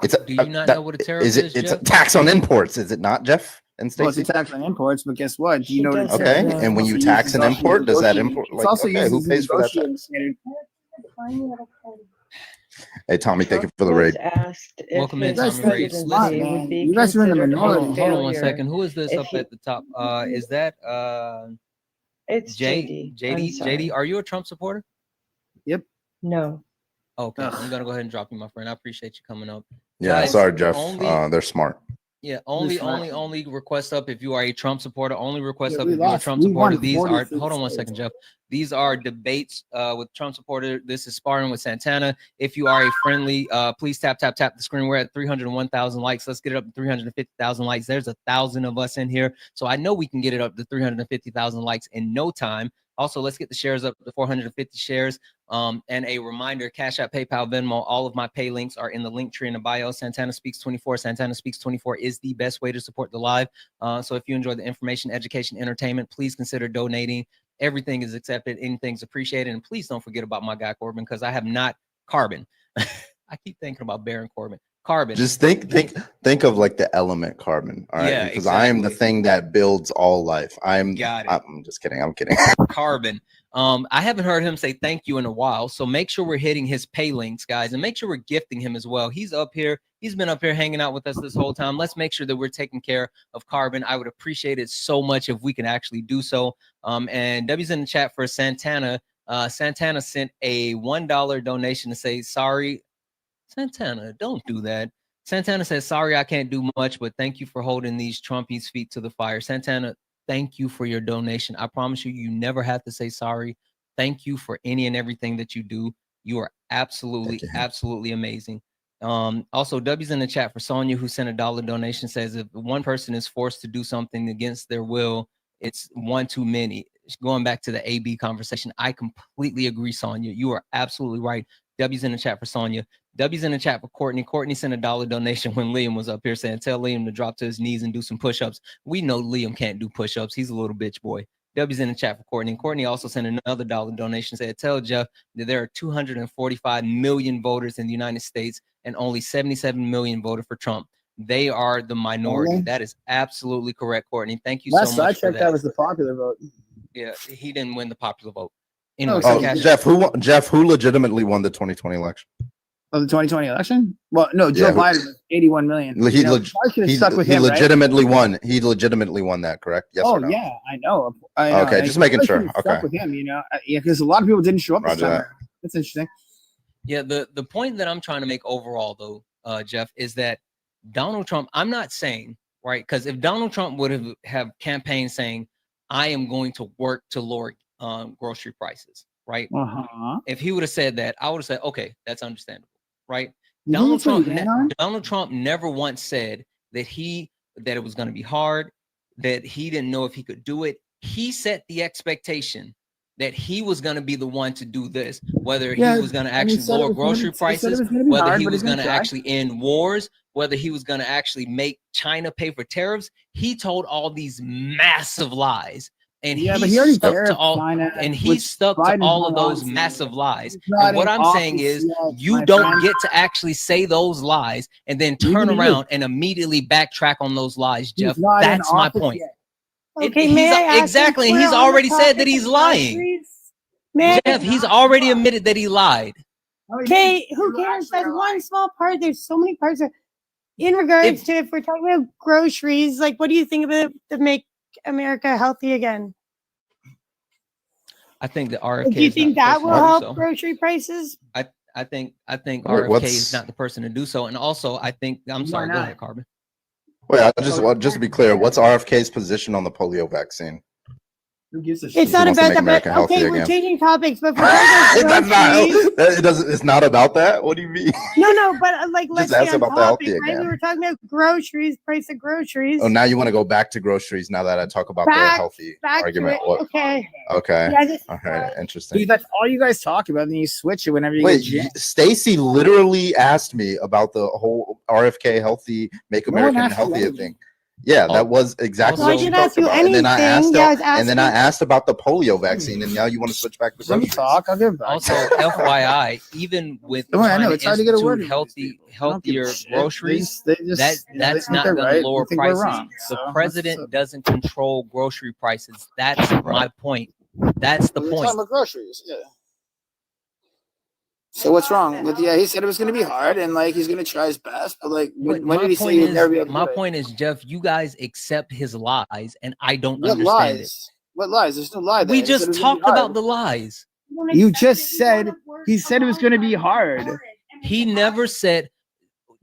Do you not know what a tariff is? It's a tax on imports, is it not, Jeff and Well, it's Stacey? a tax on imports, but guess what? Do you know what Okay, and when you tax an import, does that import? It's also used who as pays for that tax? Hey, Tommy, thank you for the raid. Welcome in, You guys Tommy think it's smart, man. You guys are in the minority. Hold on 1 second. Who is this up at the top? Is that It's JD. JD, are you a Trump supporter? Yep. No. Okay, I'm gonna go ahead and drop you, my friend. I appreciate you coming up. Yeah, Guys, sorry, Jeff. only- They're smart. Yeah, only request up if you are a Trump supporter. Only request Yeah, up we if you're a lost. Trump We supporter. won These 40 are states. hold on 1 second, Jeff. These are debates with Trump supporter. This is Sparring with Santana. If you are a friendly, please tap the screen. We're at 301,000 likes. Let's get it up to 350,000 likes. There's 1,000 of us in here, so I know we can get it up to 350,000 likes in no time. Also, let's get the shares up to 450 shares. And a reminder, Cash App, PayPal, Venmo, all of my pay links are in the link tree in the bio. Santana Speaks 24. Santana Speaks 24 is the best way to support the live. So if you enjoy the information, education, entertainment, please consider donating. Everything is accepted. Anything's appreciated. And please don't forget about my guy, Corbin, because I have not Carbon. I keep thinking about Baron Corbin. Carbon. Just think of like the element carbon. All right. Yeah, Because I am the thing that builds all life. Got it. I'm just kidding. I'm kidding. Carbon. I haven't heard him say thank you in a while. So make sure we're hitting his pay links, guys, and make sure we're gifting him as well. He's up here. He's been up here hanging out with us this whole time. Let's make sure that we're taking care of Carbon. I would appreciate it so much if we can actually do so. And W's in the chat for Santana. Santana sent a $1 donation to say, sorry, Santana, don't do that. Santana says, sorry, I can't do much, but thank you for holding these Trumpies' feet to the fire. Santana, thank you for your donation. I promise you, you never have to say sorry. Thank you for any and everything that you do. You are absolutely amazing. Also, W's in the chat for Sonia, who sent a $1 donation, says if one person is forced to do something against their will, it's one too many. Going back to the AB conversation, I completely agree, Sonia. You are absolutely right. W's in the chat for Sonia. W's in the chat for Courtney. Courtney sent a $1 donation when Liam was up here saying, tell Liam to drop to his knees and do some push-ups. We know Liam can't do push-ups. He's a little bitch boy. W's in the chat for Courtney. Courtney also sent another $1 donation, said, tell Jeff that there are 245 million voters in the United States and only 77 million voted for Trump. They are the minority. Really? That is absolutely correct, Courtney. Thank you Last so much I for checked, that. that was the popular vote. Yeah, he didn't win the popular vote. Oh, Anyway, so Cash. Jeff, who legitimately won the 2020 election? Of the 2020 election? Well, no, Joe Yeah, Biden was 81 million. He, You know, leg- I should have he, stuck with he him, right? legitimately won. He legitimately won that, correct? Yes Oh or no? yeah, I know. I know. Okay, And just I making probably sure. should've Okay. stuck with him, you know, yeah, because a lot of people didn't show up this Roger time. that. around. That's interesting. Yeah, the point that I'm trying to make overall, though, Jeff, is that Donald Trump. I'm not saying right because if Donald Trump would have campaigned saying, "I am going to work to lower grocery prices," right? If he would have said that, I would have said, "Okay, that's understandable," right? You think that's what he ran on? Donald Trump never once said that it was going to be hard, that he didn't know if he could do it. He set the expectation that he was going to be the one to do this, whether he was going to actually lower grocery prices, whether he was going to actually end wars, whether he was going to actually make China pay for tariffs. He told all these massive lies. And Yeah, but he already stuck to tariffed all, China, and he which stuck to Biden all of hung on those to. massive lies. not And what in I'm saying office is, yet, you my don't friend. get to actually say those lies and then turn Neither do you. around and immediately backtrack on those lies, Jeff. He's not in That's my office point. yet. Okay, may I ask Exactly. since And he's we're on the already said topic that he's of lying. groceries, may Jeff, he's already admitted that he lied. Okay, who cares? That's one small part. There's so many parts. In regards to if we're talking about groceries, like what do you think about to make America healthy again? I think that Do RFK you is think not that the will person to do help so. grocery prices? I think Wait, RFK is not the person to do so. And also, I think I'm sorry. Go not? ahead, Carbon. Wait, just to be clear, what's RFK's position on the polio vaccine? Who gives a It's He not wants to about make that. America But healthy okay, we're again. changing topics. But if we're talking about groceries, It doesn't. It's not about that. What do you mean? no. But like, let's Just stay ask on about the topic, healthy right? We again. were talking about groceries, price of groceries. Oh, now you want to go back to groceries now that I talk about the healthy back argument. to it. Okay. Okay. Yeah, just, Okay. Interesting. Dude, that's all you guys talk about, and you switch it whenever you Wait, get jammed. Stacy literally asked me about the whole RFK healthy, make No one American asked you healthier anything. thing. Yeah, that was exactly Well, I what she didn't ask talked you about. And then I anything. asked, Yeah, I was asking. about the polio vaccine, and now you want to switch back to Let me groceries. talk. I'll give it back. Also, FYI, even with Don't worry, I know, trying it's to hard to get a word institute in I don't give a healthier shit. groceries, They just you know, they that's think not they're going right. to lower They think we're prices. wrong. The So, president doesn't control grocery prices. That's my point. That's the we're point. talking about groceries. Yeah. So what's wrong with he said it was going to be hard and like he's going to try his best, but like when did he say he'd never be able to My do it? point is, Jeff, you guys accept his lies, and I don't What understand it. lies? What lies? There's no lie there. We He said it just was gonna be talked about hard. the lies. You just said he said it was going to be hard. He never said,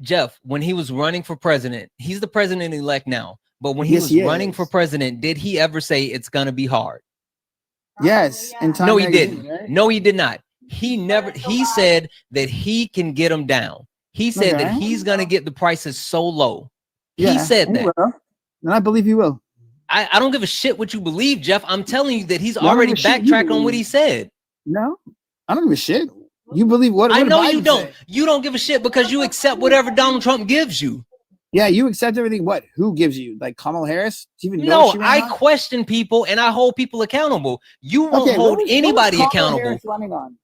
Jeff, when he was running for president, he's the president-elect now, but when he Yes, was he running is. for president, did he ever say it's going to be hard? Yes, in Time No, he magazine, didn't. right? No, he did not. He said that he can get them down. He said that Okay. he's going to get the prices so low. Yeah, He said and that. he will. And I believe he will. I don't give a shit what you believe, Jeff. I'm telling you that he's I don't already give a shit you backtracked on what believe. he said. No, I don't give a shit. You believe what? I What did know you Biden don't. say? You don't give a shit because you accept whatever Donald Trump gives you. Yeah, you accept everything. What? Who gives you? Like Kamala Harris? Do you even know No, if she ran I on? question people and I hold people accountable. You won't Okay, hold what was anybody Kamala accountable. Harris running on?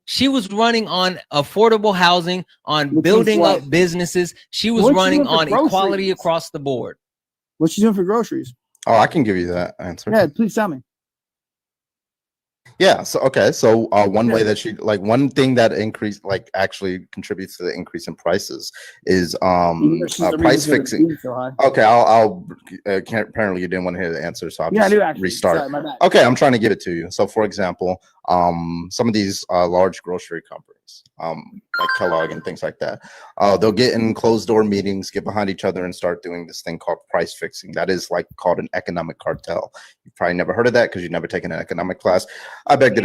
She was running on affordable housing, on Which building was what? up businesses. She was What's she running doing for on equality groceries? across the board. What's she doing for groceries? Oh, I can give you that answer. Yeah, please tell me. Yeah. So okay. So one way that one thing that actually contributes to the increase in prices is price fixing. Okay, I'll apparently you didn't want to hear the answer, so I'll Yeah, I just do actually. restart. Sorry, my bad. Okay, I'm trying to give it to you. So for example, some of these large grocery companies, like Kellogg and things like that, they'll get in closed door meetings, get behind each other and start doing this thing called price fixing. That is called an economic cartel. You've probably never heard of that because you've never taken an economic class. I beg to